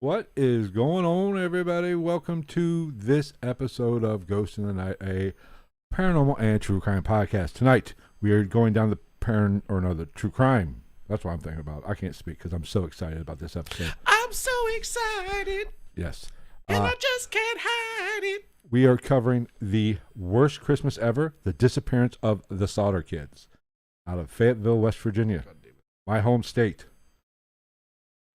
What is going on, everybody? Welcome to this episode of Ghost in the Night, a paranormal and true crime podcast. Tonight, we are going down the true crime. That's what I'm thinking about. I can't speak because I'm so excited about this episode. I'm so excited. Yes. And I just can't hide it. We are covering the worst Christmas ever, the disappearance of the Sodder kids out of Fayetteville, West Virginia, my home state.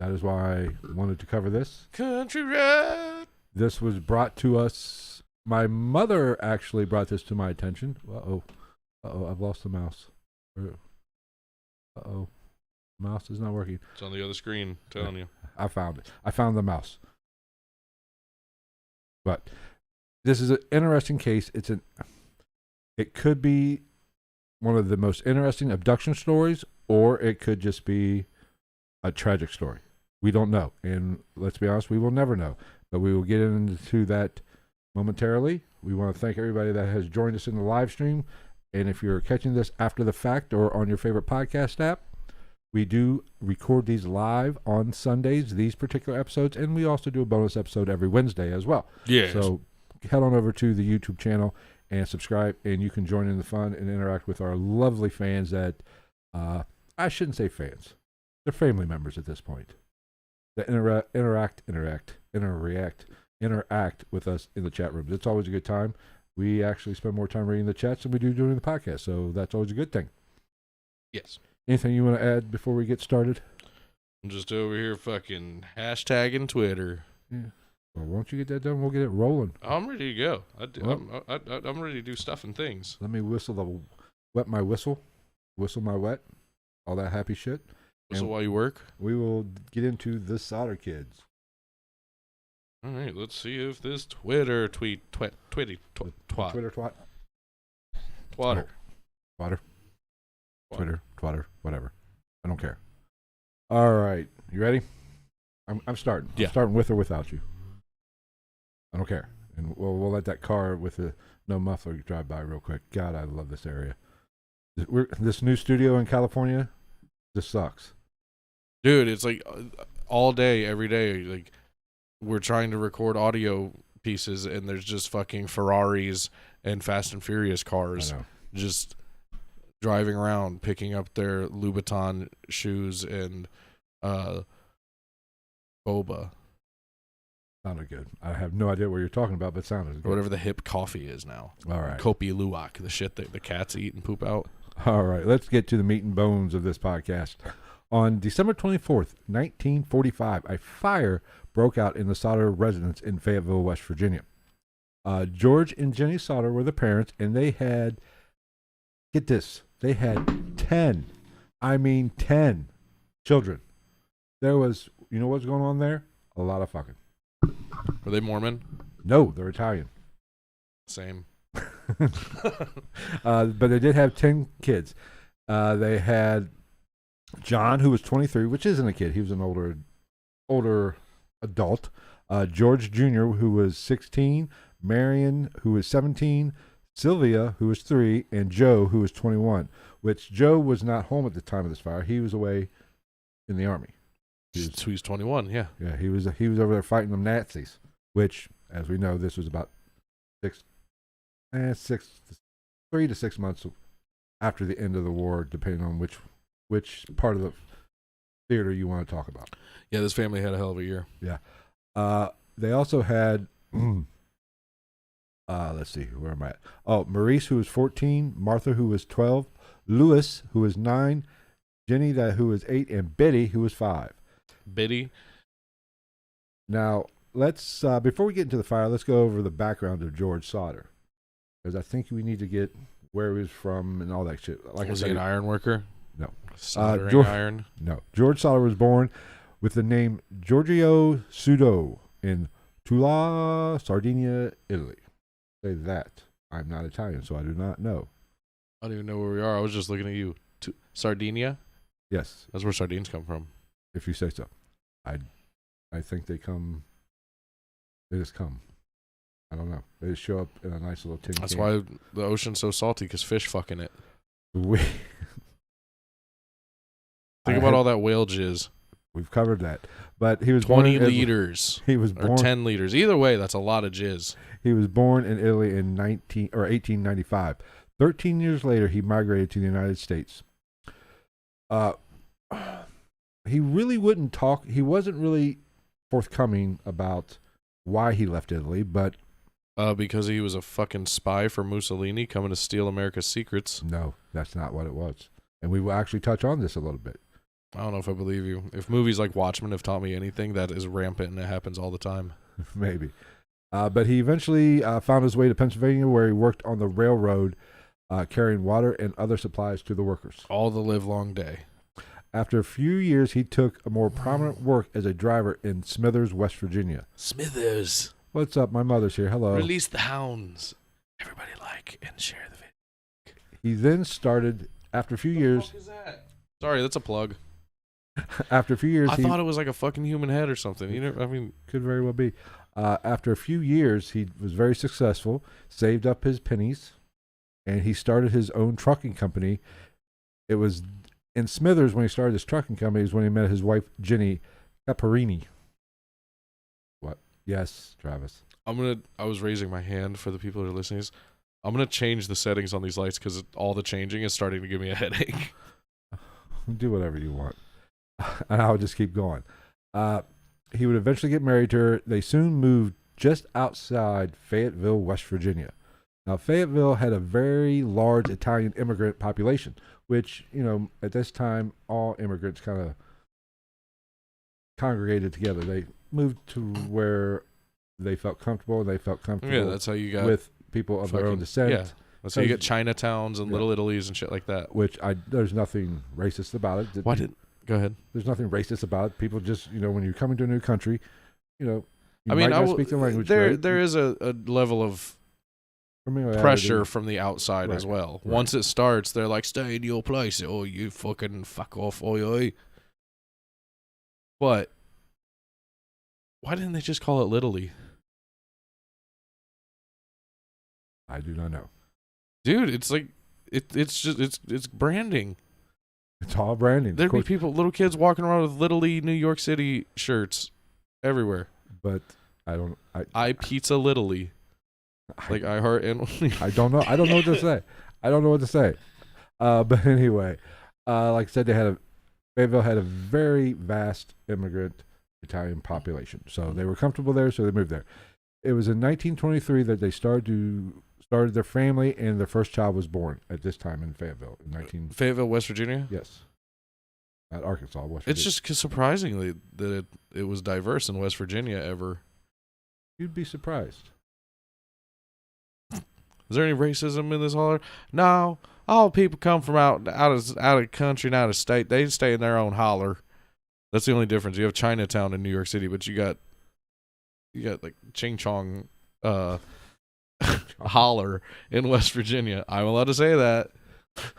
That is why I wanted to cover this. Country road. This was brought to us. My mother actually brought this to my attention. Uh-oh, I've lost the mouse. Uh-oh, mouse is not working. It's on the other screen, I'm telling you. I found it. I found the mouse. But this is an interesting case. It could be one of the most interesting abduction stories, or it could just be a tragic story. We don't know. And let's be honest, we will never know. But we will get into that momentarily. We want to thank everybody that has joined us in the live stream. And if you're catching this after the fact or on your favorite podcast app, we do record these live on Sundays, these particular episodes, and we also do a bonus episode every Wednesday as well. Yes. So head on over to the YouTube channel and subscribe, and you can join in the fun and interact with our lovely fans that, I shouldn't say fans. They're family members at this point. That interact with us in the chat rooms. It's always a good time. We actually spend more time reading the chats than we do doing the podcast, so that's always a good thing. Yes. Anything you want to add before we get started? I'm just over here fucking hashtagging Twitter. Yeah. Well, why don't you get that done? We'll get it rolling. I'm ready to go. I'm ready to do stuff and things. Let me wet my whistle my wet, all that happy shit. Whistle while you work. We will get into the Sodder kids. All right, let's see if this Twitter twat. Twitter twat. Twatter. Twatter. Twitter, twatter, whatever. I don't care. All right, you ready? I'm starting. Yeah. I'm starting with or without you. I don't care. And we'll let that car with the no muffler drive by real quick. God, I love this area. This new studio in California, this sucks. Dude, it's like all day, every day, like we're trying to record audio pieces and there's just fucking Ferraris and Fast and Furious cars just driving around, picking up their Louboutin shoes and boba. Sounded good. I have no idea what you're talking about, but it sounded good. Or whatever the hip coffee is now. All right. Kopi Luwak, the shit that the cats eat and poop out. All right, let's get to the meat and bones of this podcast. On December 24th, 1945, a fire broke out in the Sodder residence in Fayetteville, West Virginia. George and Jennie Sodder were the parents, and they had, get this, they had 10 children. There was, you know what's going on there? A lot of fucking. Were they Mormon? No, they're Italian. Same. But they did have 10 kids. They had John, who was 23, which isn't a kid. He was an older adult. George Jr., who was 16. Marion, who was 17. Sylvia, who was 3. And Joe, who was 21. Which Joe was not home at the time of this fire. He was away in the army. He's 21, yeah. Yeah, he was over there fighting them Nazis, which, as we know, this was about 3 to 6 months after the end of the war, depending on which part of the theater you want to talk about. Yeah, this family had a hell of a year. Yeah. They also had, let's see, where am I at? Oh, Maurice, who was 14, Martha, who was 12, Louis, who was 9, Jenny, who was 8, and Betty, who was 5. Betty? Now, let's, before we get into the fire, let's go over the background of George Sodder. Because I think we need to get where he was from and all that shit. Like Was he an iron worker? No. Soldering iron? No. George Sodder was born with the name Giorgio Sudo in Tula, Sardinia, Italy. Say that. I'm not Italian, so I do not know. I don't even know where we are. I was just looking at you. Sardinia? Yes. That's where sardines come from. If you say so. I think they just come. I don't know. They just show up in a nice little tin can. That's why the ocean's so salty, because fish fucking it. Think about all that whale jizz. We've covered that. But he was 20 born liters. He was or born 10 liters. Either way, that's a lot of jizz. He was born in Italy in 1895. 13 years later, he migrated to the United States. He really wouldn't talk. He wasn't really forthcoming about why he left Italy, but because he was a fucking spy for Mussolini coming to steal America's secrets. No, that's not what it was. And we will actually touch on this a little bit. I don't know if I believe you. If movies like Watchmen have taught me anything, that is rampant and it happens all the time. Maybe. But he eventually found his way to Pennsylvania, where he worked on the railroad, carrying water and other supplies to the workers. All the livelong day. After a few years, he took a more prominent work as a driver in Smithers, West Virginia. Smithers. What's up? My mother's here. Hello. Release the hounds. Everybody like and share the video. He then started, after a few years... What the fuck is that? Sorry, that's a plug. After a few years... I thought it was like a fucking human head or something. You know, I mean... Could very well be. After a few years, he was very successful, saved up his pennies, and he started his own trucking company. It was in Smithers when he started his trucking company is when he met his wife, Jennie Sodder. What? Yes, Travis. I was raising my hand for the people that are listening. I'm going to change the settings on these lights because all the changing is starting to give me a headache. Do whatever you want. And I'll just keep going. He would eventually get married to her. They soon moved just outside Fayetteville, West Virginia. Now, Fayetteville had a very large Italian immigrant population, which, you know, at this time, all immigrants kind of congregated together. They moved to where they felt comfortable. They felt comfortable. Yeah, that's how you got with people of their own descent. Yeah, that's how you get Chinatowns and Little Italies and shit like that. Which there's nothing racist about it. Go ahead. There's nothing racist about it. People just, you know, when you're coming to a new country, you know, you might not speak the language. There is a level of pressure from the outside as well. Right. Once it starts, they're like, stay in your place, or you fucking fuck off, oi. But why didn't they just call it Littlely? I do not know. Dude, it's like it's branding. It's all branding. There'd be little kids walking around with Littlely New York City shirts everywhere. But I don't. I pizza Littlely. Like I heart and I don't know. I don't know what to say. I don't know what to say. But anyway, like I said, Fayetteville had a very vast immigrant Italian population, so they were comfortable there, so they moved there. It was in 1923 that they started their family, and their first child was born at this time in Fayetteville. Fayetteville, West Virginia. Yes, at Arkansas, West Virginia. It's just surprisingly that it was diverse in West Virginia ever. You'd be surprised. Is there any racism in this holler? No, all people come from out of country and out of state. They stay in their own holler. That's the only difference. You have Chinatown in New York City, but you got like Ching Chong holler in West Virginia. I'm allowed to say that.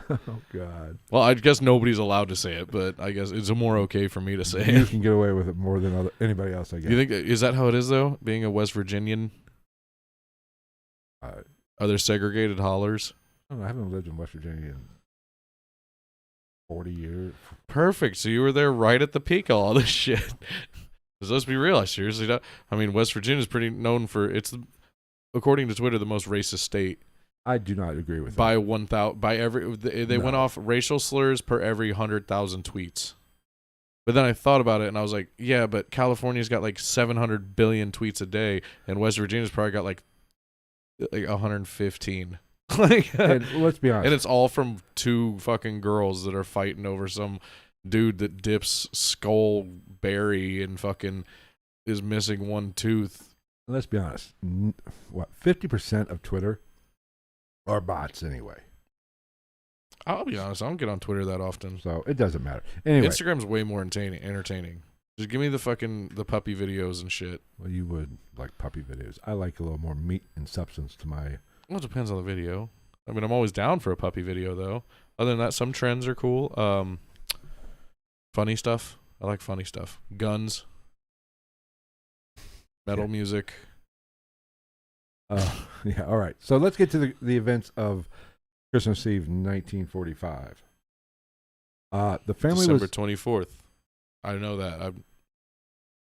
Oh God. Well, I guess nobody's allowed to say it, but I guess it's more okay for me to say You it. can get away with it more than anybody else, I guess. You think is that how it is though? Being a West Virginian, are there segregated hollers? I don't know, I haven't lived in West Virginia in 40 years. Perfect. So you were there right at the peak of all this shit. Because let's be real, I seriously don't. I mean, West Virginia is pretty known for according to Twitter, the most racist state. I do not agree with by that. 1,000 by every they went off racial slurs per every 100,000 tweets. But then I thought about it and I was like, yeah, but California's got like 700 billion tweets a day, and West Virginia's probably got like 115. And let's be honest. And it's all from two fucking girls that are fighting over some dude that dips Skull Berry and fucking is missing one tooth. Let's be honest. 50% of Twitter are bots anyway. I'll be honest, I don't get on Twitter that often. So it doesn't matter. Anyway. Instagram's way more entertaining. Just give me the puppy videos and shit. Well, you would like puppy videos. I like a little more meat and substance to my... Well, it depends on the video. I mean, I'm always down for a puppy video, though. Other than that, some trends are cool. Funny stuff. I like funny stuff. Guns. Metal music. Yeah, all right. So let's get to the events of Christmas Eve 1945. The family December was... 24th. I know that.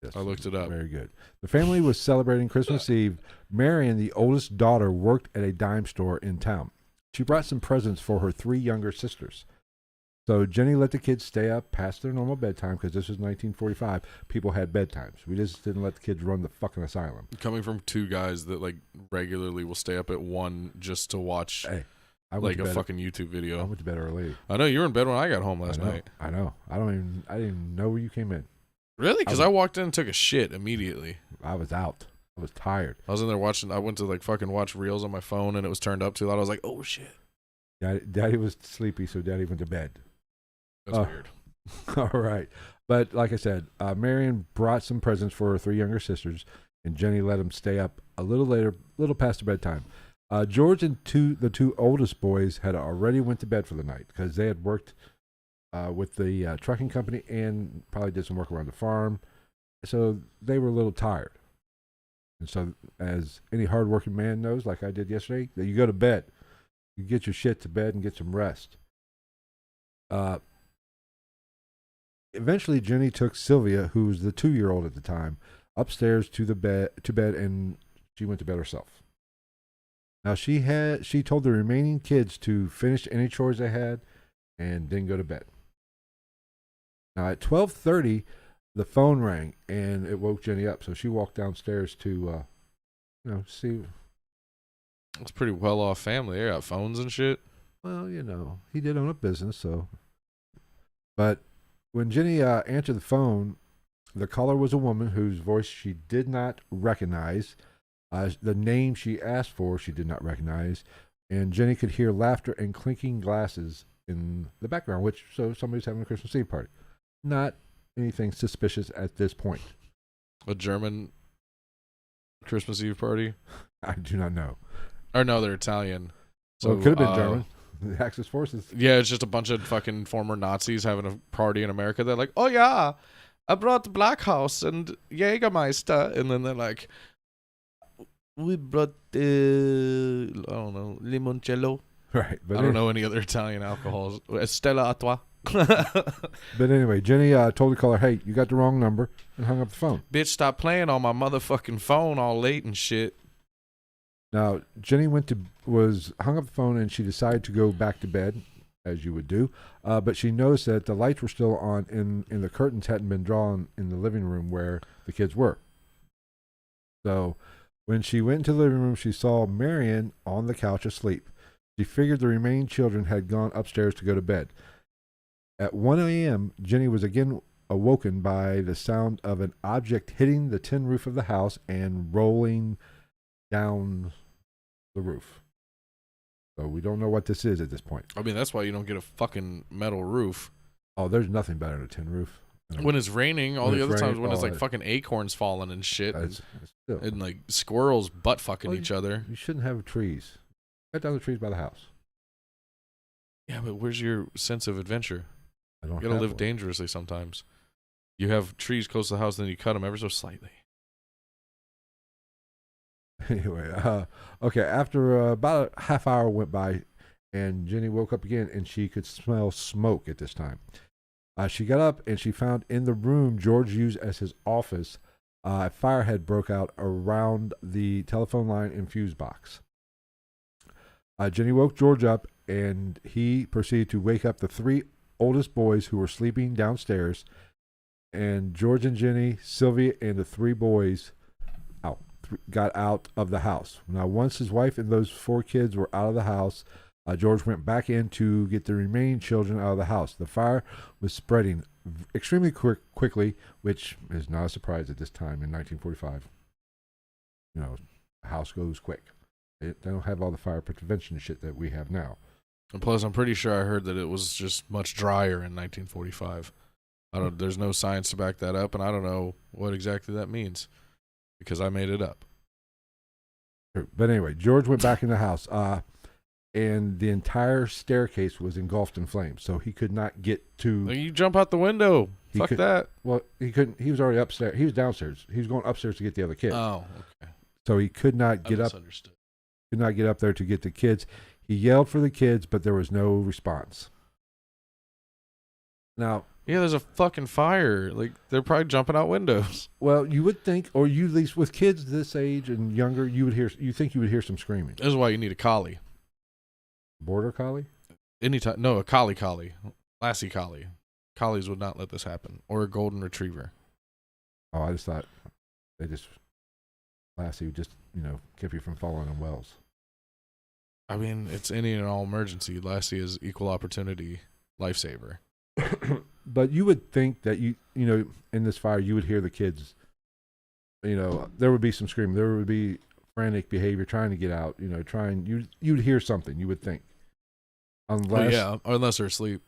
Yes, I looked it up. Very good. The family was celebrating Christmas Eve. Marion, the oldest daughter, worked at a dime store in town. She brought some presents for her 3 younger sisters. So Jennie let the kids stay up past their normal bedtime because this was 1945. People had bedtimes. We just didn't let the kids run the fucking asylum. Coming from 2 guys that like regularly will stay up at 1 just to watch like a fucking YouTube video. I went to bed early. I know you were in bed when I got home last night. I know. I didn't even know where you came in. Really? Because I walked in and took a shit immediately. I was out. I was tired. I was in there watching. I went to like fucking watch reels on my phone and it was turned up too loud. I was like, oh shit. Daddy was sleepy, so Daddy went to bed. That's weird. All right. But like I said, Marion brought some presents for her 3 younger sisters, and Jennie let them stay up a little later, a little past their bedtime. George and the 2 oldest boys had already went to bed for the night because they had worked with the trucking company and probably did some work around the farm. So they were a little tired. And so as any hardworking man knows, like I did yesterday, that you go to bed. You get your shit to bed and get some rest. Eventually, Jennie took Sylvia, who was the 2-year-old at the time, upstairs to bed, and she went to bed herself. Now she told the remaining kids to finish any chores they had, and then go to bed. Now at 12:30, the phone rang and it woke Jennie up. So she walked downstairs to, see. It's a pretty well-off family. They got phones and shit. Well, he did own a business, so. But when Jennie answered the phone, the caller was a woman whose voice she did not recognize. The name she asked for, she did not recognize. And Jennie could hear laughter and clinking glasses in the background, so somebody's having a Christmas Eve party. Not anything suspicious at this point. A German Christmas Eve party? I do not know. Or no, they're Italian. So it could have been German. The Axis forces. Yeah, it's just a bunch of fucking former Nazis having a party in America. They're like, oh yeah, I brought the Black House and Jägermeister. And then they're like, we brought I don't know, limoncello. Right. But I don't know any other Italian alcohols. Stella Artois. But anyway, Jennie told the caller, hey, you got the wrong number, and hung up the phone. Bitch, stop playing on my motherfucking phone all late and shit. Now, Jennie hung up the phone, and she decided to go back to bed, as you would do. But she noticed that the lights were still on, and the curtains hadn't been drawn in the living room where the kids were. So when she went into the living room, she saw Marion on the couch asleep. She figured the remaining children had gone upstairs to go to bed. At 1 a.m., Jennie was again awoken by the sound of an object hitting the tin roof of the house and rolling down the roof. So we don't know what this is at this point. I mean, that's why you don't get a fucking metal roof. Oh, there's nothing better than a tin roof. When it's raining, all the other times when it's like fucking acorns falling and shit, and like squirrels butt fucking each other. You shouldn't have trees. Cut down the trees by the house. Yeah, but where's your sense of adventure? You gotta live dangerously sometimes. You have trees close to the house, then you cut them ever so slightly. Anyway, okay, after about a half hour went by, and Jennie woke up again, and she could smell smoke at this time. She got up, and she found in the room George used as his office, a fire had broke out around the telephone line and fuse box. Jennie woke George up, and he proceeded to wake up the 3 oldest boys who were sleeping downstairs, and George and Jennie, Sylvia, and the 3 boys got out of the house. Now, once his wife and those 4 kids were out of the house, George went back in to get the remaining children out of the house. The fire was spreading extremely quickly, which is not a surprise at this time in 1945. The house goes quick. They don't have all the fire prevention shit that we have now. And plus, I'm pretty sure I heard that it was just much drier in 1945. There's no science to back that up, and I don't know what exactly that means because I made it up. But anyway, George went back in the house, and the entire staircase was engulfed in flames, so he could not get to. You jump out the window. Fuck that. Well, he couldn't. He was already upstairs. He was downstairs. He was going upstairs to get the other kids. Oh, okay. So he could not get up. Could not get up there to get the kids. He yelled for the kids, but there was no response. Now, Yeah, there's a fucking fire. Like, they're probably jumping out windows. Well, you would think, or you at least with kids this age and younger, you think you would hear some screaming. This is why you need a collie. Border collie? Anytime. No, a collie. Lassie collie. Collies would not let this happen. Or a golden retriever. Oh, I just thought Lassie would just, keep you from falling in wells. I mean, it's any and all emergency. Lassie is equal opportunity lifesaver. But you would think that in this fire, you would hear the kids, there would be some screaming. There would be frantic behavior trying to get out, you'd hear something, you would think. Unless they're asleep.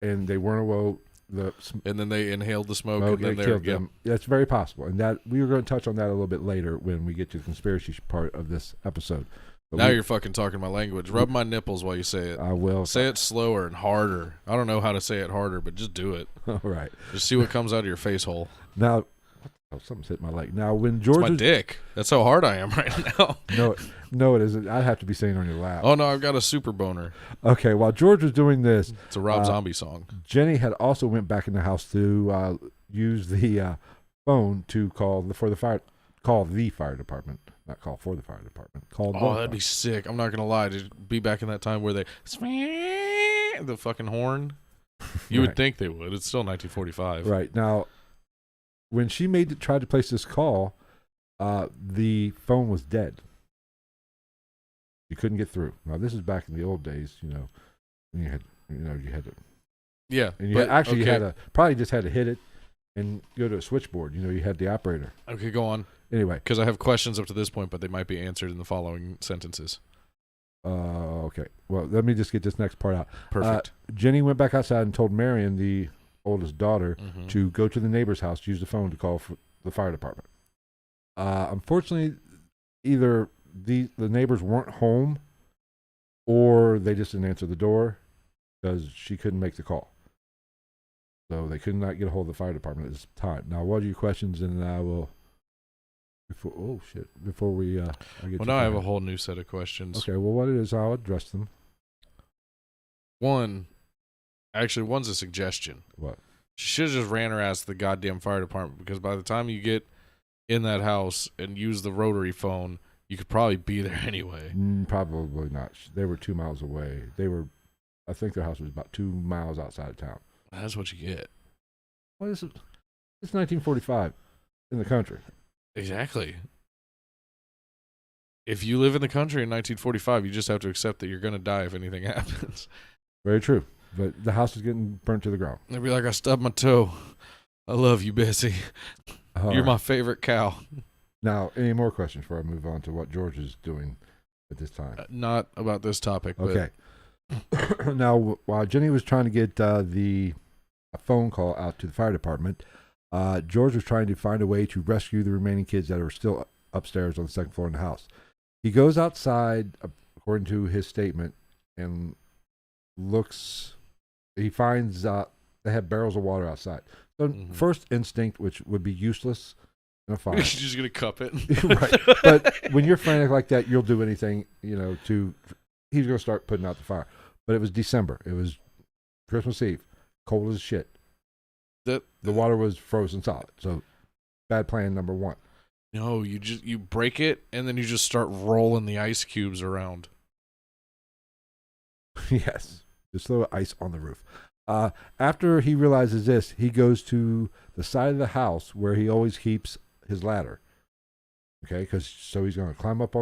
And they weren't awoke. And then they inhaled the smoke and then they killed them. That's very possible. And that we were going to touch on that a little bit later when we get to the conspiracy part of this episode. But now you're fucking talking my language. Rub my nipples while you say it. I will. Say it slower and harder. I don't know how to say it harder, but just do it. All right. Just see what comes out of your face hole. Now, something's hit my leg. Now, when George it's my dick. That's how hard I am right now. No, it isn't. I'd have to be saying on your lap. Oh, no, I've got a super boner. Okay, while George was doing this. It's a Rob Zombie song. Jennie had also went back in the house to use the phone to call the fire department. Not call for the fire department. That'd be sick. I'm not going to lie. To be back in that time where they. The fucking horn. You would think they would. It's still 1945. Right. Now, when she tried to place this call, the phone was dead. You couldn't get through. Now this is back in the old days, when you had to. Yeah. And you probably just had to hit it and go to a switchboard. You had the operator. Okay, go on. Anyway, because I have questions up to this point, but they might be answered in the following sentences. Okay. Well, let me just get this next part out. Perfect. Jennie went back outside and told Marion, the oldest daughter, to go to the neighbor's house to use the phone to call for the fire department. Unfortunately, either the neighbors weren't home or they just didn't answer the door because she couldn't make the call. So they could not get a hold of the fire department at this time. Now, what are your questions? And I will... Before we... I have a whole new set of questions. Okay, well, what it is, I'll address them. One's a suggestion. What? She should have just ran her ass to the goddamn fire department because by the time you get in that house and use the rotary phone, you could probably be there anyway. Probably not. They were 2 miles away. I think their house was about 2 miles outside of town. That's what you get. Well, it's 1945 in the country. Exactly. If you live in the country in 1945, you just have to accept that you're going to die if anything happens. Very true. But the house is getting burnt to the ground. They'd be like, I stubbed my toe. I love you, Bessie. You're my favorite cow. Now, any more questions before I move on to what George is doing at this time? Not about this topic. Okay. Now, while Jennie was trying to get a phone call out to the fire department, George was trying to find a way to rescue the remaining kids that are still upstairs on the second floor in the house. He goes outside, according to his statement, and looks. He finds they have barrels of water outside. So first instinct, which would be useless in a fire. You're just going to cup it. Right. But when you're frantic like that, you'll do anything, he's going to start putting out the fire. But it was December. It was Christmas Eve. Cold as shit. The water was frozen solid. So bad plan number one. No, you break it and then you just start rolling the ice cubes around. Yes. Just throw ice on the roof. After he realizes this, he goes to the side of the house where he always keeps his ladder. Okay, so he's going to climb up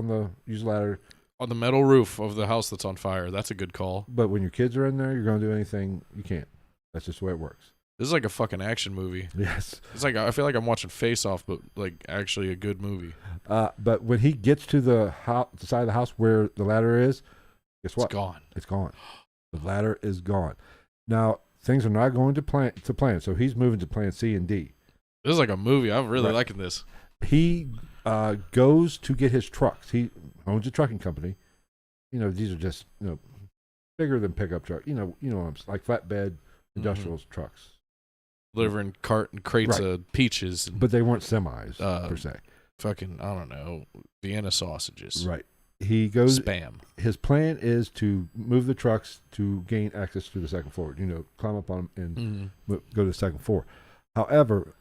use ladder. On the metal roof of the house that's on fire. That's a good call. But when your kids are in there, you're going to do anything, you can't. That's just the way it works. This is like a fucking action movie. Yes. It's like, I feel like I'm watching Face Off, but like actually a good movie. But when he gets to the side of the house where the ladder is, guess what? It's gone. It's gone. The ladder is gone. Now, things are not going to plan. So he's moving to plan C and D. This is like a movie. I'm really liking this. He goes to get his trucks. He owns a trucking company. These are just, bigger than pickup truck. Like flatbed industrial trucks. Delivering crates of peaches. But they weren't semis, per se. Fucking, I don't know, Vienna sausages. Right. he goes. Spam. His plan is to move the trucks to gain access to the second floor. Climb up on them and go to the second floor. However,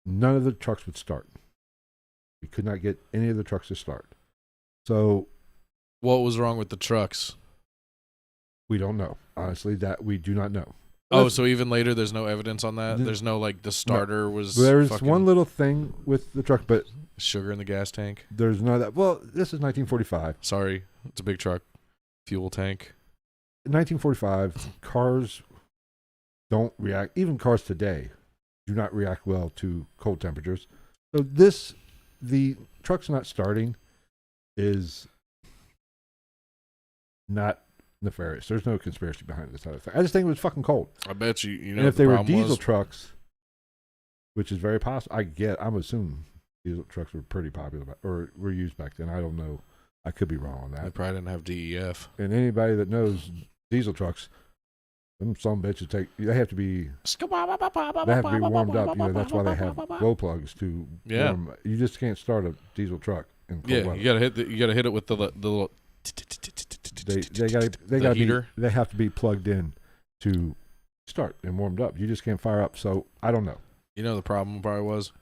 none of the trucks would start. We could not get any of the trucks to start. So, what was wrong with the trucks? We don't know. Honestly, that we do not know. Oh, so even later, there's no evidence on that? There's no, the starter was There's one little thing with the truck, but... Sugar in the gas tank? There's none of that. Well, this is 1945. Sorry, it's a big truck. Fuel tank. In 1945, cars don't react... Even cars today do not react well to cold temperatures. So the truck's not starting is not... nefarious. There's no conspiracy behind this other thing. I just think it was fucking cold. I bet you. You know, and if they were diesel trucks, which is very possible, I'm assuming diesel trucks were pretty popular or were used back then. I don't know. I could be wrong on that. They probably didn't have DEF. And anybody that knows diesel trucks, some bitches they have to be warmed up. That's why they have glow plugs to warm. You just can't start a diesel truck in cold weather. You gotta hit it with the little. They have to be plugged in to start and warmed up. You just can't fire up. So I don't know. You know the problem probably was,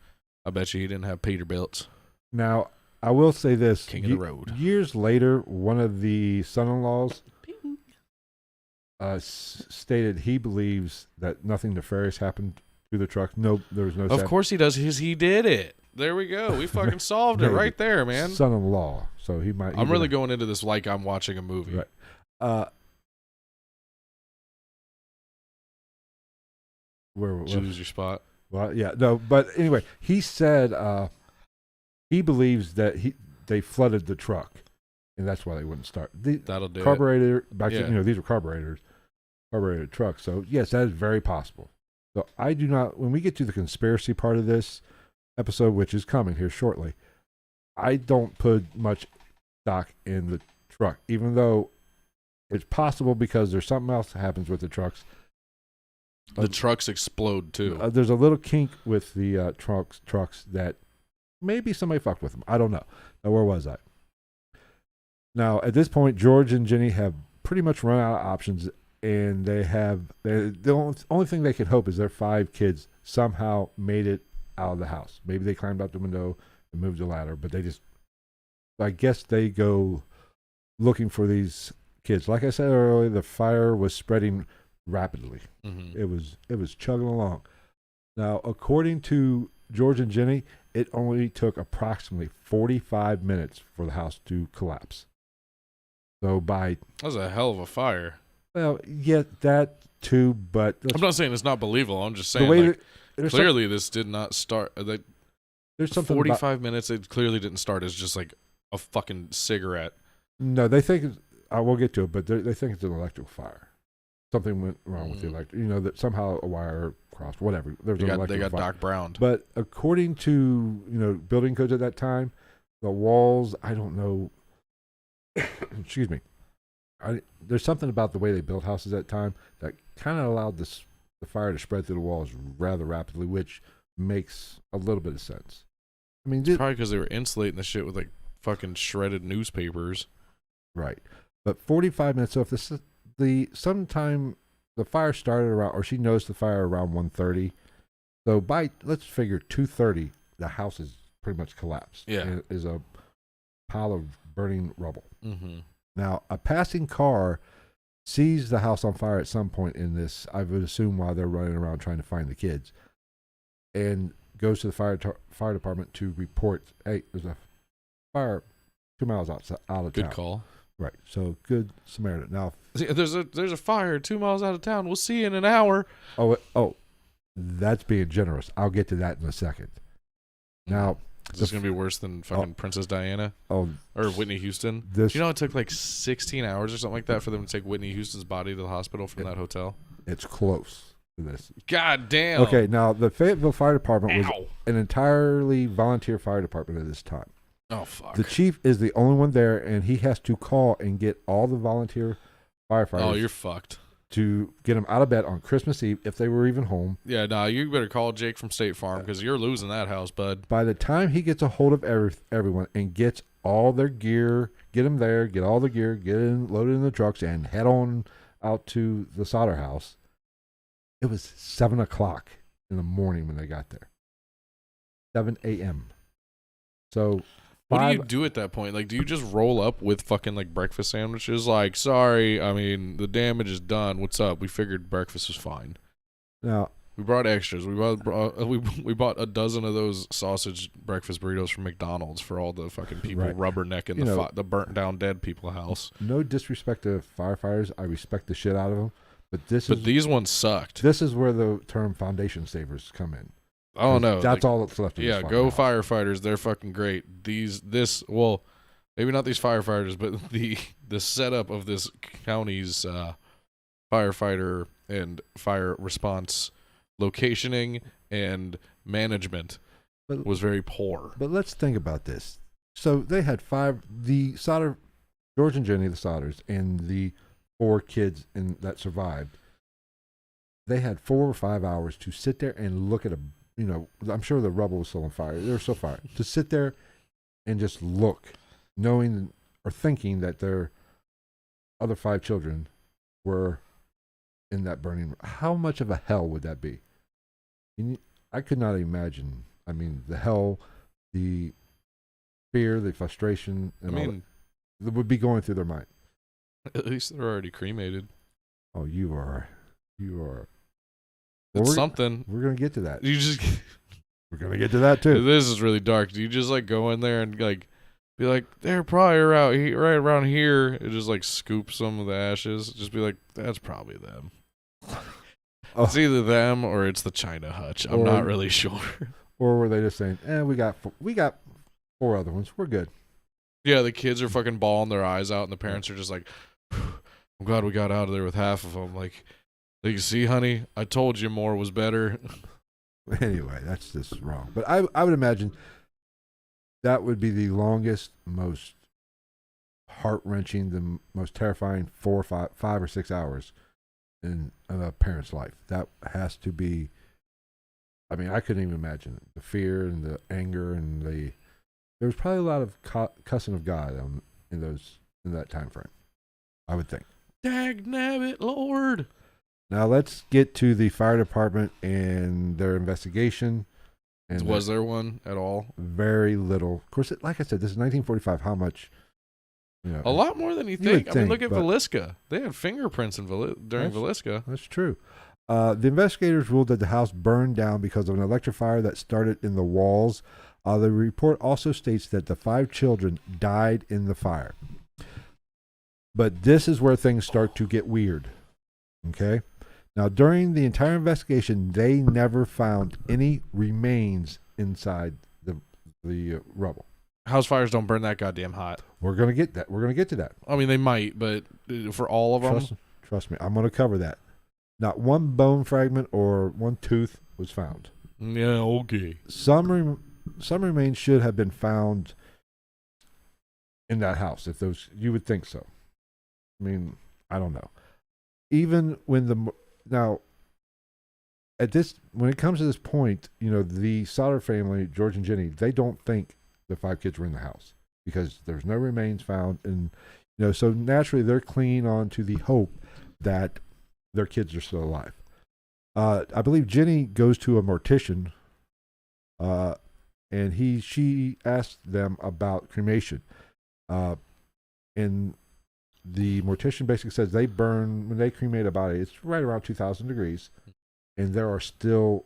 I bet you he didn't have Peterbilts. Now I will say this: King of the road. Years later, one of the son-in-laws stated he believes that nothing nefarious happened to the truck. No, there was no. Of course he does. He did it. There we go. We fucking solved it right there, man. Son-in-law, so he might. I'm really going into this like I'm watching a movie. Right. Where choose your spot? Well, yeah, no, but anyway, he said he believes that they flooded the truck, and that's why they wouldn't start. That'll do carburetor back then. These were carbureted trucks. So yes, that is very possible. So I do not. When we get to the conspiracy part of this episode, which is coming here shortly, I don't put much stock in the truck, even though it's possible because there's something else that happens with the trucks. The trucks explode too. There's a little kink with the trucks that maybe somebody fucked with them. I don't know. Now, where was I? Now, at this point, George and Jennie have pretty much run out of options, and the only thing they can hope is their 5 kids somehow made it out of the house. Maybe they climbed out the window and moved the ladder, but I guess they go looking for these kids. Like I said earlier, the fire was spreading rapidly. Mm-hmm. It was chugging along. Now, according to George and Jennie, it only took approximately 45 minutes for the house to collapse. So that was a hell of a fire. Well, yeah, that too, but I'm not saying it's not believable. I'm just saying clearly this did not start. There's something 45 minutes. It clearly didn't start as just like a fucking cigarette. No, they think I will get to it, but they think it's an electrical fire. Something went wrong with the electric. That somehow a wire crossed. Whatever. There's an electrical fire. They got Doc Browned. But according to building codes at that time, the walls. I don't know. Excuse me. There's something about the way they built houses at that time that kind of allowed the fire to spread through the walls rather rapidly, which makes a little bit of sense. I mean, it's probably because they were insulating the shit with like fucking shredded newspapers. Right. But 45 minutes. So if sometime the fire started around, or she noticed the fire around 1:30. So let's figure 2:30, the house is pretty much collapsed. Yeah. And it is a pile of burning rubble. Mm-hmm. Now, a passing car sees the house on fire at some point in this, I would assume while they're running around trying to find the kids, and goes to the fire department to report, hey, there's a fire 2 miles out of town. Good call. Right. So, good Samaritan. Now, there's a fire 2 miles out of town. We'll see you in an hour. Oh, that's being generous. I'll get to that in a second. Now, is this going to be worse than fucking Princess Diana? Oh. Or Whitney Houston? Do you know it took like 16 hours or something like that for them to take Whitney Houston's body to the hospital from that hotel? It's close to this. God damn. Okay, now the Fayetteville Fire Department was an entirely volunteer fire department at this time. Oh, fuck. The chief is the only one there, and he has to call and get all the volunteer firefighters. Oh, you're fucked. to get them out of bed on Christmas Eve if they were even home. Yeah, nah, you better call Jake from State Farm because you're losing that house, bud. By the time he gets a hold of everyone and gets all their gear, get them there, get all the gear, get in, loaded in the trucks, and head on out to the Sodder house, it was 7 o'clock in the morning when they got there. 7 a.m. So what do you do at that point? Like, do you just roll up with fucking like breakfast sandwiches? Like, sorry, I mean, the damage is done. What's up? We figured breakfast was fine. Now we brought extras. We bought a dozen of those sausage breakfast burritos from McDonald's for all the fucking people rubbernecking the burnt down dead people house. No disrespect to firefighters, I respect the shit out of them, but these ones sucked. This is where the term foundation savers come in. Oh no, that's all that's left. Yeah, go house. Firefighters. They're fucking great. Well, maybe not these firefighters, but the setup of this county's firefighter and fire response locationing and management was very poor. But let's think about this. So they had the Sodder, George and Jennie, the Sodders, and the 4 kids that survived. They had 4 or 5 hours to sit there and look at I'm sure the rubble was still on fire. They were so fire. To sit there and just look, knowing or thinking that their other 5 children were in that burning. How much of a hell would that be? I could not imagine. I mean, the hell, the fear, the frustration, and all that would be going through their mind. At least they're already cremated. Oh, you are. It's something. We're gonna get to that. We're gonna get to that too. This is really dark. Do you just like go in there and like be like, they're probably right around here, and just like scoop some of the ashes? Just be like, that's probably them. Oh. It's either them or it's the China hutch. I'm not really sure. Or were they just saying, we got 4 other ones. We're good. Yeah, the kids are fucking bawling their eyes out, and the parents are just like, I'm glad we got out of there with half of them. Like, you see, honey, I told you more was better. Anyway, that's just wrong. But I would imagine that would be the longest, most heart-wrenching, the most terrifying 5 or 6 hours in a parent's life. That has to be, I mean, I couldn't even imagine it. The fear and the anger and there was probably a lot of cussing of God in that time frame, I would think. Dagnabbit, Lord. Now let's get to the fire department and their investigation. And was there one at all? Very little. Of course, like I said, this is 1945. How much? A lot more than you think. I mean, look at Villisca. They had fingerprints during Villisca. That's true. The investigators ruled that the house burned down because of an electric fire that started in the walls. The report also states that the 5 children died in the fire. But this is where things start to get weird. Okay? Now, during the entire investigation, they never found any remains inside the rubble. House fires don't burn that goddamn hot. We're gonna get that. We're gonna get to that. I mean, they might, but for all of them, trust me, I'm gonna cover that. Not one bone fragment or one tooth was found. Yeah, okay. Some remains should have been found in that house. If those, you would think so. I mean, I don't know. Even when when it comes to this point, the Sodder family, George and Jennie, they don't think the 5 kids were in the house because there's no remains found, and so naturally they're clinging on to the hope that their kids are still alive. I believe Jennie goes to a mortician, and she asked them about cremation, and the mortician basically says when they cremate a body, it's right around 2,000 degrees, and there are still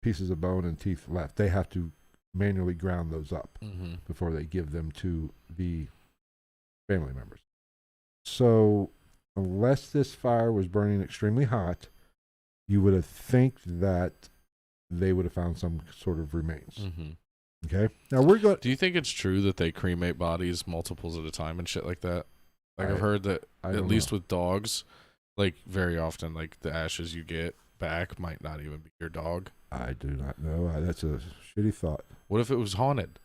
pieces of bone and teeth left. They have to manually ground those up before they give them to the family members. So unless this fire was burning extremely hot, you would have think that they would have found some sort of remains. Okay. Now do you think it's true that they cremate bodies multiples at a time and shit like that? Like I've heard that at least with dogs, like very often, like the ashes you get back might not even be your dog. I do not know. That's a shitty thought. What if it was haunted?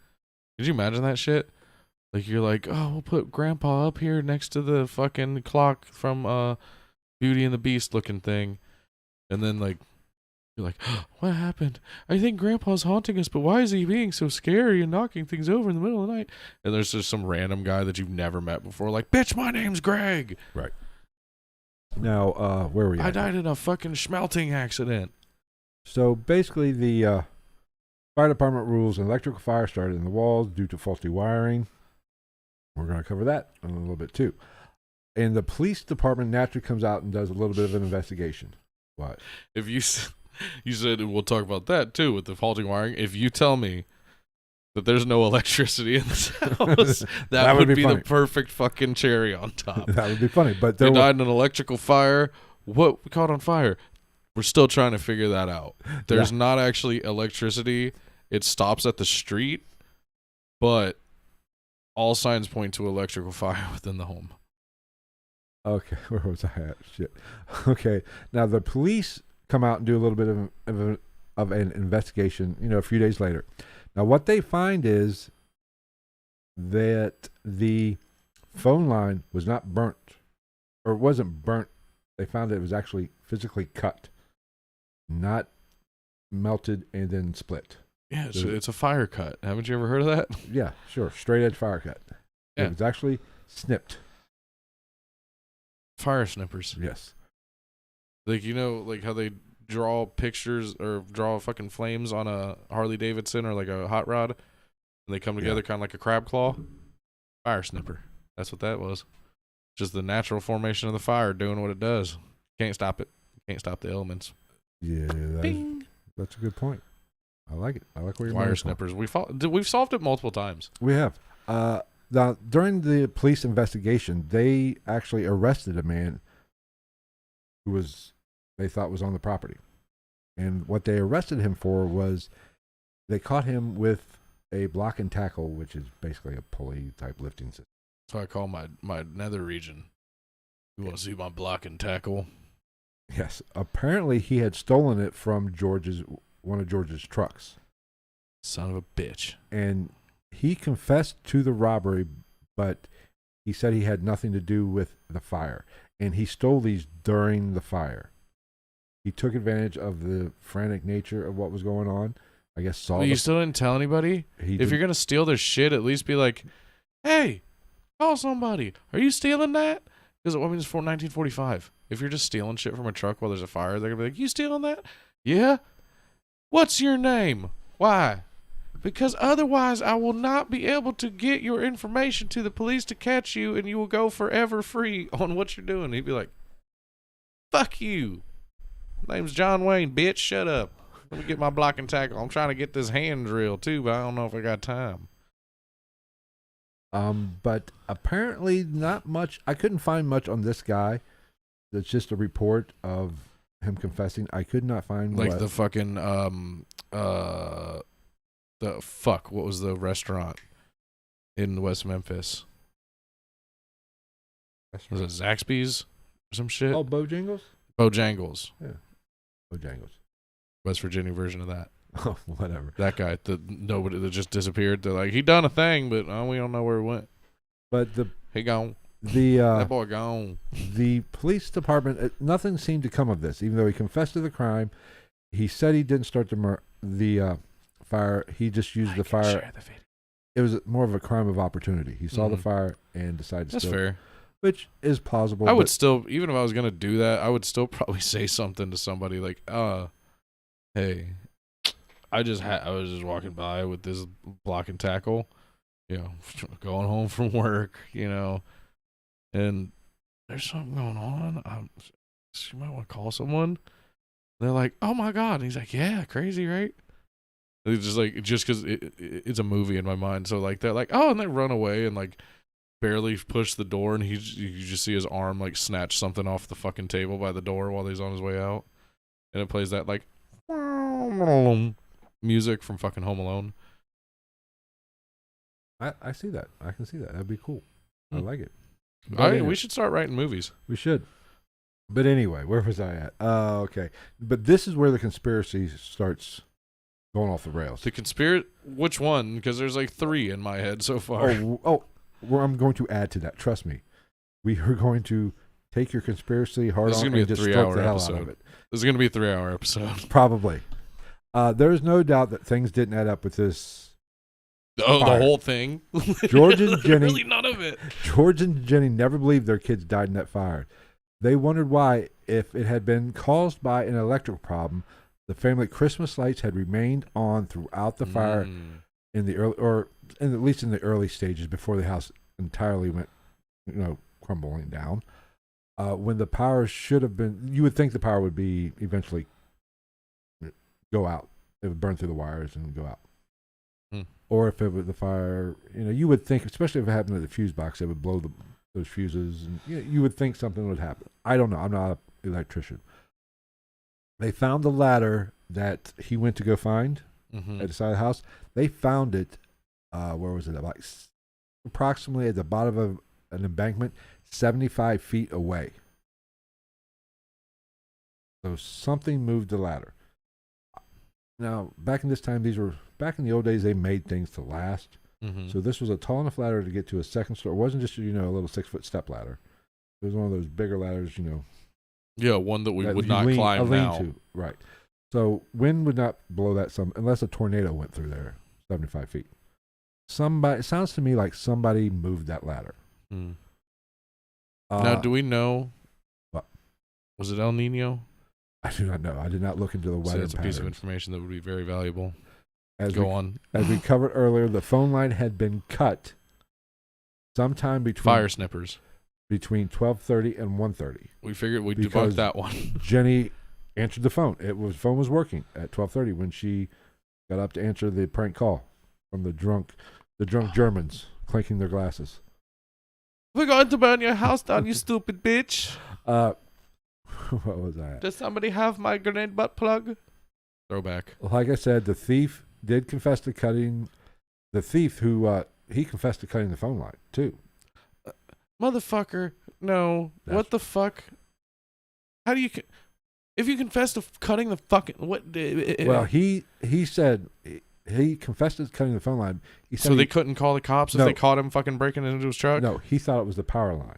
Could you imagine that shit? Like you're like, oh, we'll put Grandpa up here next to the fucking clock from Beauty and the Beast looking thing, and then like you're like, oh, what happened? I think Grandpa's haunting us, but why is he being so scary and knocking things over in the middle of the night? And there's just some random guy that you've never met before, like, bitch, my name's Greg. Right. Now, where were you? I died in a fucking schmelting accident. So basically, the fire department rules an electrical fire started in the walls due to faulty wiring. We're going to cover that in a little bit too. And the police department naturally comes out and does a little bit of an investigation. What? If you said we'll talk about that too with the faulty wiring. If you tell me that there's no electricity in this house, that would be the perfect fucking cherry on top. That would be funny. But they died in an electrical fire. What caught on fire? We're still trying to figure that out. There's not actually electricity. It stops at the street, but all signs point to electrical fire within the home. Okay, where was I at? Shit. Okay, now the police come out and do a little bit of an investigation, a few days later. Now, what they find is that the phone line was not burnt, or it wasn't burnt. They found that it was actually physically cut, not melted and then split. Yeah, it's a fire cut. Haven't you ever heard of that? Yeah, sure. Straight edge fire cut. Yeah. It was actually snipped. Fire snippers. Yes. Like, like how they draw pictures or draw fucking flames on a Harley Davidson or like a hot rod, and they come together kind of like a crab claw? Fire snipper. That's what that was. Just the natural formation of the fire doing what it does. Can't stop it. Can't stop the elements. Yeah, that's a good point. I like it. I like where you're Fire snippers. We've solved it multiple times. We have. Now, during the police investigation, they actually arrested a man who they thought was on the property. And what they arrested him for was they caught him with a block and tackle, which is basically a pulley type lifting system. That's what I call my nether region. You want to see my block and tackle? Yes. Apparently, he had stolen it from one of George's trucks. Son of a bitch. And he confessed to the robbery, but he said he had nothing to do with the fire. And he stole these during the fire. He took advantage of the frantic nature of what was going on. I guess saw. You still didn't tell anybody? If you're gonna steal their shit, at least be like, "Hey, call somebody. Are you stealing that?" Because it's for 1945. If you're just stealing shit from a truck while there's a fire, they're gonna be like, "You stealing that?" Yeah. What's your name? Why? Because otherwise I will not be able to get your information to the police to catch you, and you will go forever free on what you're doing. He'd be like, fuck you. My name's John Wayne, bitch. Shut up. Let me get my block and tackle. I'm trying to get this hand drill too, but I don't know if I got time. But apparently not much. I couldn't find much on this guy. It's just a report of him confessing. I could not find the fucking what was the restaurant in West Memphis? Was it Zaxby's or some shit? Oh, Bojangles? Bojangles. Yeah. Bojangles. West Virginia version of that. Oh, whatever. That guy, nobody that just disappeared. They're like, he done a thing, but we don't know where he went. But he gone. That boy gone. The police department, nothing seemed to come of this. Even though he confessed to the crime, he said he didn't start the fire. He just used the fire. Share the video. It was more of a crime of opportunity. He saw the fire and decided to That's fair. Which is plausible. I would still, even if I was going to do that, I would still probably say something to somebody like, hey, I was just walking by with this block and tackle, going home from work, and there's something going on. You might want to call someone. They're like, oh my God. And he's like, yeah, crazy, right? It's just like, just because it's a movie in my mind. So like, they're like, oh, and they run away and like barely push the door. And you just see his arm like snatch something off the fucking table by the door while he's on his way out. And it plays that like music from fucking Home Alone. I see that. I can see that. That'd be cool. I like it. We should start writing movies. We should. But anyway, where was I at? Okay. But this is where the conspiracy starts going off the rails. The conspiracy? Which one? Because there's like 3 in my head so far. I'm going to add to that. Trust me. We are going to take your conspiracy hard This is on gonna be and a just stroke 3-hour the hell out episode. of it. This is going to be a 3-hour episode. Probably. There is no doubt that things didn't add up with this. Oh, fire. the whole thing? George and Jennie. Really, none of it. George and Jennie never believed their kids died in that fire. They wondered why, if it had been caused by an electrical problem, the family Christmas lights had remained on throughout the fire in the early, or at least in the early stages before the house entirely went, crumbling down. When the power should have been, you would think the power would be eventually go out. It would burn through the wires and go out. Or if it was the fire, you would think, especially if it happened to the fuse box, it would blow those fuses, and you would think something would happen. I don't know. I'm not an electrician. They found the ladder that he went to go find at the side of the house. They found it, where was it? Like approximately at the bottom of an embankment, 75 feet away. So something moved the ladder. Now, back in this time, back in the old days, they made things to last. So this was a tall enough ladder to get to a second story. It wasn't just, a little 6-foot step ladder. It was one of those bigger ladders, Yeah, one that we would not climb now. To. Right. So wind would not blow that unless a tornado went through there, 75 feet. It sounds to me like somebody moved that ladder. Now, do we know? What? Was it El Nino? I do not know. I did not look into the weather. That's a piece of information that would be very valuable. As we covered earlier, the phone line had been cut sometime between fire snippers between 12:30 and 1:30. We figured we'd debunk that one. Jennie answered the phone. Phone was working at 12:30 when she got up to answer the prank call from the drunk Germans clinking their glasses. We're going to burn your house down, you stupid bitch. What was that? Does somebody have my grenade butt plug? Throwback. Like I said, the thief did confess to cutting. The thief he confessed to cutting the phone line too. Motherfucker, no. What the fuck? How do you? If you confess to cutting the fucking what? Well, he said he confessed to cutting the phone line. He said so they couldn't call the cops if they caught him fucking breaking into his truck? No, he thought it was the power line.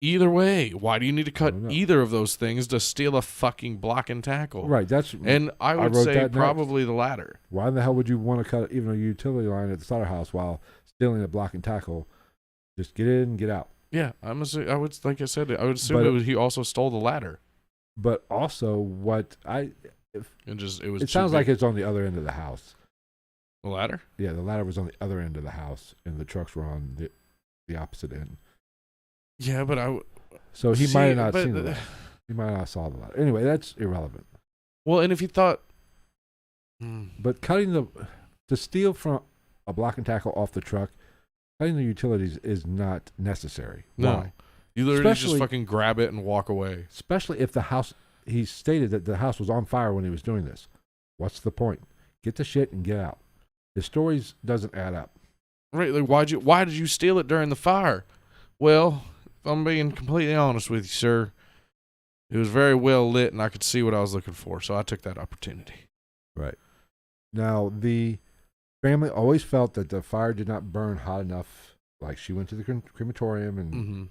Either way, why do you need to cut either of those things to steal a fucking block and tackle? Right, and I would say probably the latter. Why the hell would you want to cut even a utility line at the Sodder house while stealing a block and tackle? Just get in and get out. Yeah, I would assume he also stole the ladder. But also, it sounds like it's on the other end of the house. The ladder? Yeah, the ladder was on the other end of the house, and the trucks were on the opposite end. Yeah, but so he might have not seen the ladder. He might not have saw the ladder. Anyway, that's irrelevant. Well, and if you thought, but to steal from a block and tackle off the truck, cutting the utilities is not necessary. No. Why? You literally just fucking grab it and walk away. Especially if he stated that the house was on fire when he was doing this. What's the point? Get the shit and get out. The stories doesn't add up. Right, like why did you steal it during the fire? Well, if I'm being completely honest with you, sir, it was very well lit and I could see what I was looking for, so I took that opportunity. Right. Now, the family always felt that the fire did not burn hot enough. Like, she went to the crematorium and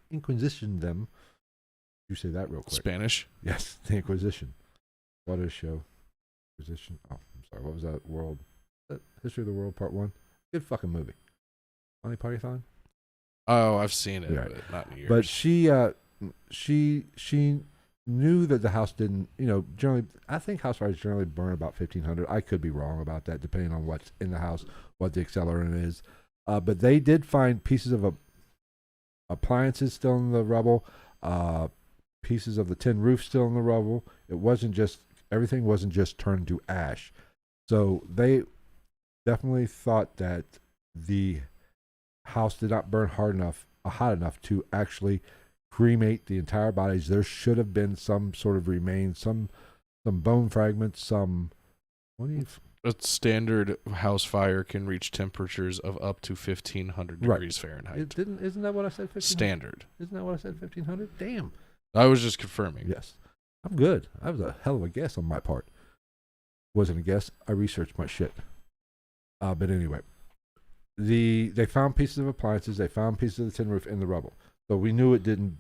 inquisitioned them. You say that real quick. Spanish? Yes, the Inquisition. What is show? Inquisition. Oh, I'm sorry. What was that? World? History of the World Part 1? Good fucking movie. Monty Python? Oh, I've seen it, right. But not in years. But she knew that the house didn't, generally, I think house fires generally burn about 1,500. I could be wrong about that, depending on what's in the house, what the accelerant is. But they did find pieces of appliances still in the rubble, pieces of the tin roof still in the rubble. Everything wasn't just turned to ash. So they definitely thought that the house did not burn hot enough to actually cremate the entire bodies. There should have been some sort of remains, some bone fragments, A standard house fire can reach temperatures of up to 1,500 degrees Fahrenheit. Isn't that what I said? 1,500? Standard. Isn't that what I said? 1,500? Damn. I was just confirming. Yes. I'm good. That was a hell of a guess on my part. Wasn't a guess. I researched my shit. But anyway, they found pieces of appliances. They found pieces of the tin roof in the rubble. So we knew it didn't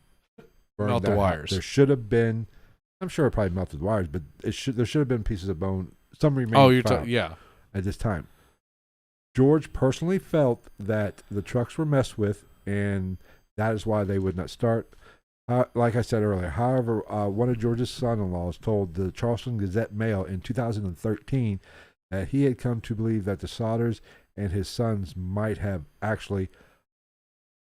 burn Melt the that hot. wires. There should have been, I'm sure it probably melted the wires, but there should have been pieces of bone, some remaining. Oh, you're yeah. At this time. George personally felt that the trucks were messed with, and that is why they would not start. Like I said earlier, however, one of George's son-in-laws told the Charleston Gazette-Mail in 2013 that he had come to believe that the Sodders and his sons might have actually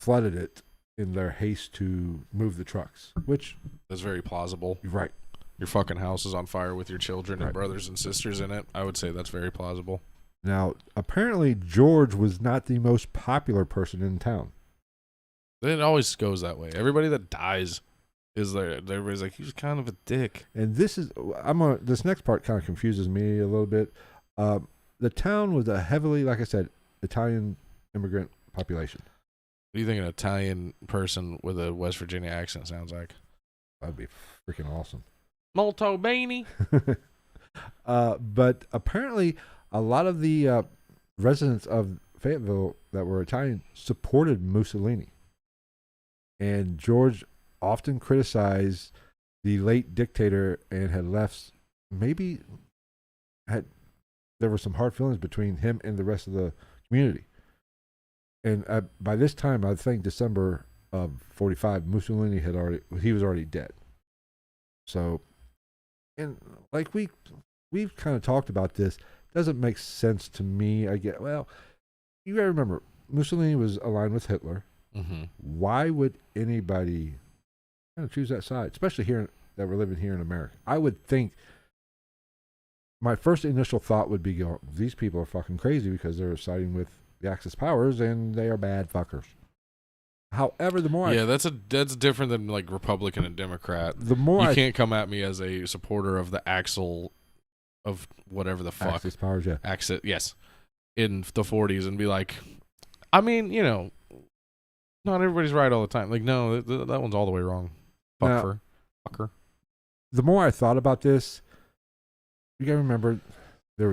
flooded it in their haste to move the trucks, which that's very plausible. Right. Your fucking house is on fire with your children and brothers and sisters in it. I would say that's very plausible. Now, apparently, George was not the most popular person in town. It always goes that way. Everybody that dies is there. Everybody's like, he's kind of a dick. And this next part kind of confuses me a little bit. The town was a heavily, like I said, Italian immigrant population. What do you think an Italian person with a West Virginia accent sounds like? That'd be freaking awesome. Molto bene. But apparently, a lot of the residents of Fayetteville that were Italian supported Mussolini. And George often criticized the late dictator and had left, there were some hard feelings between him and the rest of the community. And by this time, I think December of 45, Mussolini was already dead. So, and like we've kind of talked about this, doesn't make sense to me. You gotta remember, Mussolini was aligned with Hitler. Mm-hmm. Why would anybody kind of choose that side, especially here that we're living here in America? I would think my first initial thought would be, these people are fucking crazy because they're siding with the Axis powers and they are bad fuckers. However, the more that's different than like Republican and Democrat. The more you can't come at me as a supporter of the Axel of whatever the fuck Axis powers, yeah, Axis, yes, in the 40s and be like, I mean, not everybody's right all the time. Like, no, that one's all the way wrong. Fucker. The more I thought about this, you gotta remember, there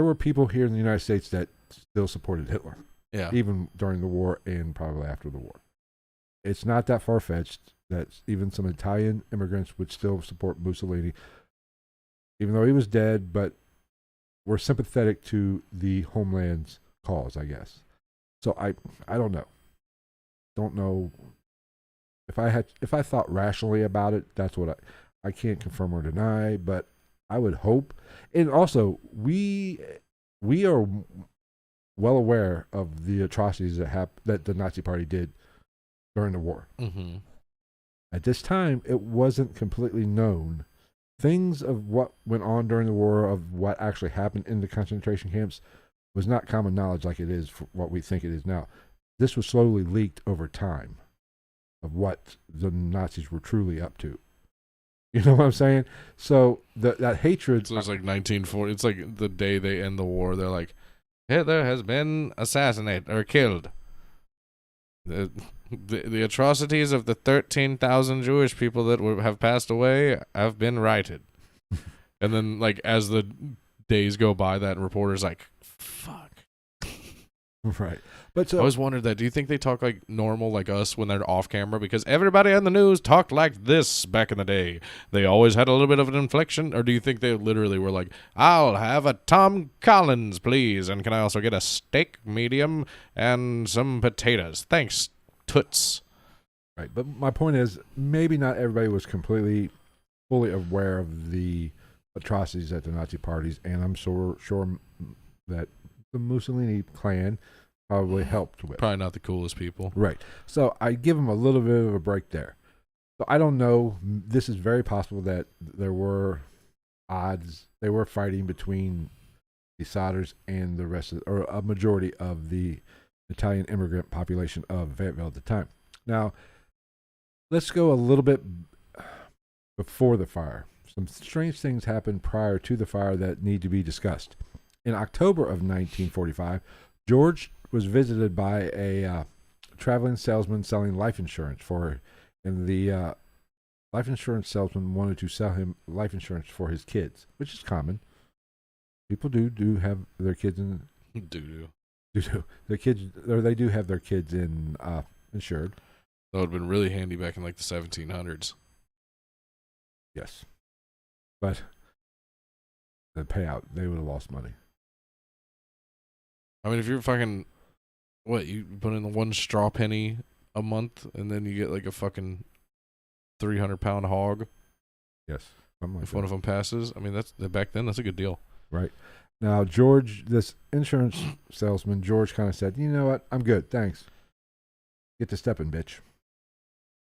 were people here in the United States that still supported Hitler. Yeah. Even during the war and probably after the war. It's not that far-fetched that even some Italian immigrants would still support Mussolini, even though he was dead, but were sympathetic to the homeland's cause, I guess. So I don't know. Don't know if I thought rationally about it. That's what I can't confirm or deny, but I would hope. And also, we are well aware of the atrocities that the Nazi Party did during the war. Mm-hmm. At this time, it wasn't completely known. Things of what went on during the war, of what actually happened in the concentration camps, was not common knowledge like it is for what we think it is now. This was slowly leaked over time of what the Nazis were truly up to. You know what I'm saying? So that hatred... So it's like 1940. It's like the day they end the war. They're like, Hitler has been assassinated or killed. The atrocities of the 13,000 Jewish people that have passed away have been righted. And then, like, as the days go by, that reporter's like, fuck. Right. But so, I always wondered that. Do you think they talk like normal, like us, when they're off camera? Because everybody on the news talked like this back in the day. They always had a little bit of an inflection. Or do you think they literally were like, I'll have a Tom Collins, please. And can I also get a steak medium and some potatoes? Thanks, toots. Right. But my point is, maybe not everybody was completely, fully aware of the atrocities at the Nazi parties. And I'm sure that the Mussolini clan probably helped with. Probably not the coolest people. Right. So I give them a little bit of a break there. So I don't know. This is very possible that there were odds. They were fighting between the Sodders and the rest of, or a majority of the Italian immigrant population of Fayetteville at the time. Now, let's go a little bit before the fire. Some strange things happened prior to the fire that need to be discussed. In October of 1945, George was visited by a traveling salesman selling life insurance for her, and the life insurance salesman wanted to sell him life insurance for his kids, which is common. People do have their kids in. Do. The kids, or they do have their kids in insured. That would have been really handy back in like the 1700s. Yes, but the payout, they would have lost money. I mean, if you're fucking, what, you put in the one straw penny a month and then you get like a fucking 300-pound hog. Yes, something like if that. one of them passes, I mean, that's back then. That's a good deal. Right. Now, George, this insurance salesman, George kind of said, "You know what? I'm good. Thanks. Get to stepping, bitch."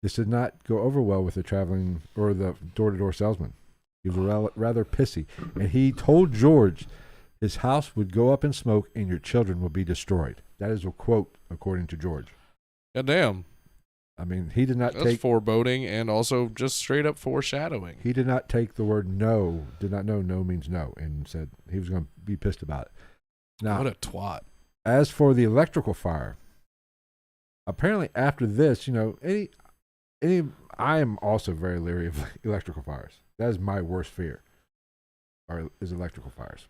This did not go over well with the traveling or the door-to-door salesman. He was rather pissy, and he told George his house would go up in smoke and your children will be destroyed. That is a quote, according to George. God damn. I mean, he did not That's take foreboding and also just straight up foreshadowing. He did not take the word no. Did not know no means no, and said he was going to be pissed about it. Now, what a twat. As for the electrical fire, apparently after this, I am also very leery of electrical fires. That is my worst fear, is electrical fires.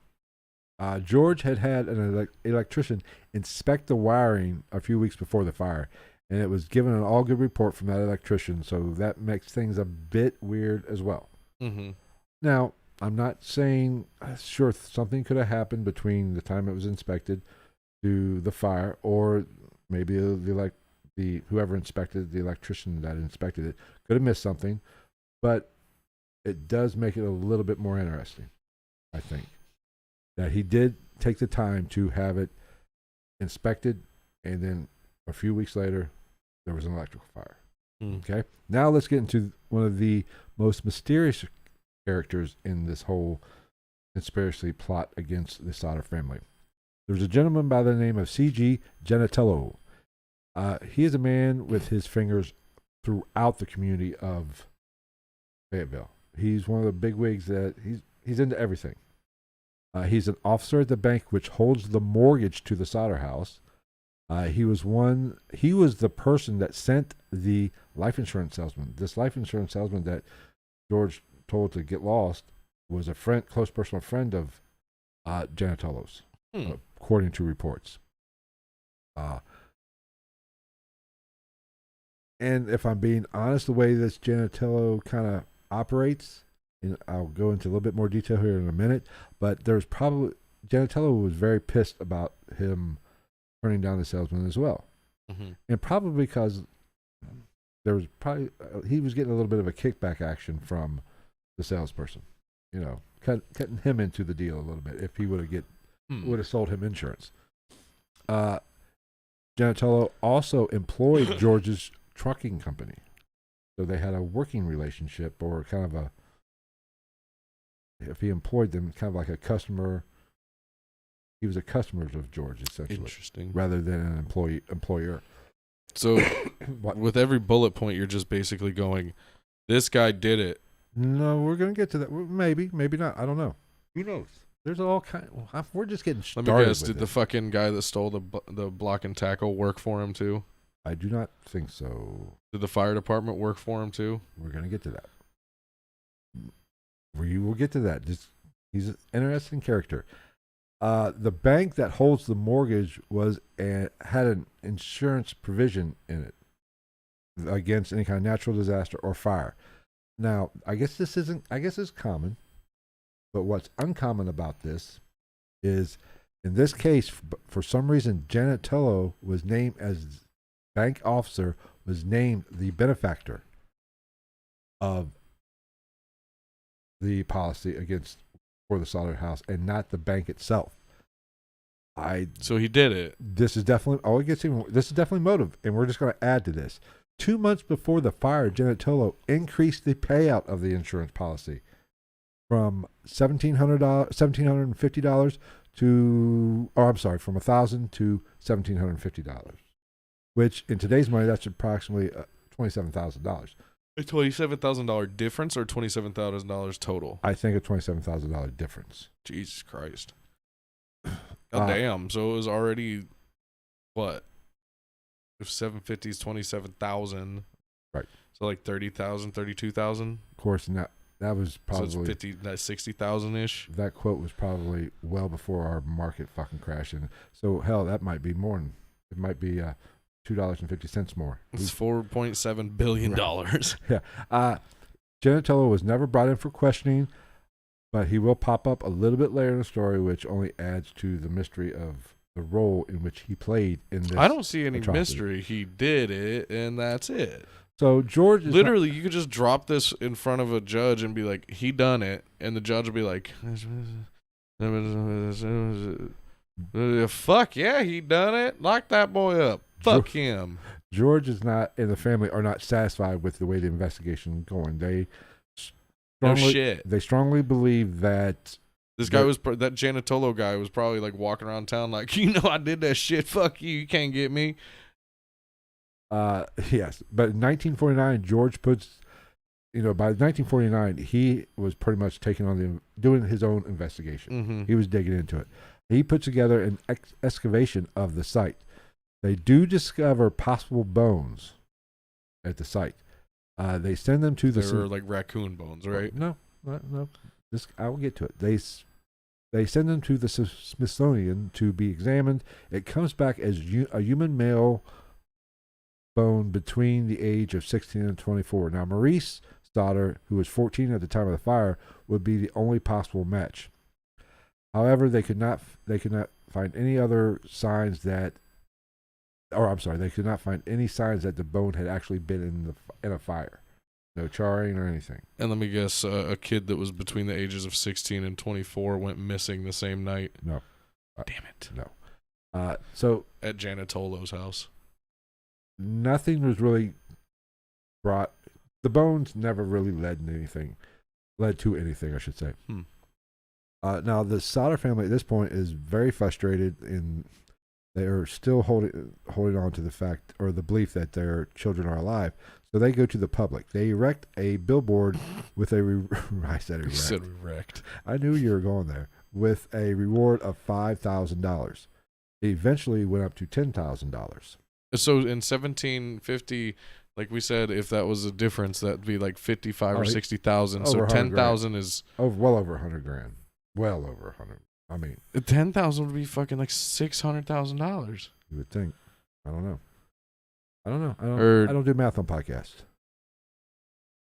George had an electrician inspect the wiring a few weeks before the fire, and it was given an all good report from that electrician, so that makes things a bit weird as well. Mm-hmm. Now, I'm not saying, sure, something could have happened between the time it was inspected to the fire, or maybe the whoever inspected, the electrician that inspected it, could have missed something, but it does make it a little bit more interesting, I think, that he did take the time to have it inspected, and then a few weeks later, there was an electrical fire. Okay, now let's get into one of the most mysterious characters in this whole conspiracy plot against the Sodder family. There's a gentleman by the name of C.G. Genitello. He is a man with his fingers throughout the community of Fayetteville. He's one of the bigwigs that he's into everything. He's an officer at the bank which holds the mortgage to the Sodder house. He was the person that sent the life insurance salesman. This life insurance salesman that George told to get lost was a close personal friend of Genitello's, according to reports. And if I'm being honest, the way this Genitello kind of operates, and I'll go into a little bit more detail here in a minute, but Genitello was very pissed about him turning down the salesman as well. Mm-hmm. And probably because he was getting a little bit of a kickback action from the salesperson, cutting him into the deal a little bit if he would have sold him insurance. Genitello also employed George's trucking company, so they had a working relationship, or kind of if he employed them, kind of like a customer. He was a customer of George, essentially. Interesting. Rather than an employer. So, with every bullet point, you're just basically going, this guy did it. No, we're going to get to that. Maybe not. I don't know. Who knows? There's all kind. We're just getting started. Let me guess. Did the fucking guy that stole the block and tackle work for him too? I do not think so. Did the fire department work for him too? We're going to get to that. We will get to that. He's an interesting character. The bank that holds the mortgage had an insurance provision in it against any kind of natural disaster or fire. Now, I guess it's common, but what's uncommon about this is, in this case, for some reason, Genitello was named as bank officer, was named the benefactor of the policy for the Sodder house, and not the bank itself. So he did it. This is definitely. This is definitely motive, and we're just going to add to this. 2 months before the fire, Genitello increased the payout of the insurance policy from $1,750 to, from $1,000 to $1,750, which in today's money that's approximately $27,000. A $27,000 difference or $27,000 total? I think a $27,000 difference. Jesus Christ. God damn. So it was already, what? If 750 is 27,000. Right. So like 30,000, 32,000. Of course, That was probably so it's 60,000 ish. That quote was probably well before our market fucking crashed. And so hell, that might be more. It might be $2.50 more. It's $4.7 billion. Yeah. Giannatello was never brought in for questioning, but he will pop up a little bit later in the story, which only adds to the mystery of the role in which he played in this. I don't see any atrocity. mystery. He did it, and that's it. So George is literally, you could just drop this in front of a judge and be like, "He done it," and the judge will be like, "Fuck yeah, he done it. Lock that boy up. Fuck him." George is not, and the family are not satisfied with the way the investigation is going. They strongly believe that this guy that Giannatello guy was probably like walking around town like, I did that shit. Fuck you. You can't get me. Yes, but in 1949, George puts, by 1949, he was pretty much doing his own investigation. Mm-hmm. He was digging into it. He put together an excavation of the site. They do discover possible bones at the site. They send them to They were like raccoon bones, right? No. I will get to it. They send them to the Smithsonian to be examined. It comes back as a human male bone between the age of 16 and 24. Now, Maurice Sodder, who was 14 at the time of the fire, would be the only possible match. However, they could not find any other signs that, they could not find any signs that the bone had actually been in a fire. No charring or anything. And let me guess, a kid that was between the ages of 16 and 24 went missing the same night. No. Damn it. No. So at Giannatello's house. Nothing was really brought. The bones never really led to anything, I should say. Now, the Sodder family at this point is very frustrated, and they are still holding on to the fact or the belief that their children are alive. So they go to the public. They erect a billboard with I said erect. You said erect. I knew you were going there. With a reward of $5,000. It eventually went up to $10,000. So in 1750, like we said, if that was a difference, that'd be like 55 or 60,000. So 10,000 is well over $100,000. Well over 100. I mean, 10,000 would be fucking like $600,000. You would think. I don't know. I don't do math on podcasts.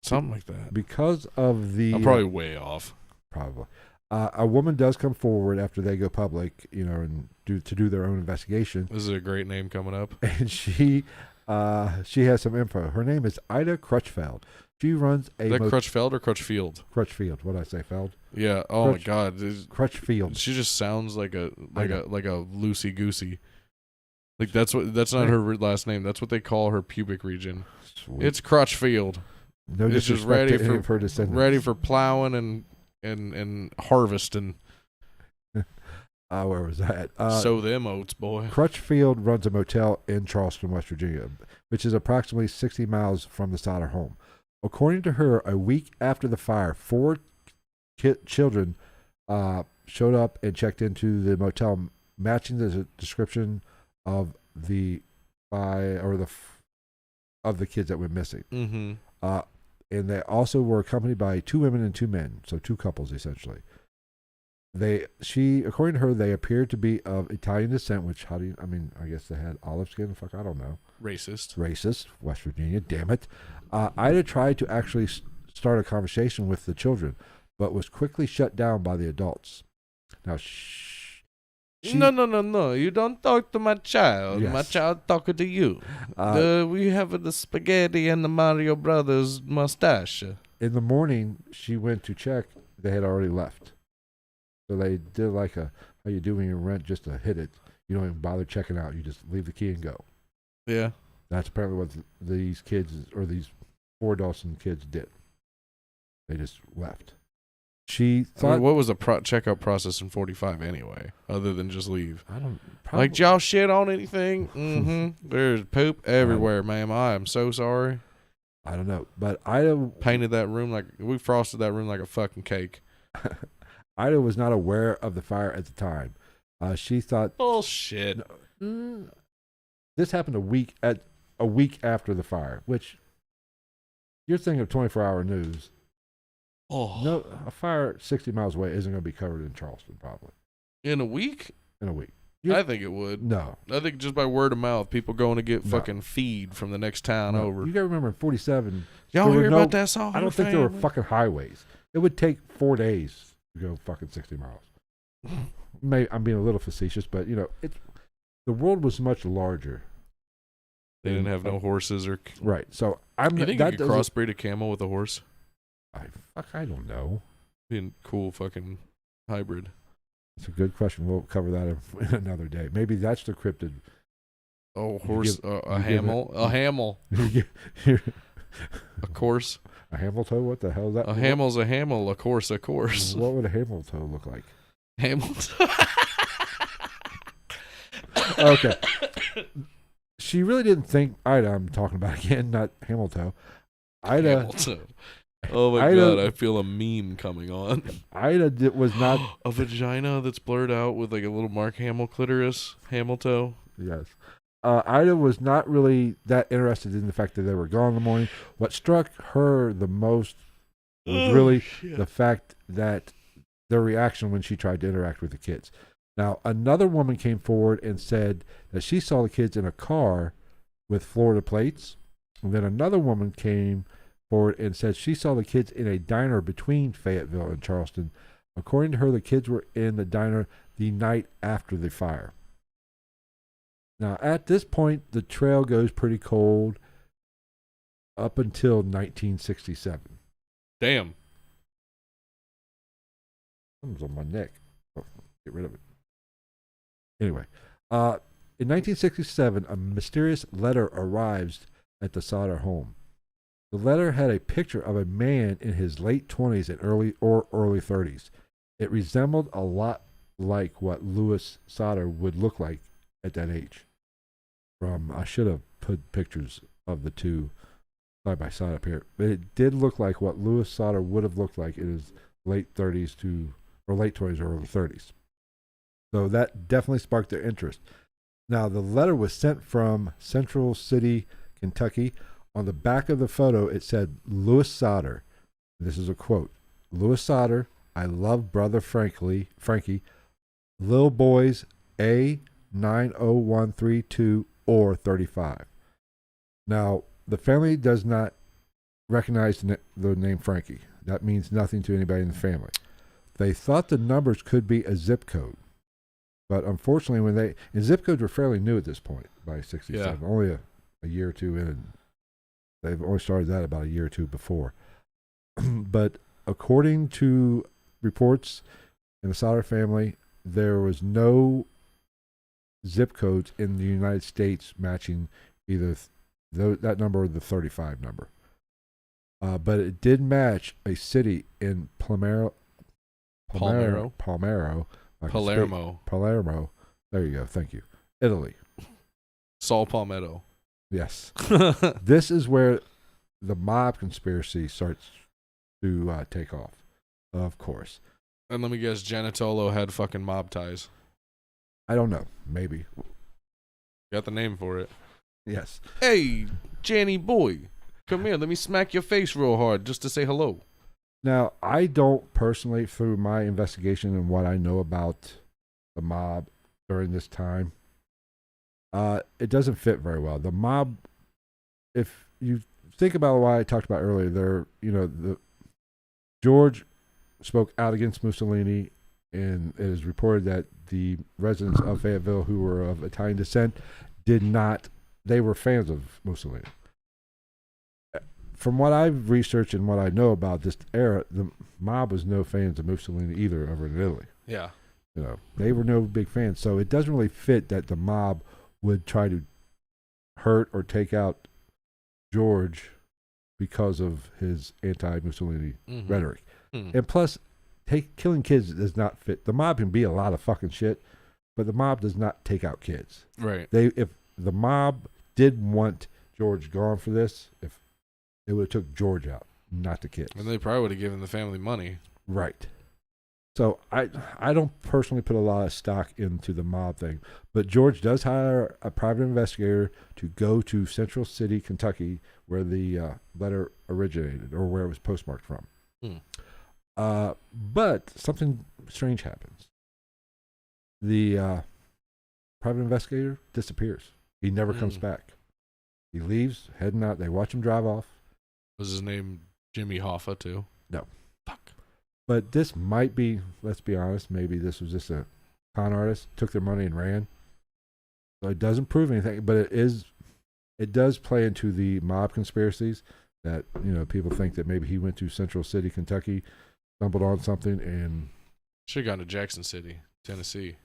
Something like that. Because of the... I'm probably way off. Probably. A woman does come forward after they go public, and do their own investigation. This is a great name coming up. And she has some info. Her name is Ida Crutchfield. She runs a... Is that Crutchfield or Crutchfield? Crutchfield. What did I say, Feld? Yeah. Oh my God. Crutchfield. She just sounds like a loosey goosey. Like that's not her last name. That's what they call her pubic region. Sweet. It's Crutchfield. No, it's just ready for plowing and harvesting. Where was that? Sow them oats, boy. Crutchfield runs a motel in Charleston, West Virginia, which is approximately 60 miles from the Sodder home. According to her, a week after the fire, 4 children showed up and checked into the motel, matching the description of the kids that went missing. Mm-hmm. And they also were accompanied by 2 women and 2 men, so 2 couples essentially. According to her, they appeared to be of Italian descent, which I guess they had olive skin. Fuck, I don't know. Racist. West Virginia, damn it. Ida tried to actually start a conversation with the children, but was quickly shut down by the adults. Now, No. You don't talk to my child. Yes. My child talking to you. We have the spaghetti and the Mario Brothers mustache. In the morning, she went to check. They had already left. So they did like how you do when you rent, just to hit it. You don't even bother checking out. You just leave the key and go. Yeah. That's apparently what these kids, or these 4 adults and kids, did. They just left. She thought... what was the checkout process in 45 anyway, other than just leave? I don't... Probably. Like, y'all shit on anything? Mm-hmm. There's poop everywhere, ma'am. I am so sorry. I don't know. But Ida... We frosted that room like a fucking cake. Ida was not aware of the fire at the time. She thought... Bullshit. This happened a week after the fire, which... You're thinking of 24-hour news. Oh, No, a fire 60 miles away isn't going to be covered in Charleston probably in a week? in a week. I think it would. No. I think just by word of mouth, people going to get No. fucking feed from the next town over. You got to remember in 47. Y'all hear about that song? I don't think there were fucking highways. It would take 4 days to go fucking 60 miles. Maybe I'm being a little facetious, but the world was much larger. They didn't have no horses or. Right. So You think you could crossbreed a camel with a horse? I don't know. Be a cool fucking hybrid. It's a good question. We'll cover that in another day. Maybe that's the cryptid. Oh, horse, a hamel, a hamel, a course, a hamel toe. What the hell is that? A hamel's a hamel, a course, a course. What would a hamel toe look like? Hamel. Okay. She really didn't think Ida. I'm talking about again, not hamel toe. Ida. Hamel toe. Oh my God, I feel a meme coming on. Ida was not a vagina that's blurred out with like a little Mark Hamill clitoris, Hamel toe. Yes. Ida was not really that interested in the fact that they were gone in the morning. What struck her the most was really the fact that their reaction when she tried to interact with the kids. Now, another woman came forward and said that she saw the kids in a car with Florida plates. And then another woman came forward and said she saw the kids in a diner between Fayetteville and Charleston. According to her, the kids were in the diner the night after the fire. Now, at this point, the trail goes pretty cold up until 1967. Damn. Something's on my neck. Oh, get rid of it. Anyway, in 1967, a mysterious letter arrives at the Sodder home. The letter had a picture of a man in his late 20s and early 30s. It resembled a lot like what Louis Sodder would look like at that age. I should have put pictures of the two side by side up here, but it did look like what Louis Sodder would have looked like in his late 30s or late 20s or early 30s. So that definitely sparked their interest. Now, the letter was sent from Central City, Kentucky. On the back of the photo, it said, Louis Sodder. This is a quote. Louis Sodder, I love brother Frankie. Lil boys A90132 or 35. Now, the family does not recognize the name Frankie. That means nothing to anybody in the family. They thought the numbers could be a zip code. But unfortunately, and zip codes were fairly new at this point by 67, only a year or two in. They've only started that about a year or two before. But according to reports in the Sodder family, there was no zip codes in the United States matching either that number or the 35 number. But it did match a city in Palermo. There you go. Thank you. Italy. Saul Palmetto. Yes. This is where the mob conspiracy starts to take off, of course. And let me guess, Janatolo had fucking mob ties. I don't know. Maybe. Got the name for it. Yes. Hey, Janny boy. Come here. Let me smack your face real hard just to say hello. Now, I don't personally, through my investigation and what I know about the mob during this time, it doesn't fit very well. The mob, if you think about what I talked about earlier, George spoke out against Mussolini, and it is reported that the residents of Fayetteville who were of Italian descent they were fans of Mussolini. From what I've researched and what I know about this era, the mob was no fans of Mussolini either over in Italy. Yeah. They were no big fans. So it doesn't really fit that the mob would try to hurt or take out George because of his anti-Mussolini rhetoric. Mm-hmm. And plus, killing kids does not fit. The mob can be a lot of fucking shit, but the mob does not take out kids. Right. If the mob did want George gone for this, if they would have took George out, not the kids. And they probably would have given the family money. Right. So I don't personally put a lot of stock into the mob thing, but George does hire a private investigator to go to Central City, Kentucky, where the letter originated or where it was postmarked from. But something strange happens. The private investigator disappears. He never comes back. He leaves, heading out. They watch him drive off. Was his name Jimmy Hoffa too? No. Fuck. But this might be, let's be honest, maybe this was just a con artist, took their money and ran. So it doesn't prove anything, but it does play into the mob conspiracies that, people think that maybe he went to Central City, Kentucky, stumbled on something and should have gone to Jackson City, Tennessee.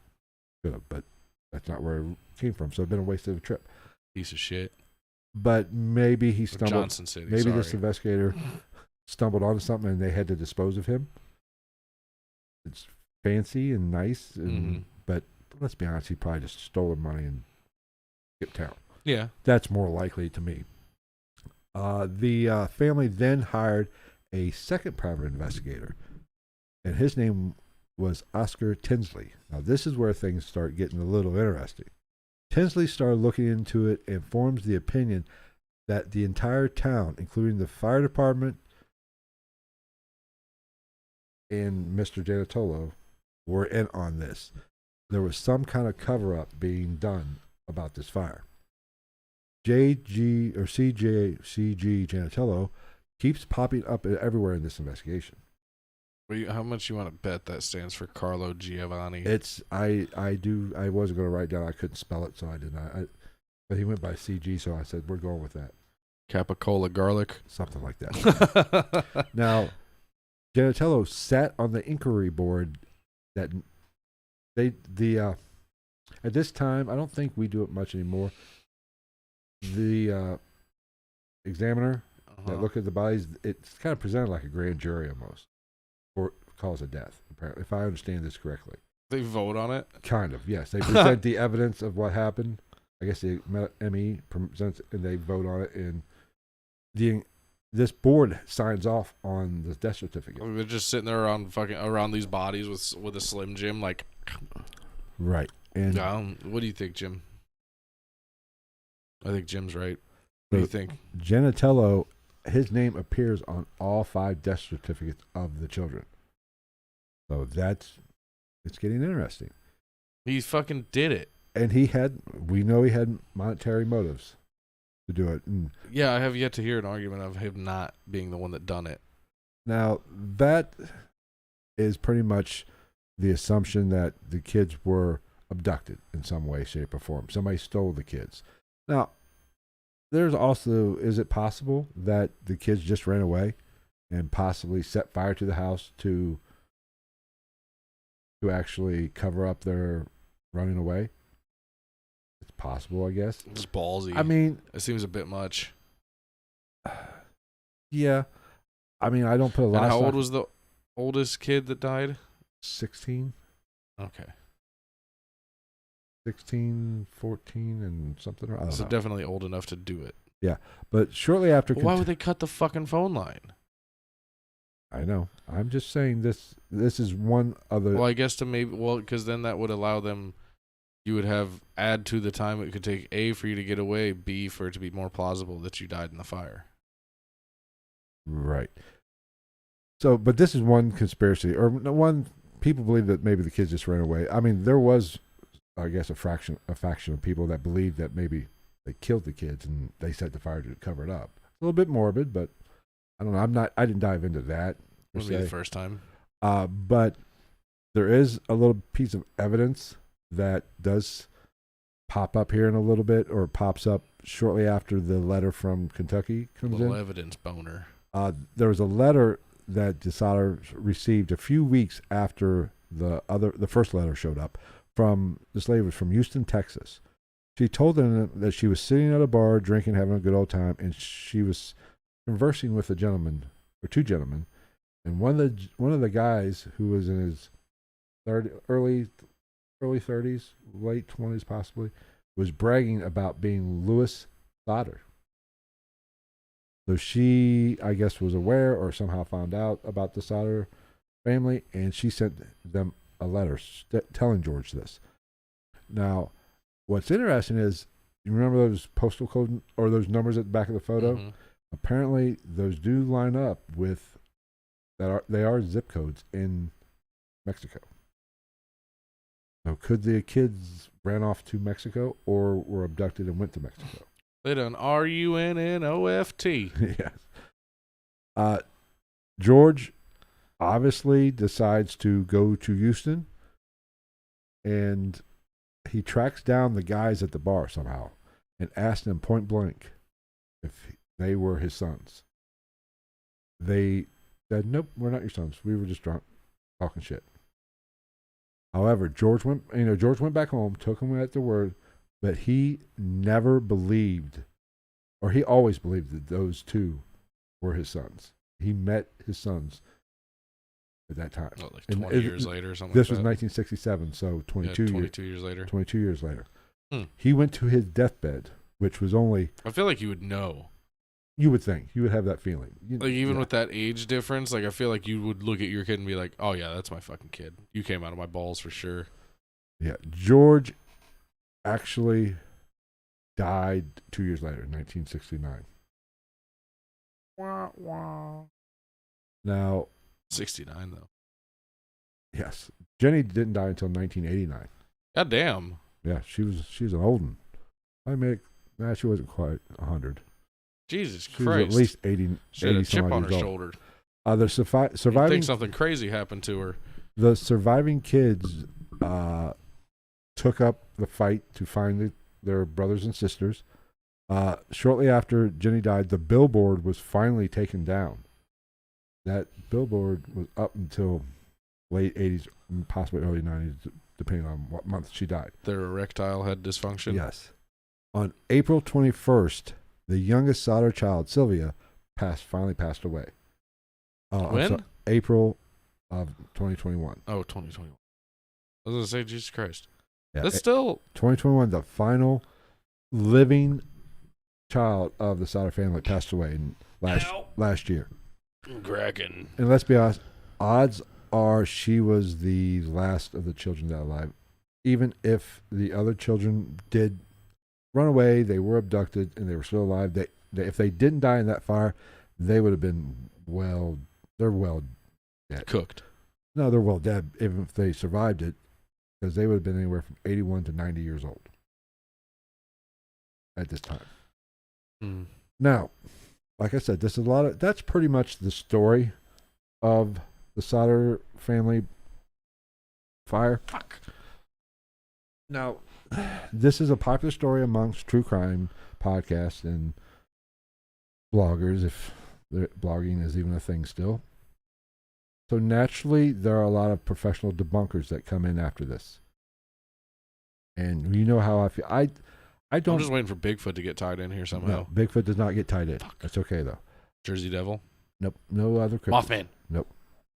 Could have, but that's not where it came from. So it'd been a waste of a trip. Piece of shit. But maybe he stumbled. Johnson City. Maybe this investigator stumbled onto something and they had to dispose of him. It's fancy and nice, but let's be honest, he probably just stole the money and skipped town. Yeah, that's more likely to me. The family then hired a second private investigator, and his name was Oscar Tinsley. Now, this is where things start getting a little interesting. Tinsley started looking into it and forms the opinion that the entire town, including the fire department and Mr. Janatolo, were in on this. There was some kind of cover-up being done about this fire. CG Janatello keeps popping up everywhere in this investigation. How much you want to bet that stands for Carlo Giovanni? I wasn't going to write down. I couldn't spell it, so I did not. But he went by CG, so I said we're going with that. Capicola garlic, something like that. Now, Janatello sat on the inquiry board that at this time, I don't think we do it much anymore. The examiner that looked at the bodies, it's kind of presented like a grand jury almost, for cause of death, apparently, if I understand this correctly. They vote on it? Kind of, yes. They present the evidence of what happened. I guess the ME presents it, and they vote on it, and this board signs off on the death certificate. They're just sitting there around these bodies with a Slim Jim, like. Right. And what do you think, Jim? I think Jim's right. What do you think? Janatello, his name appears on all 5 death certificates of the children. So it's getting interesting. He fucking did it. And we know he had monetary motives to do it. And yeah, I have yet to hear an argument of him not being the one that done it. Now, that is pretty much the assumption that the kids were abducted in some way, shape, or form. Somebody stole the kids. Now, there's also, is it possible that the kids just ran away and possibly set fire to the house to actually cover up their running away? It's possible, I guess. It's ballsy. I mean, it seems a bit much. Yeah. I mean, I don't put a lot. And how old was the oldest kid that died? 16. Okay. 16, 14, and something. I don't know. Definitely old enough to do it. Yeah, but shortly after... why would they cut the fucking phone line? I know. I'm just saying this is one of the... Well, I guess because then that would allow them... You would add to the time it could take, A, for you to get away, B, for it to be more plausible that you died in the fire. Right. So, but this is one conspiracy, or one... People believe that maybe the kids just ran away. I mean, there was... I guess a faction of people that believed that maybe they killed the kids and they set the fire to cover it up. A little bit morbid, but I don't know. I didn't dive into that. It'll be the first time. But there is a little piece of evidence that does pop up here in a little bit, or pops up shortly after the letter from Kentucky comes in. A little evidence boner. There was a letter that Sodder received a few weeks after the first letter showed up. From this lady was from Houston, Texas. She told them that she was sitting at a bar, drinking, having a good old time, and she was conversing with a gentleman or 2 gentlemen, and one of the guys who was in his early 30s, late 20s possibly, was bragging about being Louis Sodder. So she, I guess, was aware or somehow found out about the Sodder family, and she sent them a letter telling George this. Now, what's interesting is, you remember those postal code or those numbers at the back of the photo? Mm-hmm. Apparently, those do line up with they are zip codes in Mexico. So could the kids ran off to Mexico or were abducted and went to Mexico? They done RUNNOFT. Yes. George obviously decides to go to Houston, and he tracks down the guys at the bar somehow and asks them point blank if they were his sons. They said, "Nope, we're not your sons. We were just drunk, talking shit." However, George went back home, took him at their word, but he never believed, or he always believed that those two were his sons. He met his sons at that time. What, like 20 years later or something This like was that? 1967, so 22 years later. 22 years later. Hmm. He went to his deathbed, which was only... I feel like you would know. You would think. You would have that feeling. Like, even with that age difference, like, I feel like you would look at your kid and be like, oh, yeah, that's my fucking kid. You came out of my balls for sure. Yeah. George actually died 2 years later, 1969. Now... 69, though. Yes. Jennie didn't die until 1989. God damn. Yeah, she was an old one. She wasn't quite 100. Jesus She Christ. was at least 80. She had a 80 chip some on odd her years old. shoulder. The You'd surviving think something crazy happened to her. the surviving kids took up the fight to find their brothers and sisters. Shortly after Jennie died, the billboard was finally taken down. That billboard was up until late 80s, possibly early 90s, depending on what month she died. Their erectile had dysfunction. Yes. On April 21st, the youngest Sodder child, Sylvia, finally passed away. When? April of 2021. Oh, 2021. I was going to say, Jesus Christ. Yeah, That's still... 2021, the final living child of the Sodder family passed away last year. Kraken. And let's be honest, odds are she was the last of the children that are alive. Even if the other children did run away, they were abducted, and they were still alive. If they didn't die in that fire, they would have been they're well dead. Cooked. No, they're well dead, even if they survived it, because they would have been anywhere from 81 to 90 years old at this time. Mm. Now, like I said, that's pretty much the story of the Sodder family fire. Fuck. Now, this is a popular story amongst true crime podcasts and bloggers, if blogging is even a thing still. So naturally, there are a lot of professional debunkers that come in after this. And you know how I feel. I don't. I'm just waiting for Bigfoot to get tied in here somehow. No, Bigfoot does not get tied in. Fuck. That's okay, though. Jersey Devil? Nope. No other cryptids. Mothman? Nope.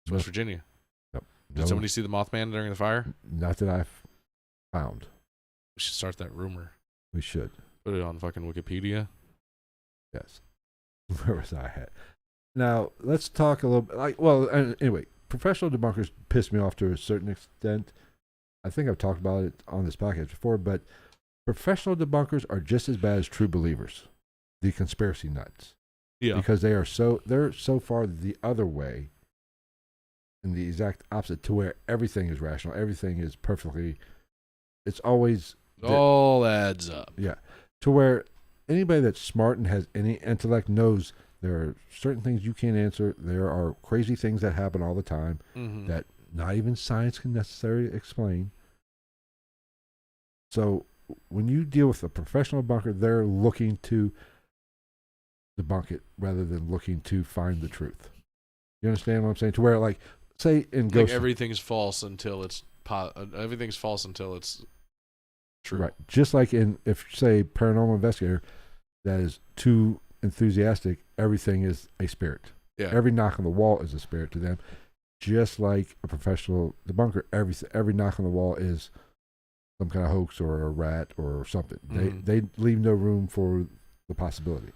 It's West Virginia. Nope. Did somebody see the Mothman during the fire? Not that I've found. We should start that rumor. We should. Put it on fucking Wikipedia. Yes. Where was I at? Now, let's talk a little bit. Anyway, professional debunkers piss me off to a certain extent. I think I've talked about it on this podcast before, but professional debunkers are just as bad as true believers, the conspiracy nuts. Yeah. Because they're so far the other way, in the exact opposite, to where everything is rational, everything is perfectly, it's always... It all adds up. Yeah. To where anybody that's smart and has any intellect knows there are certain things you can't answer. There are crazy things that happen all the time that not even science can necessarily explain. So when you deal with a professional debunker, they're looking to debunk it rather than looking to find the truth. You understand what I'm saying? To where, like, say in ghost, everything's false until it's true. Right. Just like if say paranormal investigator that is too enthusiastic, everything is a spirit. Yeah. Every knock on the wall is a spirit to them. Just like a professional debunker, every knock on the wall is some kind of hoax or a rat or something. They leave no room for the possibility.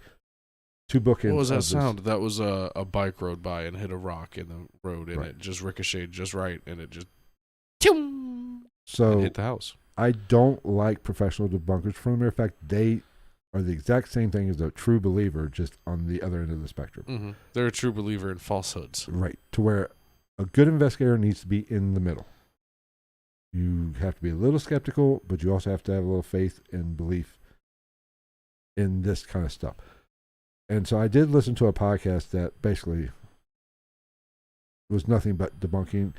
Two bookends. What was that sound? That was a bike rode by and hit a rock in the road, and Right. it just ricocheted just right, and it just so and hit the house. I don't like professional debunkers for the mere fact they are the exact same thing as a true believer, just on the other end of the spectrum. Mm-hmm. They're a true believer in falsehoods. Right. To where a good investigator needs to be in the middle. You have to be a little skeptical, but you also have to have a little faith and belief in this kind of stuff. And so I did listen to a podcast that basically was nothing but debunking.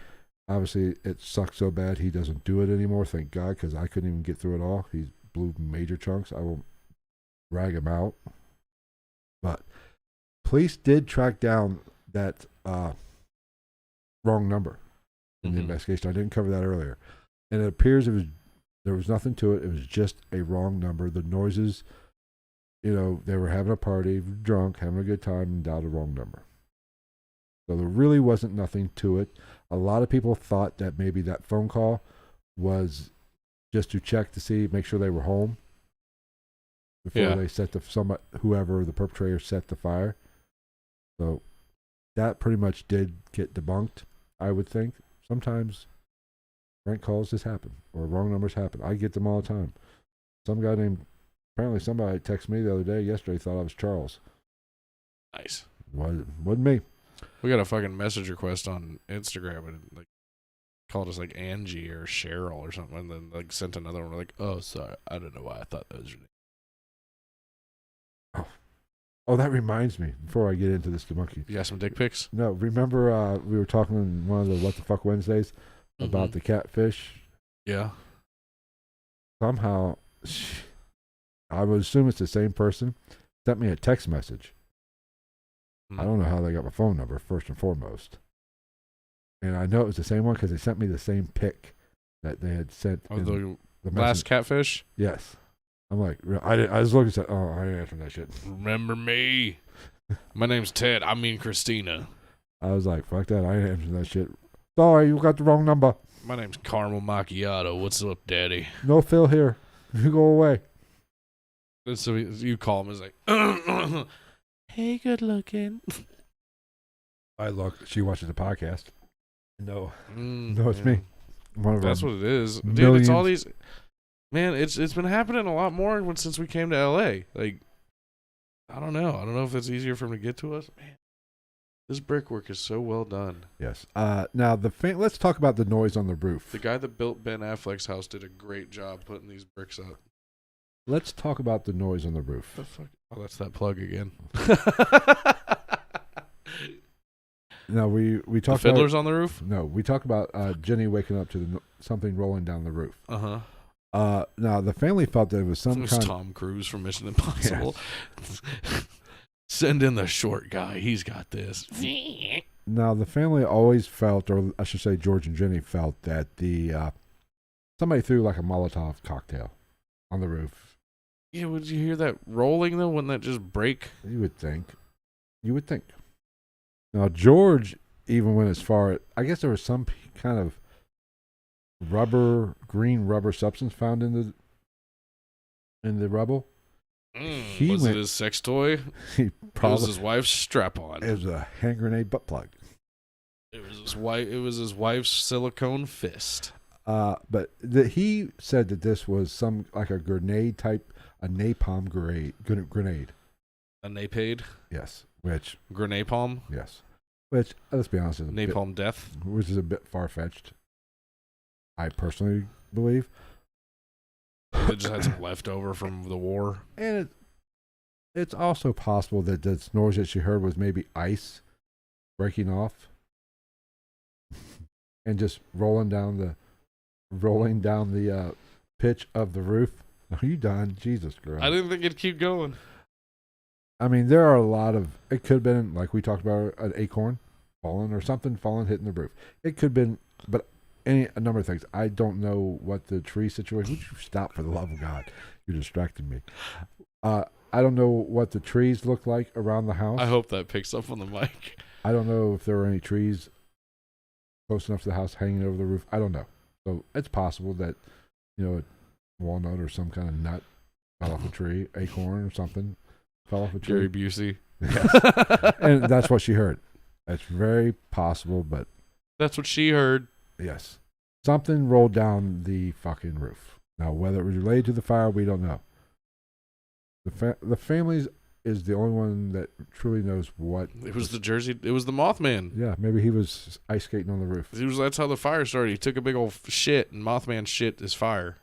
Obviously, it sucks so bad he doesn't do it anymore, thank God, because I couldn't even get through it all. He blew major chunks. I won't drag him out. But police did track down that wrong number in the investigation. I didn't cover that earlier. And it appears there was nothing to it. It was just a wrong number. The noises, they were having a party, drunk, having a good time, and dialed the wrong number. So there really wasn't nothing to it. A lot of people thought that maybe that phone call was just to check to see, make sure they were home before they set whoever the perpetrator set the fire. So that pretty much did get debunked, I would think. Sometimes prank calls just happen, or wrong numbers happen. I get them all the time. Apparently somebody texted me the other day, yesterday, thought I was Charles. Nice. Wasn't me. We got a fucking message request on Instagram, and called us Angie or Cheryl or something, and then sent another one. We're like, oh, sorry, I don't know why I thought that was your name. Oh, that reminds me, before I get into this debunking. You got some dick pics? No, remember we were talking on one of the What the Fuck Wednesdays about the catfish? Yeah. Somehow, I would assume it's the same person, sent me a text message. I don't know how they got my phone number, first and foremost. And I know it was the same one because they sent me the same pic that they had sent. The last catfish? Yes. I'm like, I was looking at, I ain't answering that shit. Remember me? My name's Ted. I mean Christina. I was like, fuck that. I ain't answering that shit. Sorry, you got the wrong number. My name's Caramel Macchiato. What's up, Daddy? No Phil here. You go away. And so you call him, it's hey, good looking. I look. She watches the podcast. No, it's me. That's what it is, dude. It's all these. Man, it's been happening a lot more since we came to LA. I don't know. I don't know if it's easier for him to get to us. Man, this brickwork is so well done. Yes. Now let's talk about the noise on the roof. The guy that built Ben Affleck's house did a great job putting these bricks up. Let's talk about the noise on the roof. The fuck? Oh, that's that plug again. Now we talk the fiddlers on the roof. No, we talk about Jenny waking up to something rolling down the roof. Now the family felt that it was some kind. Tom Cruise from Mission Impossible. Yes. Send in the short guy. He's got this. Now the family always felt, or I should say, George and Jenny felt that somebody threw a Molotov cocktail on the roof. Yeah, would you hear that rolling though? Wouldn't that just break? You would think. Now George even went as far. I guess there was some kind of green rubber substance found in the rubble. Was it his sex toy? It was his wife's strap-on. It was a hand grenade butt plug. It was his wife's silicone fist. But he said that this was some a grenade type, a napalm grenade. A napade? Yes. Grenapalm? Yes. Which, let's be honest, napalm death? Which is a bit far-fetched, I personally believe. They just had some leftover from the war. And it's also possible that the noise that she heard was maybe ice breaking off and just rolling down the pitch of the roof. Are you done? Jesus Christ. I didn't think it'd keep going. I mean, there are a lot of, it could have been, like we talked about, an acorn falling or something hitting the roof. It could have been, but a number of things. I don't know what the tree situation, would you stop for the love of God? You're distracting me. I don't know what the trees look like around the house. I hope that picks up on the mic. I don't know if there were any trees close enough to the house hanging over the roof. I don't know. So it's possible that, a walnut or some kind of nut fell off a tree, acorn or something. Fell off a tree. Gary Busey. Yes. And that's what she heard. That's very possible, but... That's what she heard. Yes. Something rolled down the fucking roof. Now, whether it was related to the fire, we don't know. The families is the only one that truly knows what. It was the Mothman. Yeah, maybe he was ice skating on the roof. That's how the fire started. He took a big old shit, and Mothman shit is fire.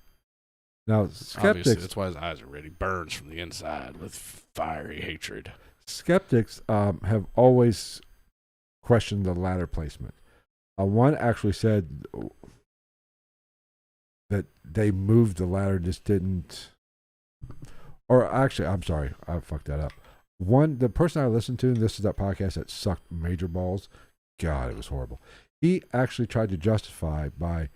Now, skeptics. Obviously, that's why his eyes are red. He burns from the inside with fiery hatred. Skeptics have always questioned the ladder placement. One actually said that they moved the ladder, just didn't. Or actually, I'm sorry, I fucked that up. The person I listened to, and this is that podcast that sucked major balls. God, it was horrible. He actually tried to justify by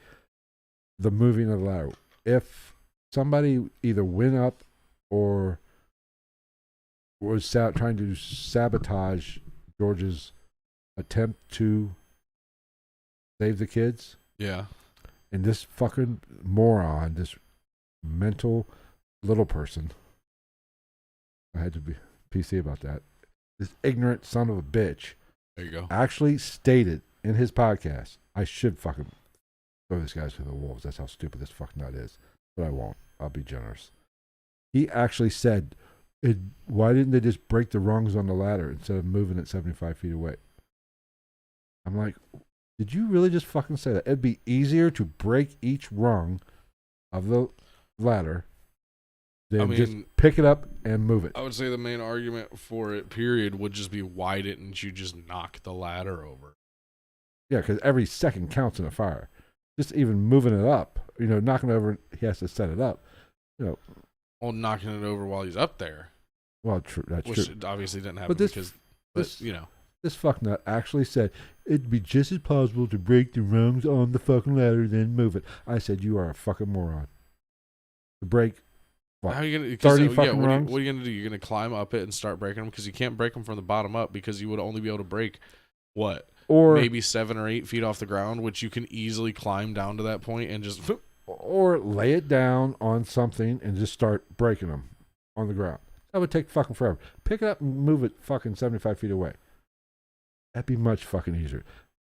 the moving of the ladder. If somebody either went up or was trying to sabotage George's attempt to save the kids. Yeah. And this fucking moron, this mental little person, I had to be PC about that, this ignorant son of a bitch, there you go, actually stated in his podcast, I should fucking throw this guy to the wolves. That's how stupid this fucking nut is. But I won't. I'll be generous. He actually said, why didn't they just break the rungs on the ladder instead of moving it 75 feet away? I'm like, did you really just fucking say that? It'd be easier to break each rung of the ladder than just pick it up and move it. I would say the main argument for it, period, would just be why didn't you just knock the ladder over? Yeah, because every second counts in a fire. Just even moving it up, knocking it over, he has to set it up. Well, knocking it over while he's up there. Well, that's which true. Obviously didn't happen This fucknut actually said, it'd be just as plausible to break the rungs on the fucking ladder than move it. I said, you are a fucking moron. To break, what, how are you gonna, 30 fucking rungs? What are you going to do? You're going to climb up it and start breaking them? Because you can't break them from the bottom up, because you would only be able to break, what? Or maybe 7 or 8 feet off the ground, which you can easily climb down to that point and just... Or lay it down on something and just start breaking them on the ground. That would take fucking forever. Pick it up and move it fucking 75 feet away. That'd be much fucking easier.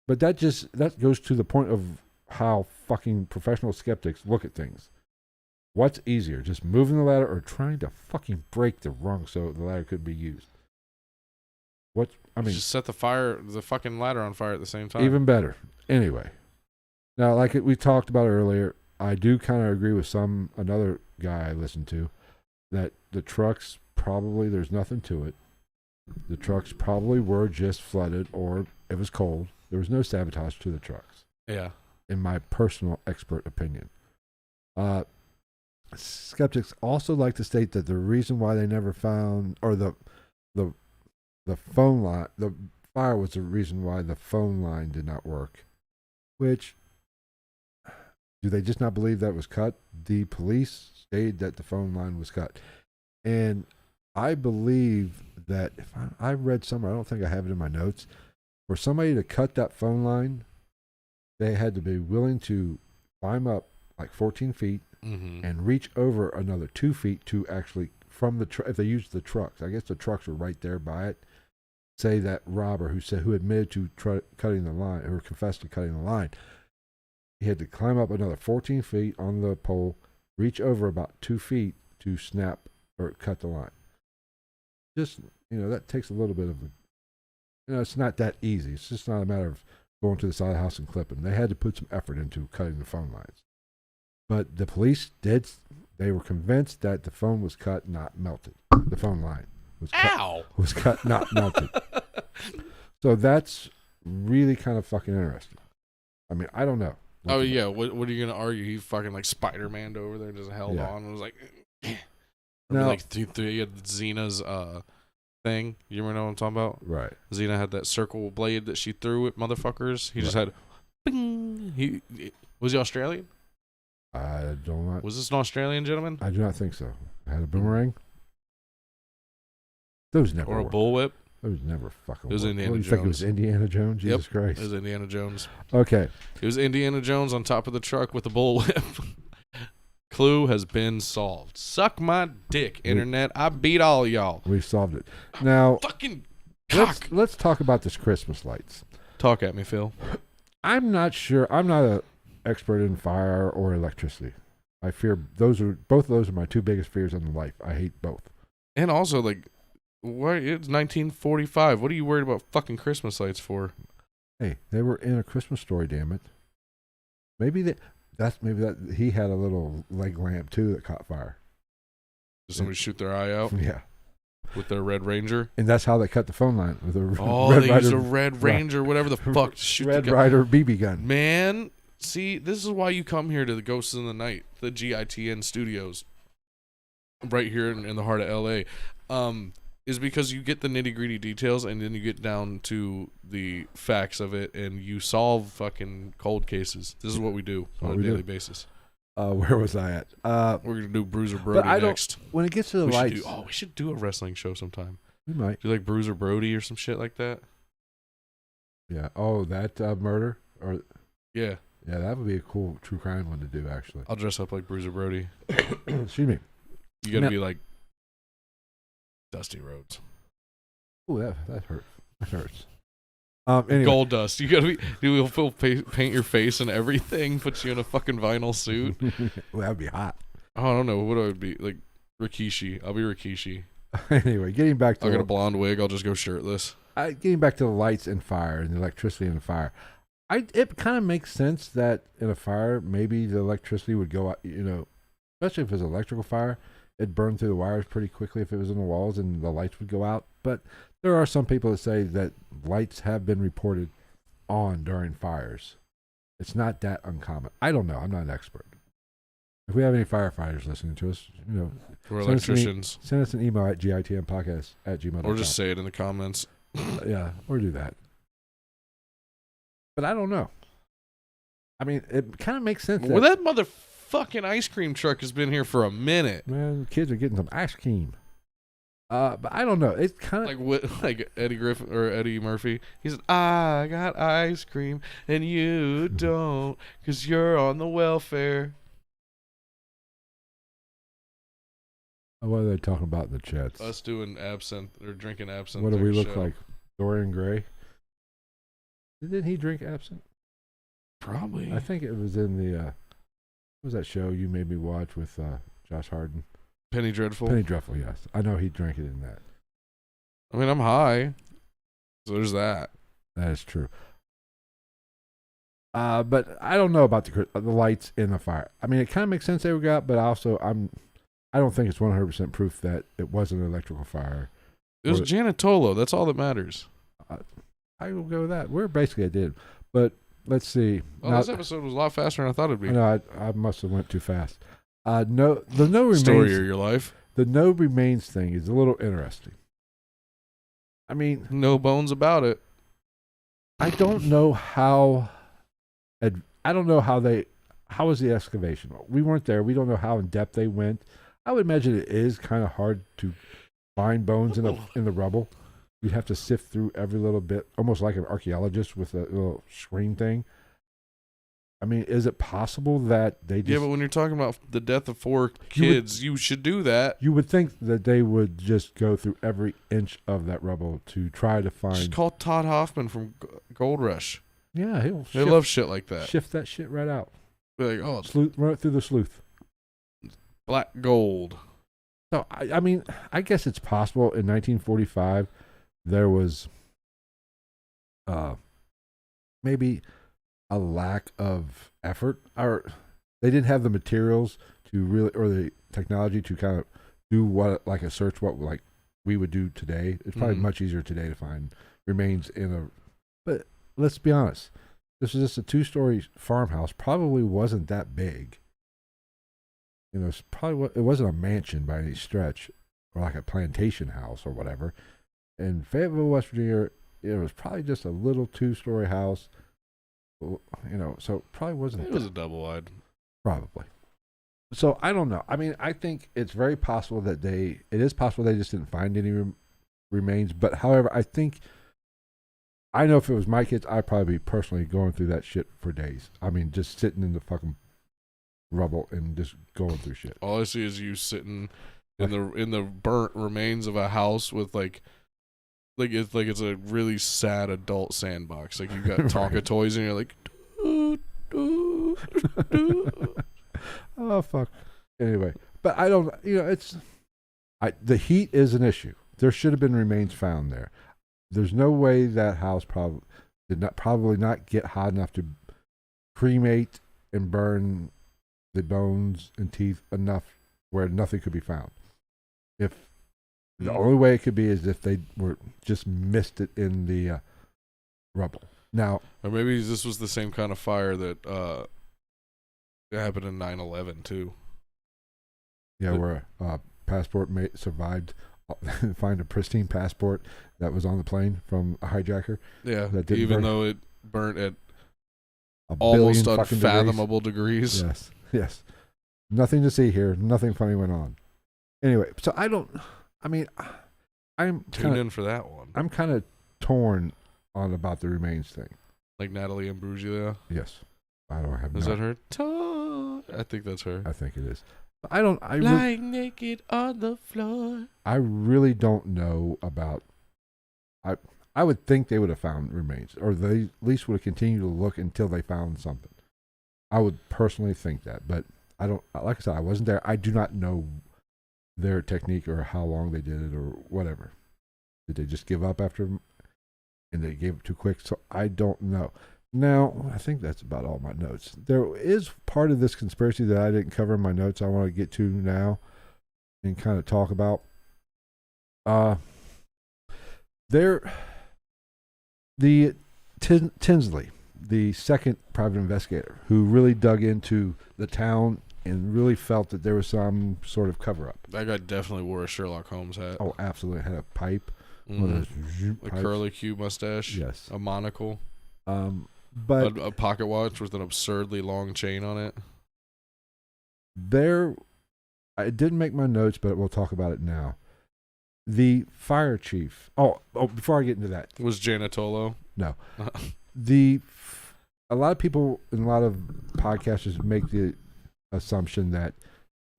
But that goes to the point of how fucking professional skeptics look at things. What's easier, just moving the ladder or trying to fucking break the rung so the ladder could be used? Just set the fucking ladder on fire at the same time. Even better. Anyway. Now, like we talked about earlier, I do kind of agree with another guy I listened to, that the trucks probably, there's nothing to it. The trucks probably were just flooded, or it was cold. There was no sabotage to the trucks. Yeah. In my personal expert opinion. Skeptics also like to state that the reason why they never found, or the phone line, the fire was the reason why the phone line did not work. Which, do they just not believe that was cut? The police stated that the phone line was cut. And I believe that, if I read somewhere, I don't think I have it in my notes, for somebody to cut that phone line, they had to be willing to climb up like 14 feet and reach over another 2 feet to actually, from the if they used the trucks, I guess the trucks were right there by it, say that robber who admitted to cutting the line, or confessed to cutting the line, he had to climb up another 14 feet on the pole, reach over about 2 feet to snap or cut the line. Just, that takes a little bit of it's not that easy. It's just not a matter of going to the side of the house and clipping. They had to put some effort into cutting the phone lines. But the police they were convinced that the phone was cut, not melted. The phone line was cut, not melted. So that's really kind of fucking interesting. I mean, I don't know. Oh, yeah. What are you going to argue? He fucking like Spider-Man over there, just held on and was like... Now, like he had Xena's thing. You remember know what I'm talking about? Right. Xena had that circle blade that she threw at motherfuckers. He just had... Bing! Was he Australian? I don't know. Was this an Australian gentleman? I do not think so. Had a boomerang? Those never Or a work. bullwhip? Those never fucking It was work. Indiana What, you Jones. think it was Indiana Jones? Jesus Christ. It was Indiana Jones. Okay. It was Indiana Jones on top of the truck with a bullwhip. Clue has been solved. Suck my dick, internet. I beat all y'all. We solved it. Now, fucking cock. Let's talk about this Christmas lights. Talk at me, Phil. I'm not sure. I'm not an expert in fire or electricity. I fear both of those are my two biggest fears in life. I hate both. And also, like, what? It's 1945. What are you worried about fucking Christmas lights for? Hey, they were in A Christmas Story, damn it. Maybe that he had a little leg lamp too that caught fire. Did somebody shoot their eye out? Yeah. With their Red Ranger? And that's how they cut the phone line with a they used a Red Ranger, whatever the fuck, to shoot Red the Ryder BB gun. Man, see, this is why you come here to the Ghosts in the Night, the GITN studios, right here in the heart of LA. Is because you get the nitty-gritty details, and then you get down to the facts of it, and you solve fucking cold cases. This is what we do on a daily basis. Where was I at? We're gonna do Bruiser Brody next. When it gets to the lights, we should do a wrestling show sometime. We might do like Bruiser Brody or some shit like that. Yeah. Oh, that murder or yeah, that would be a cool true crime one to do. Actually, I'll dress up like Bruiser Brody. Excuse me. You gotta be like Dusty Rhodes. Oh, that hurt. That hurts. Anyway. Gold Dust. You gotta be. We'll paint your face and everything. Put you in a fucking vinyl suit. Well, that'd be hot. Oh, I don't know. What do I be like? Rikishi. I'll be Rikishi. Anyway, getting back to. I'll get a blonde wig. I'll just go shirtless. Getting back to the lights and fire and the electricity and the fire. It kind of makes sense that in a fire maybe the electricity would go out. Especially if it's an electrical fire, it'd burn through the wires pretty quickly if it was in the walls, and the lights would go out. But there are some people that say that lights have been reported on during fires. It's not that uncommon. I don't know. I'm not an expert. If we have any firefighters listening to us, we're electricians. Send us an email at gitmpodcast@gmail.com. Or just say it in the comments. Yeah, or do that. But I don't know. I mean, it kind of makes sense. Well, that motherfucking ice cream truck has been here for a minute. Man, the kids are getting some ice cream. But I don't know. It's kind of like Eddie Griffin or Eddie Murphy. He said, "I got ice cream and you don't, 'cause you're on the welfare." What are they talking about in the chats? Us doing absinthe or drinking absinthe. What do we look like? Dorian Gray? Didn't he drink absinthe? Probably. I think it was in the what was that show you made me watch with Josh Harden? Penny Dreadful. Penny Dreadful, yes. I know he drank it in that. I mean, I'm high, so there's that. That is true. But I don't know about the lights in the fire. I mean, it kind of makes sense they were got, but also I don't think it's 100% proof that it wasn't an electrical fire. It was Janatolo. That's all that matters. I will go with that. We're basically did, but let's see. Well, this episode was a lot faster than I thought it'd be. No, I must have went too fast. The no remains story of your life. The no remains thing is a little interesting. I mean, no bones about it. I don't know how. How was the excavation? We weren't there. We don't know how in depth they went. I would imagine it is kind of hard to find bones in the rubble. You'd have to sift through every little bit, almost like an archaeologist with a little screen thing. I mean, is it possible that they just... Yeah, but when you're talking about the death of 4 kids, you should do that. You would think that they would just go through every inch of that rubble to try to find... Just call Todd Hoffman from Gold Rush. Yeah, they love shit like that. Shift that shit right out. Be like, oh, run it through the sleuth. Black gold. So, I mean, I guess it's possible in 1945 there was maybe a lack of effort, or they didn't have the materials to really, or the technology to kind of do what, like a search, what like we would do today. It's probably much easier today to find remains but let's be honest, this is just a 2-story farmhouse, probably wasn't that big. It's probably it wasn't a mansion by any stretch, or like a plantation house or whatever. In Fayetteville, West Virginia, it was probably just a little 2-story house. So it probably wasn't. It was a double wide. Probably. So I don't know. I mean, I think it's very possible that it is possible they just didn't find any remains. But however, I know if it was my kids, I'd probably be personally going through that shit for days. I mean, just sitting in the fucking rubble and just going through shit. All I see is you sitting in the burnt remains of a house with it's a really sad adult sandbox. Like you got Tonka right. toys and you're like, doo, doo, doo. Oh fuck. Anyway, but I don't. The heat is an issue. There should have been remains found there. There's no way that house probably not get hot enough to cremate and burn the bones and teeth enough where nothing could be found. If the only way it could be is if they were just missed it in the rubble. Now, or maybe this was the same kind of fire that happened in 9/11 too. Yeah, where passport survived. Find a pristine passport that was on the plane from a hijacker. Yeah, that didn't even burn. though it burnt at A almost billion fucking unfathomable degrees. Yes, yes. Nothing to see here. Nothing funny went on. Anyway, so I'm Tune in for that one. I'm kind of torn on about the remains thing. Like Natalie Imbruglia. Yes, I don't have. Is that her? I think that's her. I think it is. I lying naked on the floor. I really don't know about. I would think they would have found remains, or they at least would have continued to look until they found something. I would personally think that, but I don't. Like I said, I wasn't there. I do not know their technique or how long they did it or whatever. Did they just give up after, and they gave it too quick? So I don't know. Now, I think that's about all my notes. There is part of this conspiracy that I didn't cover in my notes I want to get to now and kind of talk about. The Tinsley, the second private investigator, who really dug into the town and really felt that there was some sort of cover-up. That guy definitely wore a Sherlock Holmes hat. Oh, absolutely. Had a pipe. A curly Q mustache. Yes. A monocle. But a pocket watch with an absurdly long chain on it. I didn't make my notes, but we'll talk about it now. The fire chief. Oh, before I get into that. Was Janatolo? No. A lot of people and a lot of podcasters make the assumption that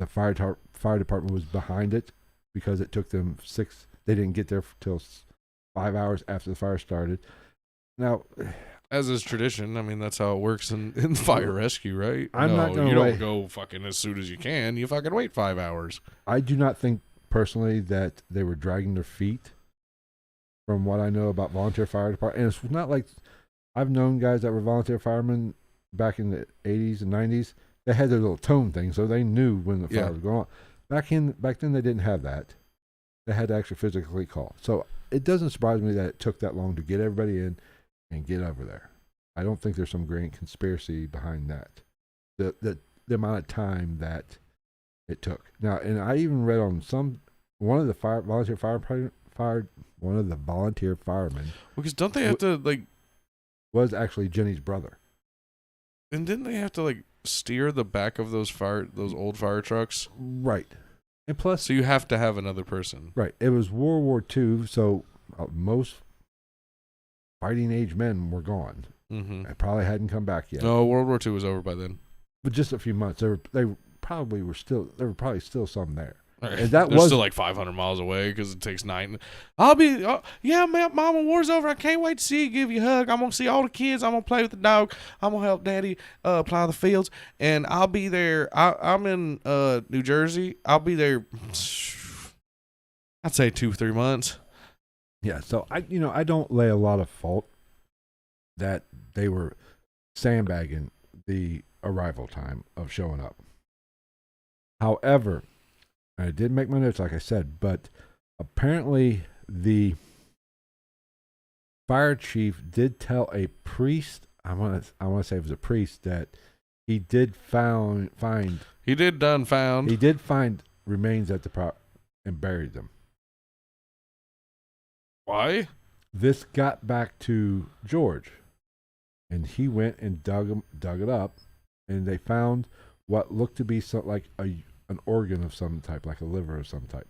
the fire department was behind it because it took them they didn't get there till 5 hours after the fire started. Now, as is tradition, I mean, that's how it works in fire rescue, right? You don't go fucking as soon as you can. You fucking wait 5 hours. I do not think personally that they were dragging their feet from what I know about volunteer fire department. And it's not like I've known guys that were volunteer firemen back in the 80s and 90s. They had their little tone thing, so they knew when the fire was going on. Back then, they didn't have that. They had to actually physically call. So it doesn't surprise me that it took that long to get everybody in and get over there. I don't think there's some grand conspiracy behind that. The amount of time that it took. Now, and I even read on one of the volunteer firemen. Because don't they have to was actually Jenny's brother. And didn't they have to steer the back of those old fire trucks? Right. And plus, so you have to have another person. Right. It was World War II, so most fighting age men were gone. Mm-hmm. They probably hadn't come back yet. No, World War II was over by then. But just a few months. There were probably still some there. And that was still 500 miles away because it takes 9. I'll be, Mama, war's over. I can't wait to see you, give you a hug. I'm going to see all the kids. I'm going to play with the dog. I'm going to help Daddy plow the fields. And I'll be there. I'm in New Jersey. I'll be there, I'd say 2-3 months. Yeah, so I don't lay a lot of fault that they were sandbagging the arrival time of showing up. However, I did make my notes, like I said, but apparently the fire chief did tell a priest, I want to say it was a priest, that he did find remains at the and buried them. Why? This got back to George, and he went and dug it up, and they found what looked to be an organ of some type, like a liver of some type.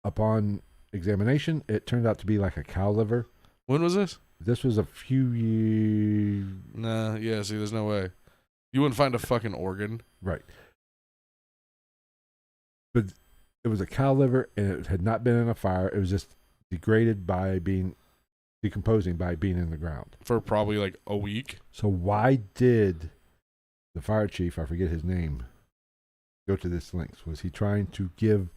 Upon examination, it turned out to be like a cow liver. When was this? This was a few years. Nah, yeah, see, there's no way. You wouldn't find a fucking organ. Right. But it was a cow liver, and it had not been in a fire. It was just decomposing by being in the ground. For probably a week. So why did the fire chief, I forget his name, go to this length? Was he trying to give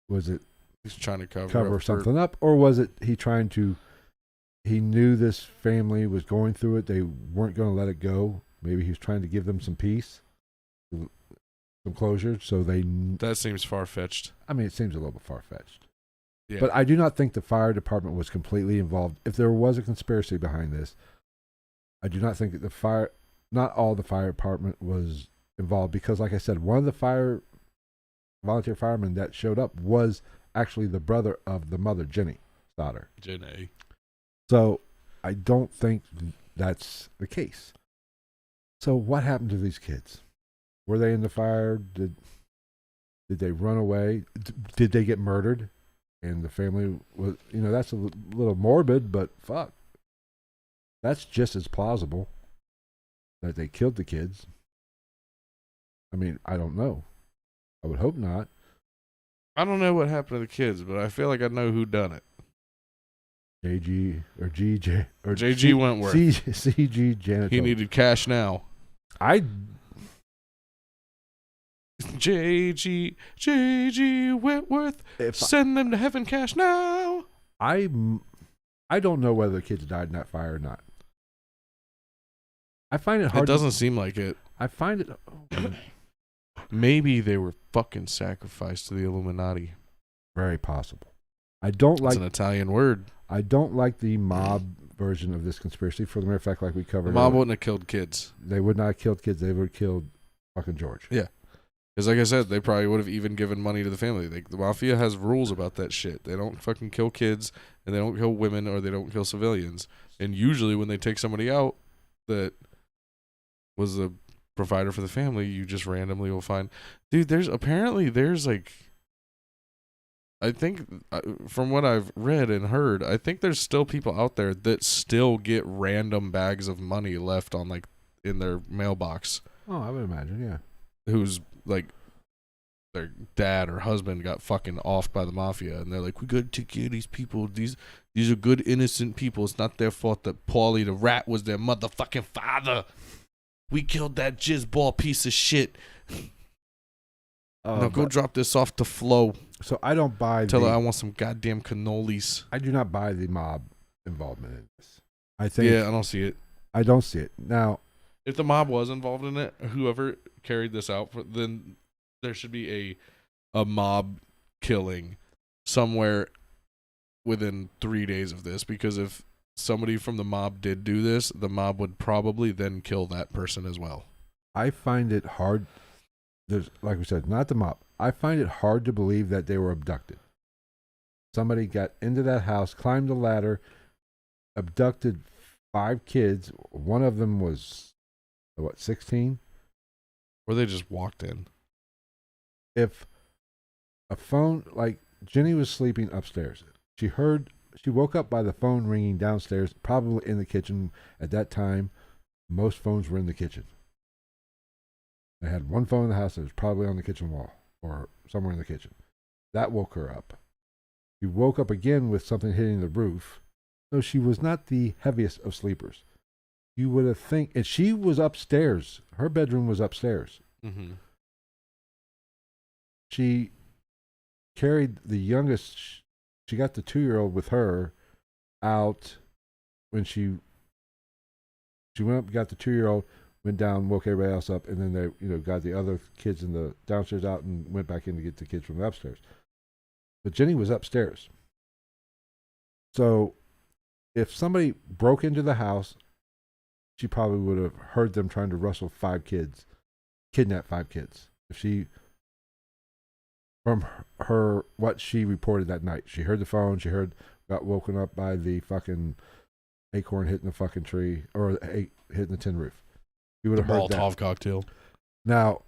Was it He's trying to cover something up, or was it he knew this family was going through it, they weren't going to let it go, maybe he was trying to give them some peace, some closure, so that seems far-fetched. I mean, it seems a little bit far-fetched. Yeah. But I do not think the fire department was completely involved. If there was a conspiracy behind this, I do not think that not all the fire department was involved, because like I said, one of the volunteer firemen that showed up was actually the brother of the mother, Jennie Sodder. Jennie. So I don't think that's the case. So what happened to these kids? Were they in the fire? Did they run away? Did they get murdered? And the family was, that's a little morbid, but fuck. That's just as plausible that they killed the kids. I mean, I don't know. I would hope not. I don't know what happened to the kids, but I feel like I know who done it. JG or GJ or JG Wentworth. CG Janitor. He needed cash now. JG Wentworth. Send them to heaven cash now. I don't know whether the kids died in that fire or not. I find it hard. It doesn't seem like it. I find it. Maybe they were fucking sacrificed to the Illuminati. Very possible. I don't like. It's an Italian word. I don't like the mob version of this conspiracy. For the mere fact, like we covered, the mob wouldn't have killed kids. They would not have killed kids. They would have killed fucking George. Yeah. Because like I said, they probably would have even given money to the family. The mafia has rules about that shit. They don't fucking kill kids, and they don't kill women, or they don't kill civilians. And usually when they take somebody out that was the provider for the family, you just randomly will find... Dude, there's like... I think, from what I've read and heard, I think there's still people out there that still get random bags of money left on, like, in their mailbox. Oh, I would imagine, yeah. Who's like their dad or husband got fucking offed by the mafia, and they're like, we gotta take care of these people. These are good, innocent people. It's not their fault that Paulie the rat was their motherfucking father. We killed that jizzball piece of shit. Now go drop this off to Flo. So I don't buy. Tell her I want some goddamn cannolis. I do not buy the mob involvement in this. I think. Yeah, I don't see it. I don't see it now. If the mob was involved in it, whoever carried this out, then there should be a mob killing somewhere within 3 days of this. Because if somebody from the mob did do this, the mob would probably then kill that person as well. I find it hard. There's, like we said, not the mob. I find it hard to believe that they were abducted. Somebody got into that house, climbed the ladder, abducted 5 kids. One of them was, 16? Or they just walked in. If a phone, like Jennie was sleeping upstairs. She woke up by the phone ringing downstairs, probably in the kitchen. At that time, most phones were in the kitchen. They had one phone in the house that was probably on the kitchen wall or somewhere in the kitchen. That woke her up. She woke up again with something hitting the roof. So she was not the heaviest of sleepers. You would have and she was upstairs. Her bedroom was upstairs. Mm-hmm. She carried the youngest. She got the 2-year-old with her out when she went up, got the 2-year-old, went down, woke everybody else up, and then they, got the other kids in the downstairs out and went back in to get the kids from the upstairs. But Jennie was upstairs. So if somebody broke into the house, she probably would have heard them trying to rustle 5 kids, kidnap 5 kids. If she, from her, what she reported that night, she heard the phone, got woken up by the fucking acorn hitting the fucking tree, or hitting the tin roof. You would have heard that. Molotov cocktail. Now,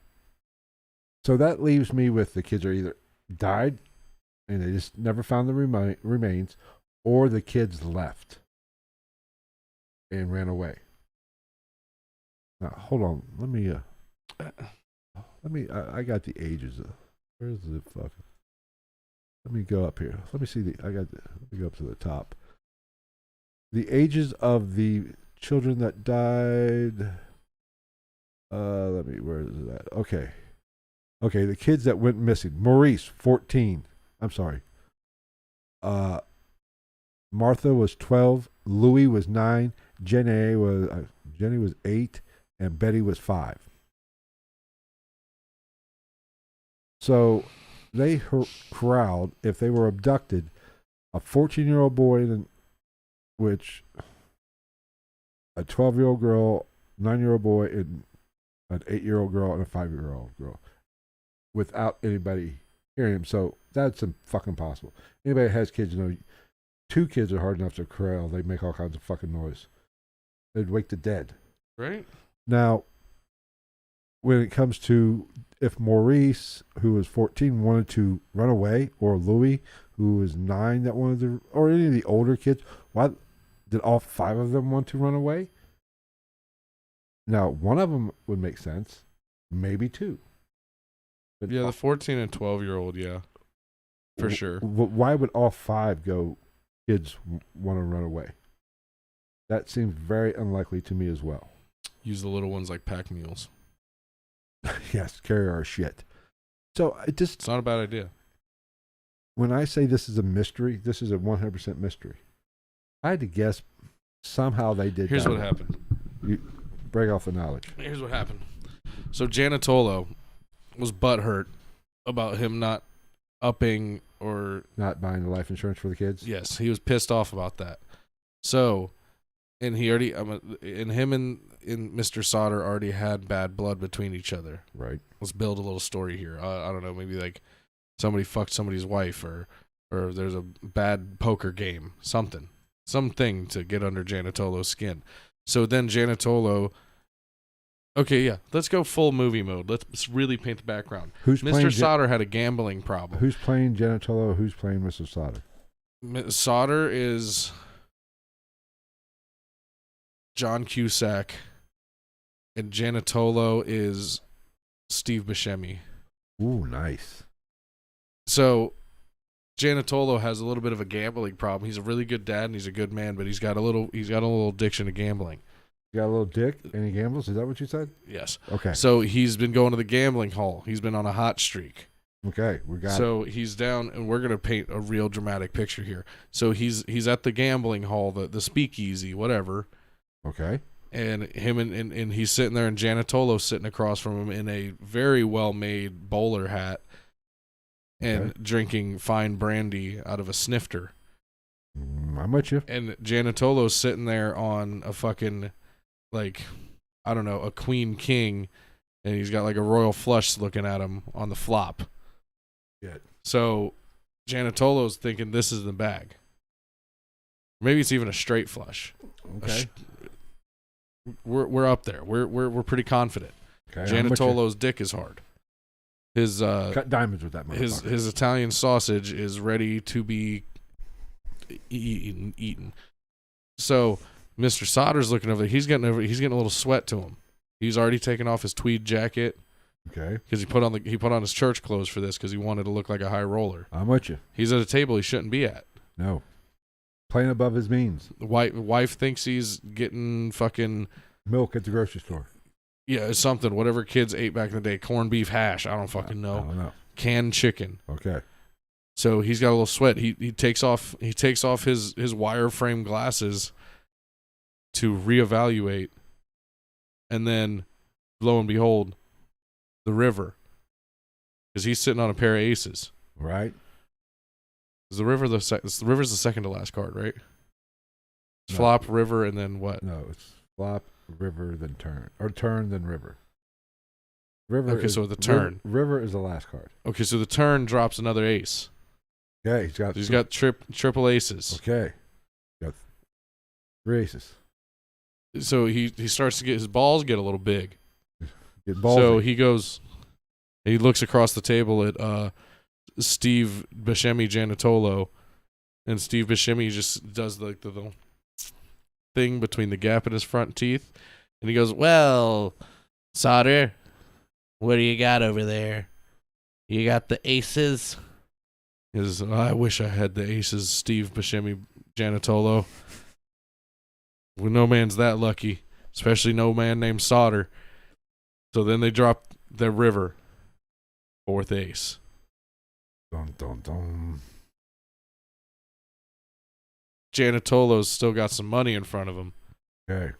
so that leaves me with the kids are either died and they just never found the remains, or the kids left and ran away. Now, hold on. I got the ages. Where's the fucking? Let me go up here. Let me see let me go up to the top. The ages of the children that died. Where is that? Okay. The kids that went missing. Maurice, 14. I'm sorry. Martha was 12. Louis was 9. Jenny was 8, and Betty was 5. So they corralled, if they were abducted, a 14-year-old boy, which a 12-year-old girl, 9-year-old boy, and an 8-year-old girl, and a 5-year-old girl, without anybody hearing him. So that's fucking possible. Anybody that has kids, 2 kids are hard enough to corral. They make all kinds of fucking noise. They'd wake the dead. Right. Now, when it comes to if Maurice, who was 14, wanted to run away, or Louis, who was 9, that wanted to, or any of the older kids, why did all 5 of them want to run away? Now, one of them would make sense, maybe 2. But yeah, the 14 and 12-year-old, yeah, for sure. Why would all 5 kids want to run away? That seems very unlikely to me as well. Use the little ones like pack mules. Yes, carry our shit. So it's not a bad idea. When I say this is a mystery, this is a 100% mystery. I had to guess somehow they did. Here's what happened. You break off the knowledge. Here's what happened. So Janatolo was butthurt about him not upping or not buying the life insurance for the kids. Yes, he was pissed off about that. So, and he already, him and Mr. Sodder already had bad blood between each other. Right. Let's build a little story here. I don't know, maybe like somebody fucked somebody's wife, or there's a bad poker game, something to get under Janatolo's skin. So then Janatolo. Okay, yeah. Let's go full movie mode. Let's really paint the background. Mr. Sodder had a gambling problem. Who's playing Janatolo? Who's playing Mr. Sodder? Sodder is John Cusack, and Janatolo is Steve Buscemi. Ooh, nice. So Janatolo has a little bit of a gambling problem. He's a really good dad and he's a good man, but he's got a little addiction to gambling. You got a little dick and he gambles? Is that what you said? Yes. Okay. So he's been going to the gambling hall. He's been on a hot streak. Okay, we got it. So he's down, and we're gonna paint a real dramatic picture here. So he's at the gambling hall, the speakeasy, whatever. Okay. And him and he's sitting there, and Janatolo's sitting across from him in a very well made bowler hat, and drinking fine brandy out of a snifter. I'm with you. And Janatolo's sitting there on a fucking, like, I don't know, a queen king, and he's got like a royal flush looking at him on the flop. Good. So Janatolo's thinking this is the bag. Maybe it's even a straight flush. Okay. We're up there. We're pretty confident. Okay, Janatolo's dick is hard. His cut diamonds with that motherfucker. His Italian sausage is ready to be eaten. So Mr. Sodder's looking over there. He's getting a little sweat to him. He's already taken off his tweed jacket. Okay. Because he put on his church clothes for this because he wanted to look like a high roller. I'm with you. He's at a table he shouldn't be at. No. Playing above his means. The wife thinks he's getting fucking milk at the grocery store. Yeah, it's something. Whatever kids ate back in the day. Corned beef hash. I don't fucking know. I don't know. Canned chicken. Okay. So he's got a little sweat. He takes off his wireframe glasses to reevaluate, and then lo and behold, the river, because he's sitting on a pair of aces. Right. Is the river's the second to last card, right? No. Flop, river, and then what? No, it's flop, river, then turn, or turn, then river. River. Okay, so the turn. River is the last card. Okay, so the turn drops another ace. Okay, he's got triple aces. Okay, got 3 aces. So he starts to get his balls get a little big. Get ballsy. So he looks across the table at Steve Buscemi Janatolo, and Steve Buscemi just does the little thing between the gap in his front teeth, and he goes, "Well, Sodder, what do you got over there? You got the aces?" He goes, "I wish I had the aces, Steve Buscemi Janatolo. Well, no man's that lucky, especially no man named Sodder." So then they drop their river, 4th ace. Dun, dun, dun. Gianotolo's still got some money in front of him. Okay.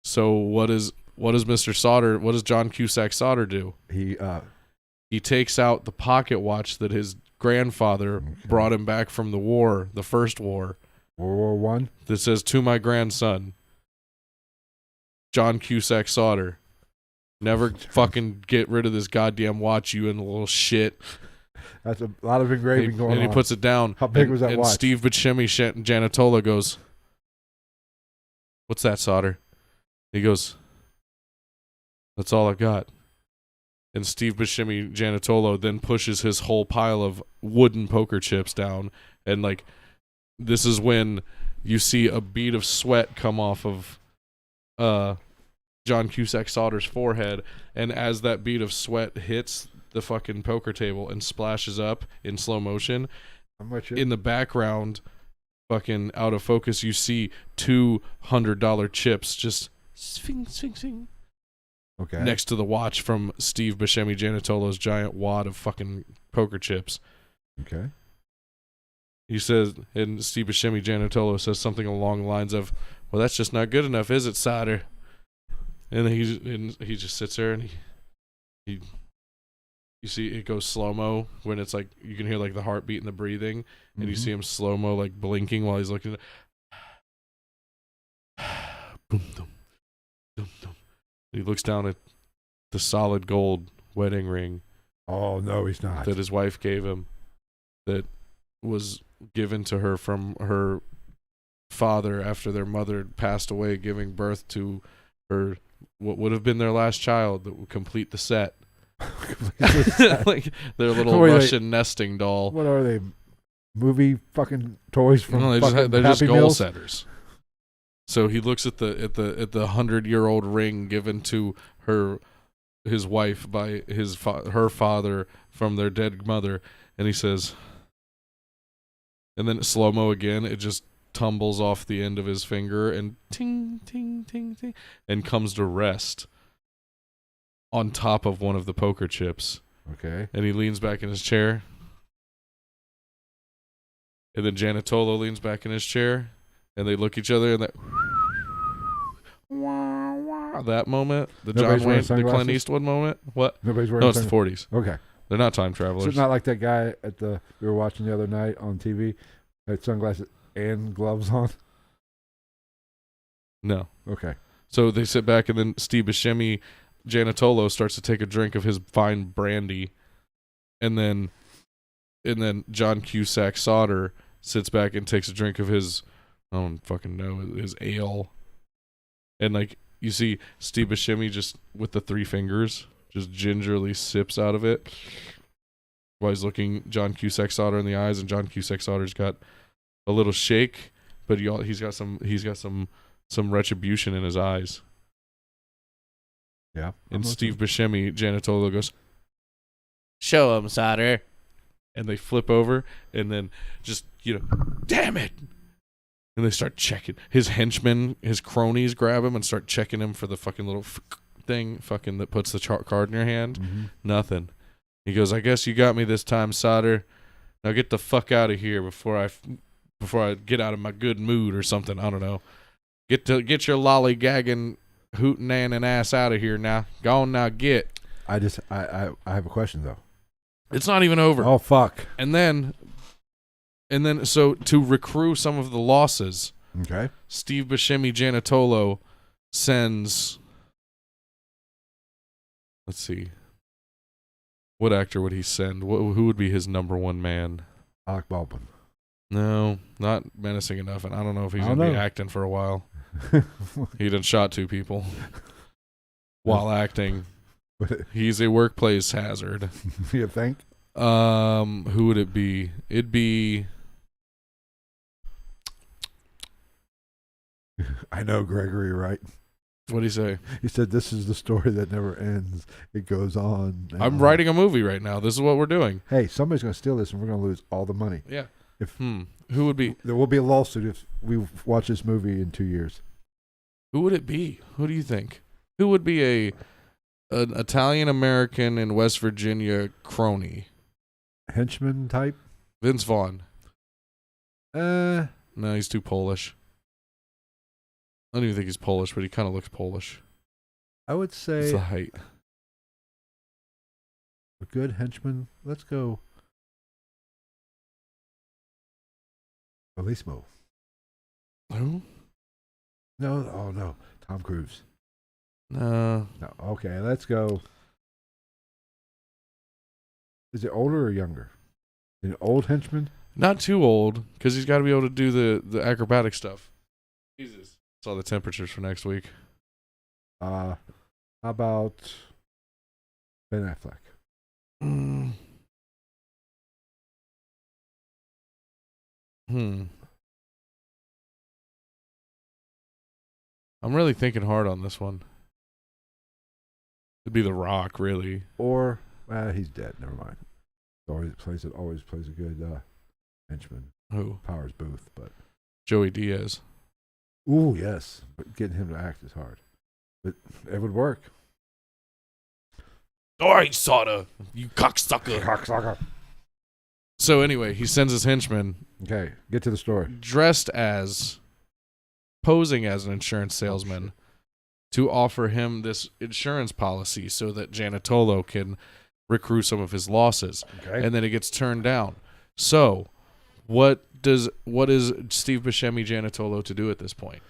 So what does Mr. Sodder, what does John Cusack Sodder do? He takes out the pocket watch that his grandfather brought him back from the war, the first war. World War I? That says, "To my grandson, John Cusack Sodder. Never fucking get rid of this goddamn watch, you and a little shit." That's a lot of engraving going on. And he puts it down. How big was that watch? And Steve Buscemi Gianotolo goes, "What's that, Sodder?" He goes, "That's all I got." And Steve Buscemi Gianotolo then pushes his whole pile of wooden poker chips down. And, like, this is when you see a bead of sweat come off of John Cusack Sodder's forehead. And as that bead of sweat hits the fucking poker table and splashes up in slow motion, in the background, fucking out of focus, you see $200 chips just swing. Okay. Next to the watch from Steve Buscemi Gianotolo's giant wad of fucking poker chips. Okay. He says, and Steve Buscemi Gianotolo says something along the lines of, "Well, that's just not good enough, is it, Sodder?" And then he just sits there and he you see it goes slow-mo when it's like you can hear like the heartbeat and the breathing, and you see him slow-mo like blinking while he's looking boom, dum, dum, dum. He looks down at the solid gold wedding ring. Oh, no, he's not. That his wife gave him, that was given to her from her father after their mother passed away, giving birth to her, what would have been their last child that would complete the set. Like their little Russian nesting doll. What are they? Movie fucking toys from they're just Happy goal Meals? setters. So he looks at the 100-year-old ring given to his wife by her father from their dead mother, and he says, and then slow-mo again, it just tumbles off the end of his finger and ting, ting, ting, ting, and comes to rest on top of one of the poker chips. Okay. And he leans back in his chair. And then Gianotolo leans back in his chair. And they look at each other, and that moment, the Nobody's John Wayne, the sunglasses? Clint Eastwood moment. What? Nobody's wearing No, it's the 40s. Okay. They're not time So travelers. it's not like that guy we were watching the other night on TV, had sunglasses and gloves on? No. Okay. So they sit back, and then Steve Buscemi Gianotolo starts to take a drink of his fine brandy, and then John Cusack Sodder sits back and takes a drink of his, I don't fucking know, his ale. And like you see Steve Buscemi just with the 3 fingers just gingerly sips out of it while he's looking John Cusack Sodder in the eyes, and John Cusack Sodder's got a little shake, but he's got some retribution in his eyes. Yeah. And Steve Buscemi Gianotolo goes, "Show him, Sodder." And they flip over, and then just, damn it. And they start checking. His henchmen, his cronies grab him and start checking him for the fucking little thing that puts the card in your hand. Mm-hmm. Nothing. He goes, "I guess you got me this time, Sodder. Now get the fuck out of here before I get out of my good mood," or something. I don't know. Get your lollygagging, hootin' and ass out of here now. Go on now, get. I have a question though. It's not even over. Oh fuck. And then so to recruit some of the losses, Okay. Steve Buscemi Gianotolo sends, let's see, what actor would he send? Who would be his number one man? Alec Baldwin. No, not menacing enough, and I don't know if he's going to be acting for a while. He done shot 2 people while acting. He's a workplace hazard. You think? Who would it be? It'd be... I know, Gregory, right? What'd he say? He said, "This is the story that never ends. It goes on." I'm writing a movie right now. This is what we're doing. Hey, somebody's going to steal this, and we're going to lose all the money. Yeah. Who would be? There will be a lawsuit if we watch this movie in 2 years. Who would it be? Who do you think? Who would be an Italian American in West Virginia crony? henchman type. Vince Vaughn. No, No, he's too Polish. I don't even think he's Polish, but he kind of looks Polish. I would It's say the height. a good henchman. Let's go. Bellissimo. Who? No, oh no, Tom Cruise. No. No, okay, let's go. Is it older or younger? An old henchman? Not too old, because he's got to be able to do the acrobatic stuff. Jesus. Saw the temperatures for next week. How about Ben Affleck? I'm really thinking hard on this one. It'd be The Rock, really. Or he's dead. Never mind. Always plays a good henchman. Who? Powers Booth, but Joey Diaz. ooh yes, but getting him to act is hard. But it would work. All right, Sodder, you cocksucker. Cocksucker. So anyway, he sends his henchman Okay, get to the story. dressed as, posing as an insurance salesman to offer him this insurance policy so that Gianotolo can recruit some of his losses. Okay. And then it gets turned down. So what is Steve Buscemi Gianotolo to do at this point?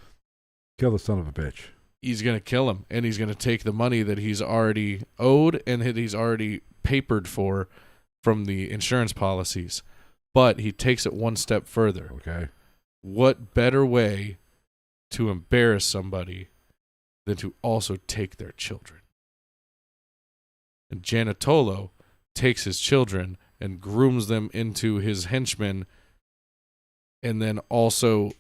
Kill the son of a bitch. He's going to kill him, and he's going to take the money that he's already owed and that he's already papered for from the insurance policies. But he takes it one step further. Okay. What better way to embarrass somebody than to also take their children? And Gianotolo takes his children and grooms them into his henchmen, and then also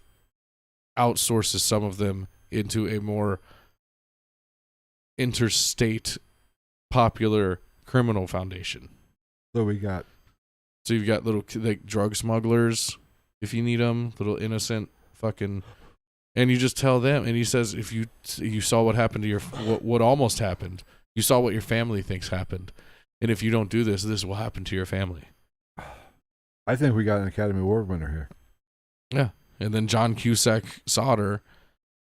outsources some of them into a more interstate popular criminal foundation. So we got So you've got little like drug smugglers, if you need them, little innocent fucking, and you just tell them. And he says, if you saw what happened to your what almost happened, you saw what your family thinks happened, and if you don't do this, this will happen to your family. I think we got an Academy Award winner here. Yeah. And then John Cusack Sodder,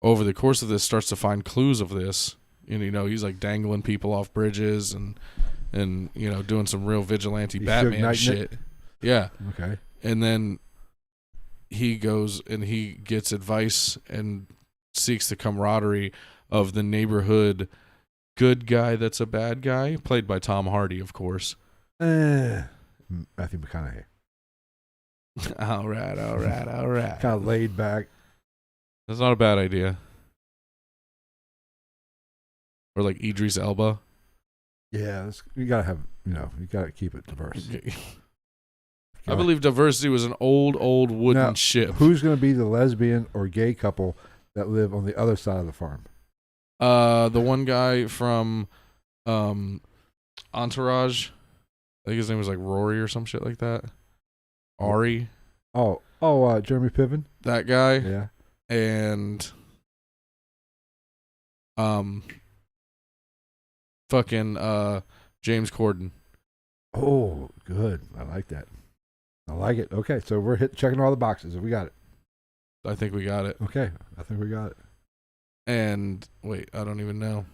over the course of this, starts to find clues of this. And, he's like dangling people off bridges and doing some real vigilante Batman shit. Yeah. Okay. And then he goes and he gets advice and seeks the camaraderie of the neighborhood good guy that's a bad guy, played by Tom Hardy, of course. Matthew McConaughey. All right. Kind of laid back. That's not a bad idea. Or like Idris Elba. Yeah, you gotta have, you gotta keep it diverse. I believe diversity was an old wooden ship. Who's gonna be the lesbian or gay couple that live on the other side of the farm? The one guy from Entourage. I think his name was like Rory or some shit like that. Ari. Jeremy Piven. That guy. Yeah. And fucking James Corden. Oh, good. I like that. I like it. Okay, so we're checking all the boxes. We got it. I think we got it. Okay, I think we got it. And wait, I don't even know.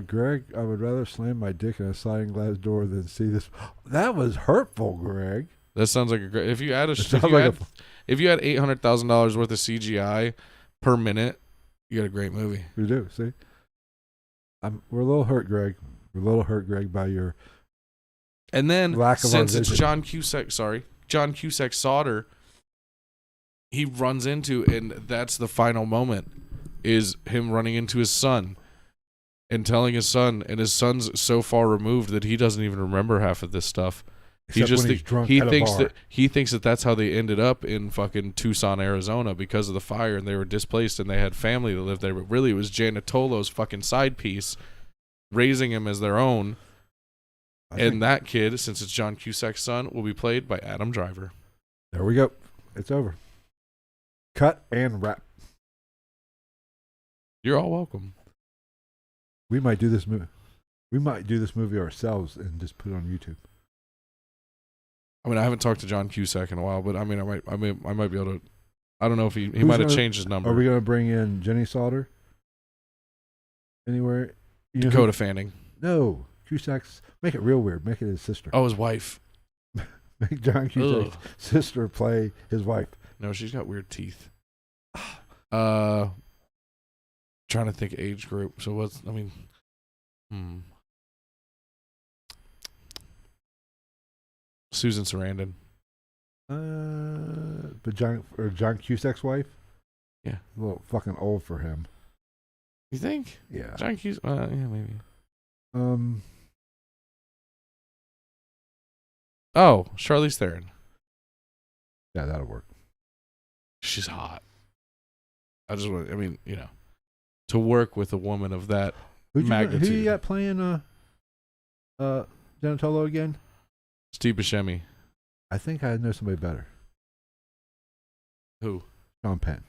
Greg, I would rather slam my dick in a sliding glass door than see this. That was hurtful, Greg. That sounds like a great. If you add if you had $800,000 worth of CGI per minute, you got a great movie. We do. See, we're a little hurt, Greg. We're a little hurt, Greg, by your and then lack of since it's John Cusack Sodder, he runs into, and that's the final moment, is him running into his son and telling his son, and his son's so far removed that he doesn't even remember half of this stuff. Except he just when he's drunk at he thinks that that's how they ended up in fucking Tucson, Arizona, because of the fire, and they were displaced and they had family that lived there. But really, it was Gianotolo's fucking side piece, raising him as their own. And that kid, since it's John Cusack's son, will be played by Adam Driver. There we go. It's over. Cut and wrap. You're all welcome. We might do this movie. We might do this movie ourselves and just put it on YouTube. I mean, I haven't talked to John Cusack in a while, but I mean, I might be able to. I don't know if he Who's might have gonna- changed his number. Are we going to bring in Jennie Sodder? Anywhere? You know Dakota Fanning. No. Cusack's. Make it real weird. Make it his sister. Oh, his wife. Make John Cusack's sister play his wife. No, she's got weird teeth. Trying to think age group. So what's? I mean, Susan Sarandon. But John Cusack's wife? Yeah. A little fucking old for him. You think? Yeah. John Cusack? Yeah, maybe. Oh, Charlize Theron. Yeah, that'll work. She's hot. I mean, to work with a woman of that magnitude. Who you got playing Donatello again? Steve Buscemi. I think I know somebody better. Who? Sean Penn.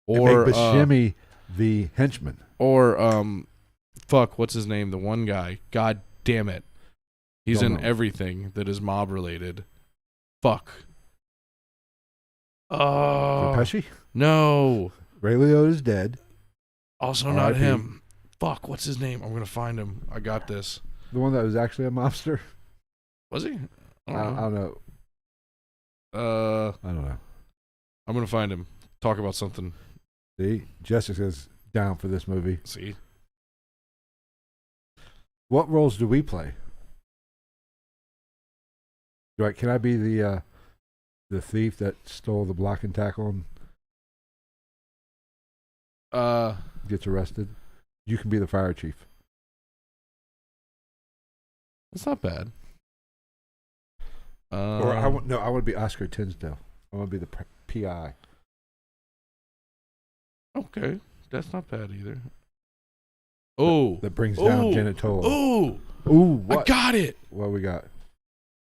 Or Make Buscemi the henchman. Or fuck, what's his name? The one guy. God damn it. He's Don't in know. everything that is mob related. Fuck. Pesci? No. Ray Liotta's dead. Also not R.I.P. him. Fuck, what's his name? I'm gonna find him. I got this. The one that was actually a mobster. Was he? I don't know. I don't know. I'm gonna find him. Talk about something. See, Jessica's down for this movie. See? What roles do we play? Can I be the thief that stole the block and tackle and gets arrested? You can be the fire chief. That's not bad. Or I want to be Oscar Tinsdale. I want to be the PI. Okay, that's not bad either. Oh, That brings down Janatolo. Oh, Ooh, I what? got it. What we got?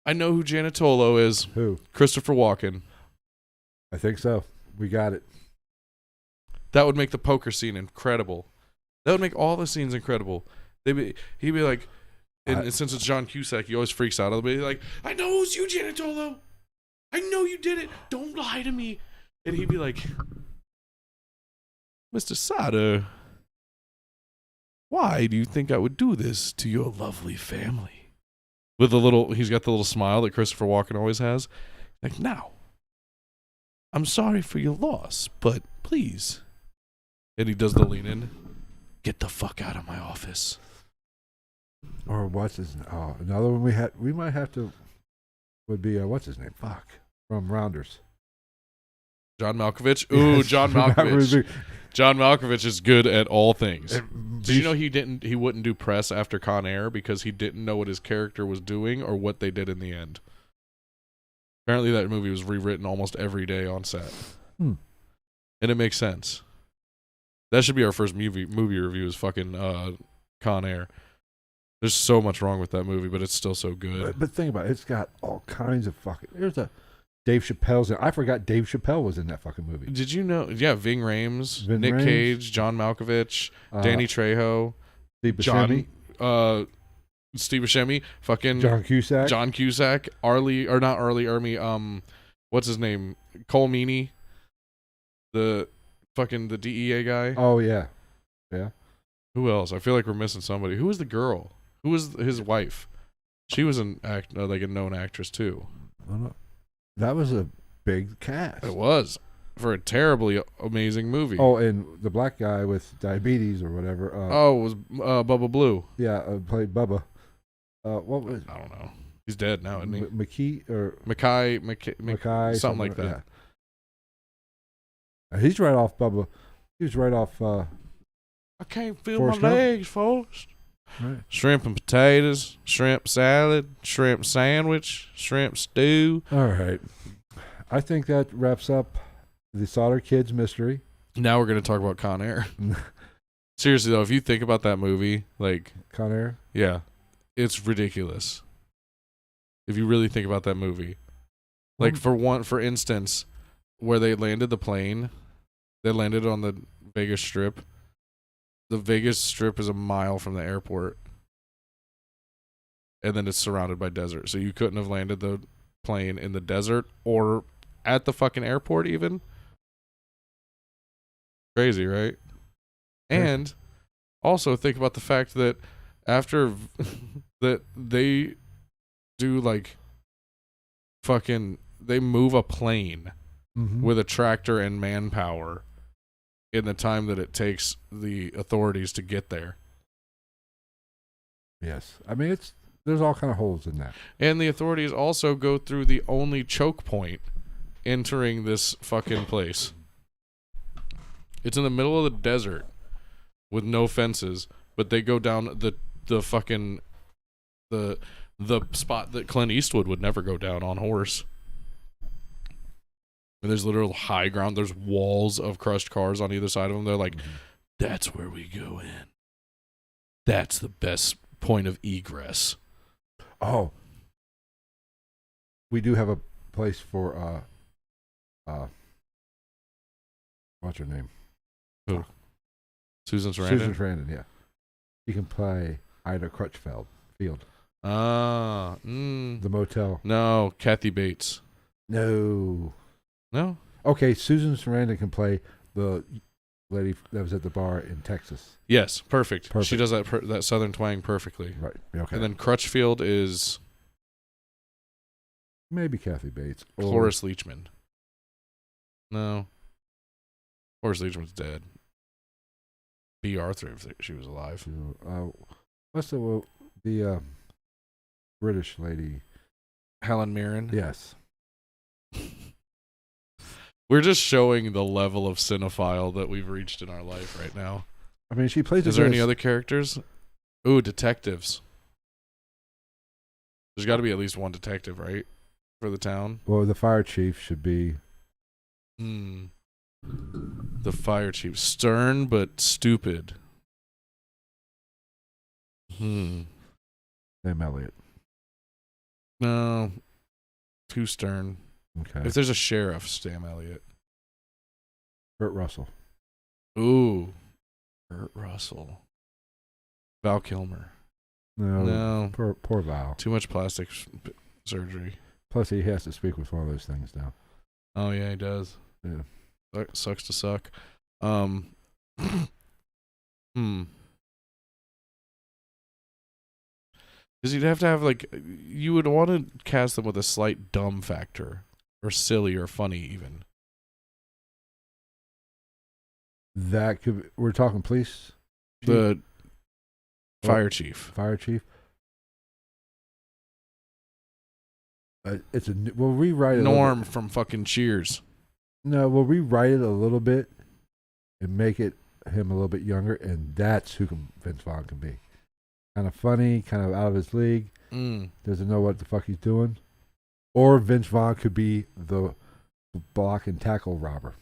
I know who Janatolo is. Who? Christopher Walken. I think so. We got it. That would make the poker scene incredible. That would make all the scenes incredible. He'd be like, and since it's John Cusack, he always freaks out. He'll be like, I know it was you, Janatolo. I know you did it. Don't lie to me. And he'd be like, Mr. Sodder, why do you think I would do this to your lovely family? With he's got the little smile that Christopher Walken always has. Like, now, I'm sorry for your loss, but please. And he does the lean in. Get the fuck out of my office. Or what's his name? Oh, another one we might have to would be what's his name? Fuck. From Rounders. John Malkovich. Ooh, Yes. John Malkovich. John Malkovich is good at all things. Did you know he wouldn't do press after Con Air because he didn't know what his character was doing or what they did in the end? Apparently that movie was rewritten almost every day on set. And it makes sense. That should be our first movie review is fucking Con Air. There's so much wrong with that movie, but it's still so good. But think about it. It's got all kinds of fucking... There's a... Dave Chappelle's in... I forgot Dave Chappelle was in that fucking movie. Did you know? Yeah, Ving Rhames, Nick Cage, John Malkovich, Danny Trejo, Steve Buscemi, Steve Buscemi, fucking John Cusack, not Arlie Ermy, what's his name? Cole Meany, the DEA guy. Oh yeah. Yeah. Who else? I feel like we're missing somebody. Who was the girl? Who was his wife? She was like a known actress too. I don't know. That was a big cast. It was for a terribly amazing movie. Oh, and the black guy with diabetes or whatever. It was Bubba Blue. Yeah, played Bubba. What was? I don't know. He's dead now, isn't he? McKee or Mackay, something like that. Yeah. He's right off Bubba. He was right off. I can't feel Forrest my Gump. legs, folks. Right. Shrimp and potatoes, shrimp salad, shrimp sandwich, shrimp stew. All right. I think that wraps up the Sodder Kids mystery. Now we're going to talk about Con Air. Seriously, though, if you think about that movie, like... Con Air? Yeah. It's ridiculous. If you really think about that movie. Like, for instance, where they landed the plane, they landed on the Vegas Strip. The Vegas Strip is a mile from the airport. and then it's surrounded by desert. So you couldn't have landed the plane in the desert or at the fucking airport even. Crazy, right? And also think about the fact that after that they do like fucking they move a plane with a tractor and manpower in the time that it takes the authorities to get there. Yes. I mean, there's all kind of holes in that. And the authorities also go through the only choke point entering this fucking place. It's in the middle of the desert with no fences, but they go down the fucking the spot that Clint Eastwood would never go down on horse. And there's literal high ground. There's walls of crushed cars on either side of them. They're like, that's where we go in. That's the best point of egress. Oh. We do have a place for what's her name? Who? Susan Sarandon? Susan Sarandon, yeah. You can play Ida Crutchfield. The motel. No, Kathy Bates. No. Okay, Susan Sarandon can play the lady that was at the bar in Texas. Yes, perfect. She does that southern twang perfectly. Right. Okay. And then Crutchfield is maybe Kathy Bates or Cloris Leachman. No. Cloris Leachman's dead. B. Arthur, if she was alive. What's the British lady? Helen Mirren. Yes. We're just showing the level of cinephile that we've reached in our life right now. I mean, she plays. Is there any other characters? Ooh, detectives. There's got to be at least one detective, right, for the town. Well, the fire chief should be. The fire chief, stern but stupid. Sam Elliott. No, too stern. Okay. If there's a sheriff, Sam Elliott. Kurt Russell. Ooh, Kurt Russell. Val Kilmer. No. Poor Val. Too much plastic surgery. Plus, he has to speak with one of those things now. Oh yeah, he does. Yeah. That sucks to suck. Because you'd have to have, like, you would want to cast them with a slight dumb factor. Or silly or funny, even. That could be, we're talking police? The fire chief. Fire chief? We'll rewrite it. Norm from fucking Cheers. No, we'll rewrite it a little bit and make it him a little bit younger, and that's who Vince Vaughn can be. Kind of funny, kind of out of his league. Doesn't know what the fuck he's doing. Or Vince Vaughn could be the block and tackle robber.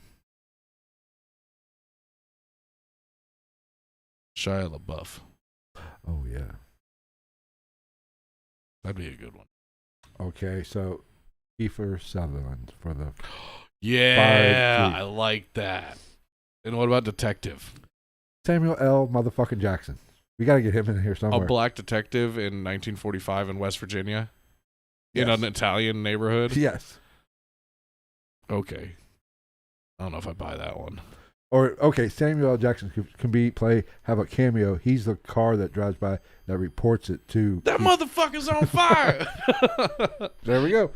Shia LaBeouf. Oh, yeah. That'd be a good one. Okay, so Kiefer Sutherland for the yeah, I like that. And what about detective? Samuel L. motherfucking Jackson. We got to get him in here somewhere. A black detective in 1945 in West Virginia? Yes. In an Italian neighborhood? Yes. Okay. I don't know if I buy that one. Or, okay, Samuel L. Jackson can have a cameo. He's the car that drives by that reports it to... That motherfucker's on fire! There we go.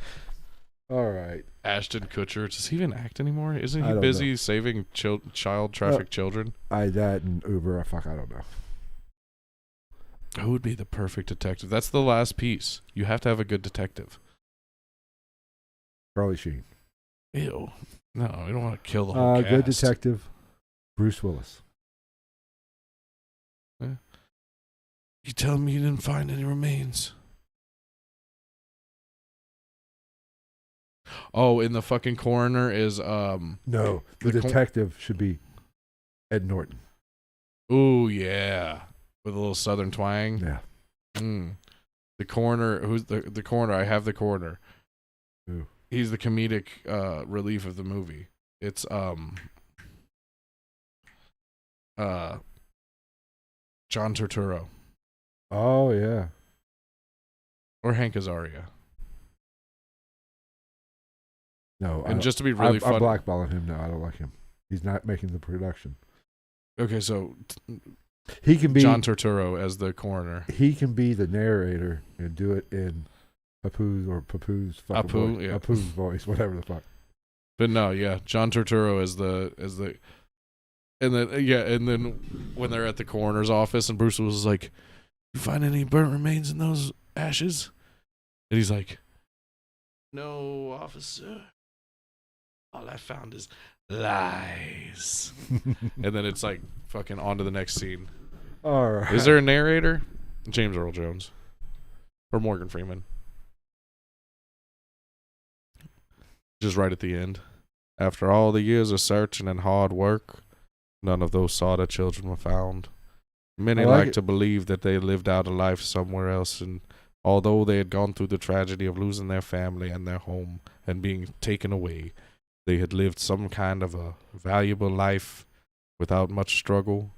All right. Ashton Kutcher. Does he even act anymore? Isn't he busy saving child trafficked children? That and Uber. I don't know. Who would be the perfect detective? That's the last piece. You have to have a good detective. Charlie Sheen. Ew. No, we don't want to kill the whole cast. Good detective. Bruce Willis. Yeah. You tell me you didn't find any remains. Oh, and the fucking coroner is No, the detective should be Ed Norton. Ooh, yeah. With a little southern twang. Yeah. The coroner, who's the coroner? I have the coroner. Who? He's the comedic relief of the movie. It's John Turturro. Oh yeah. Or Hank Azaria. No, and just to be really I'm fun, blackballing him now. I don't like him. He's not making the production. Okay, so he can be John Turturro as the coroner. He can be the narrator and do it in Apu's fucking voice. Yeah. Apu's voice, whatever the fuck. But no, yeah, John Turturro as the, and then when they're at the coroner's office and Bruce was like, "You find any burnt remains in those ashes?" And he's like, "No, officer. All I found is lies." And then it's like fucking on to the next scene. All right. Is there a narrator? James Earl Jones or Morgan Freeman? Just right at the end. After all the years of searching and hard work, none of those Sodder children were found. Many like to believe that they lived out a life somewhere else, and although they had gone through the tragedy of losing their family and their home and being taken away, they had lived some kind of a valuable life without much struggle.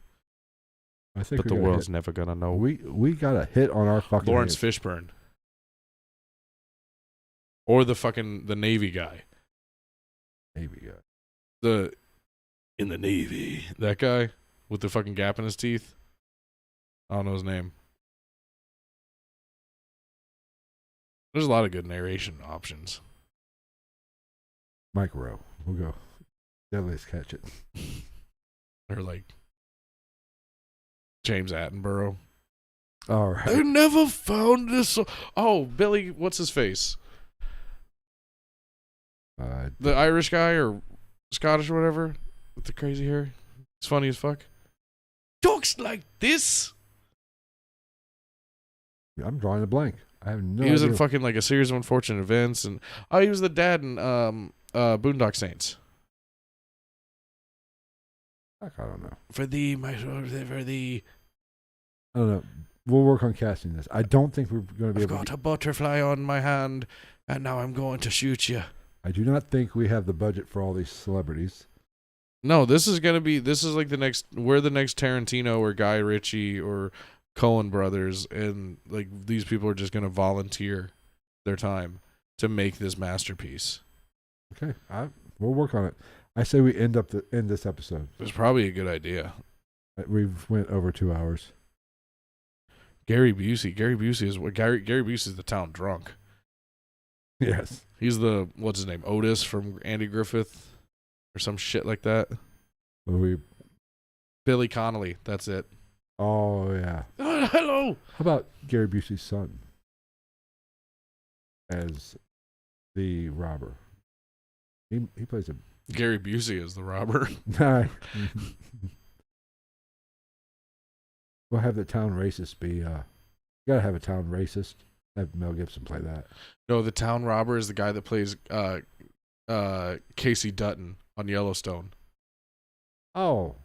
I think but the world's never gonna know. We got a hit on our fucking Lawrence hands. Fishburne. Or the Navy guy. Navy guy. In the Navy. That guy with the fucking gap in his teeth. I don't know his name. There's a lot of good narration options. Mike Rowe. We'll go. Deadliest catch it. Or like James Attenborough. All right. I never found this. Oh, Billy, what's his face? The Irish guy or Scottish or whatever with the crazy hair. It's funny as fuck. Talks like this. I'm drawing a blank. I have no idea. He was in fucking like A Series of Unfortunate Events, and he was the dad in Boondock Saints. I don't know. For thee, for thee. I don't know. We'll work on casting this. I don't think we're going to be able to. I've got a butterfly on my hand, and now I'm going to shoot you. I do not think we have the budget for all these celebrities. No, this is like we're the next Tarantino or Guy Ritchie or Coen brothers, and like these people are just going to volunteer their time to make this masterpiece. Okay, we'll work on it. I say we end this episode. It's probably a good idea. We've went over 2 hours. Gary Busey is the town drunk. Yes. He's what's his name? Otis from Andy Griffith or some shit like that. Billy Connolly, that's it. Oh, yeah. Hello. How about Gary Busey's son as the robber? He plays a... Gary Busey is the robber. We'll have the town racist be... you gotta have a town racist. Have Mel Gibson play that. No, the town robber is the guy that plays Casey Dutton on Yellowstone. Oh.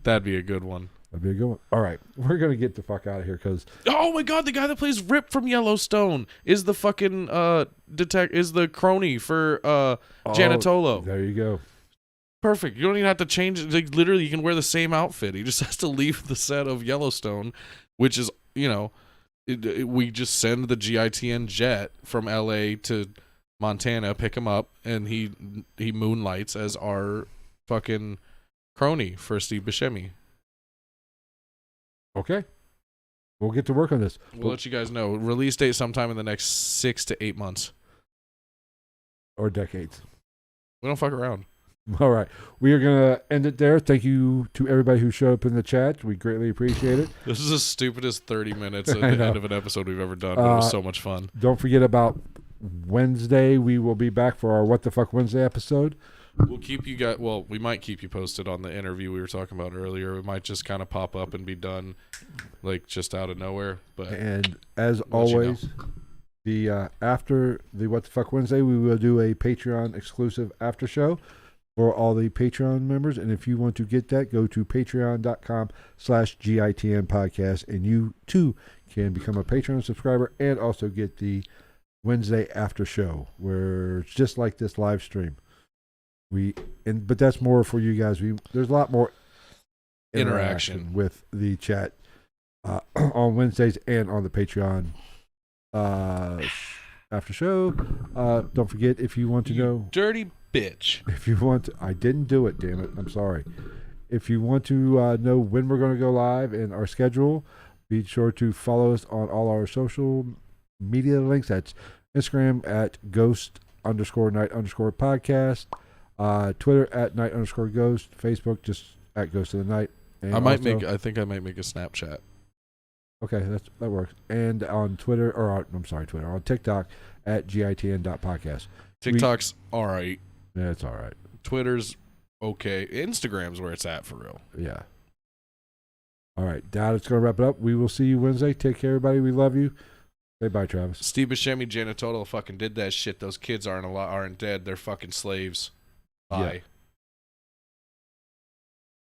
That'd be a good one. That'd be a good one. All right. We're going to get the fuck out of here because... Oh my god, the guy that plays Rip from Yellowstone is the fucking is the crony for Janatolo. There you go. Perfect. You don't even have to change it. Like, literally, you can wear the same outfit. He just has to leave the set of Yellowstone, which is, we just send the GITN jet from LA to Montana, pick him up, and he moonlights as our fucking crony for Steve Buscemi. Okay. We'll get to work on this. We'll let you guys know. Release date sometime in the next 6 to 8 months. Or decades. We don't fuck around. All right. We are going to end it there. Thank you to everybody who showed up in the chat. We greatly appreciate it. This is the stupidest 30 minutes at the end of an episode we've ever done, but it was so much fun. Don't forget about Wednesday. We will be back for our What the Fuck Wednesday episode. We'll keep you guys. Well, we might keep you posted on the interview we were talking about earlier. It might just kind of pop up and be done, like just out of nowhere. But and as always, after the What the Fuck Wednesday, we will do a Patreon exclusive after show for all the Patreon members. And if you want to get that, go to patreon.com/GITN podcast, and you too can become a Patreon subscriber and also get the Wednesday after show, where it's just like this live stream. But that's more for you guys. There's a lot more interaction with the chat. on Wednesdays and on the Patreon after show. Don't forget, if you want to know, dirty bitch. if you want to, I didn't do it, damn it, I'm sorry. If you want to know when we're going to go live and our schedule, be sure to follow us on all our social media links. That's Instagram at ghost_night_podcast, Twitter at night_ghost, Facebook just at ghost of the night. And I think I might make a Snapchat. Okay, that works. And on Twitter, on TikTok at gitn.podcast. TikTok's all right. Yeah, it's all right. Twitter's okay. Instagram's where it's at for real. Yeah. All right, that's going to wrap it up. We will see you Wednesday. Take care, everybody. We love you. Say bye, Travis. Steve Buscemi, Jennie Sodder fucking did that shit. Those kids aren't dead. They're fucking slaves. Bye. Yeah.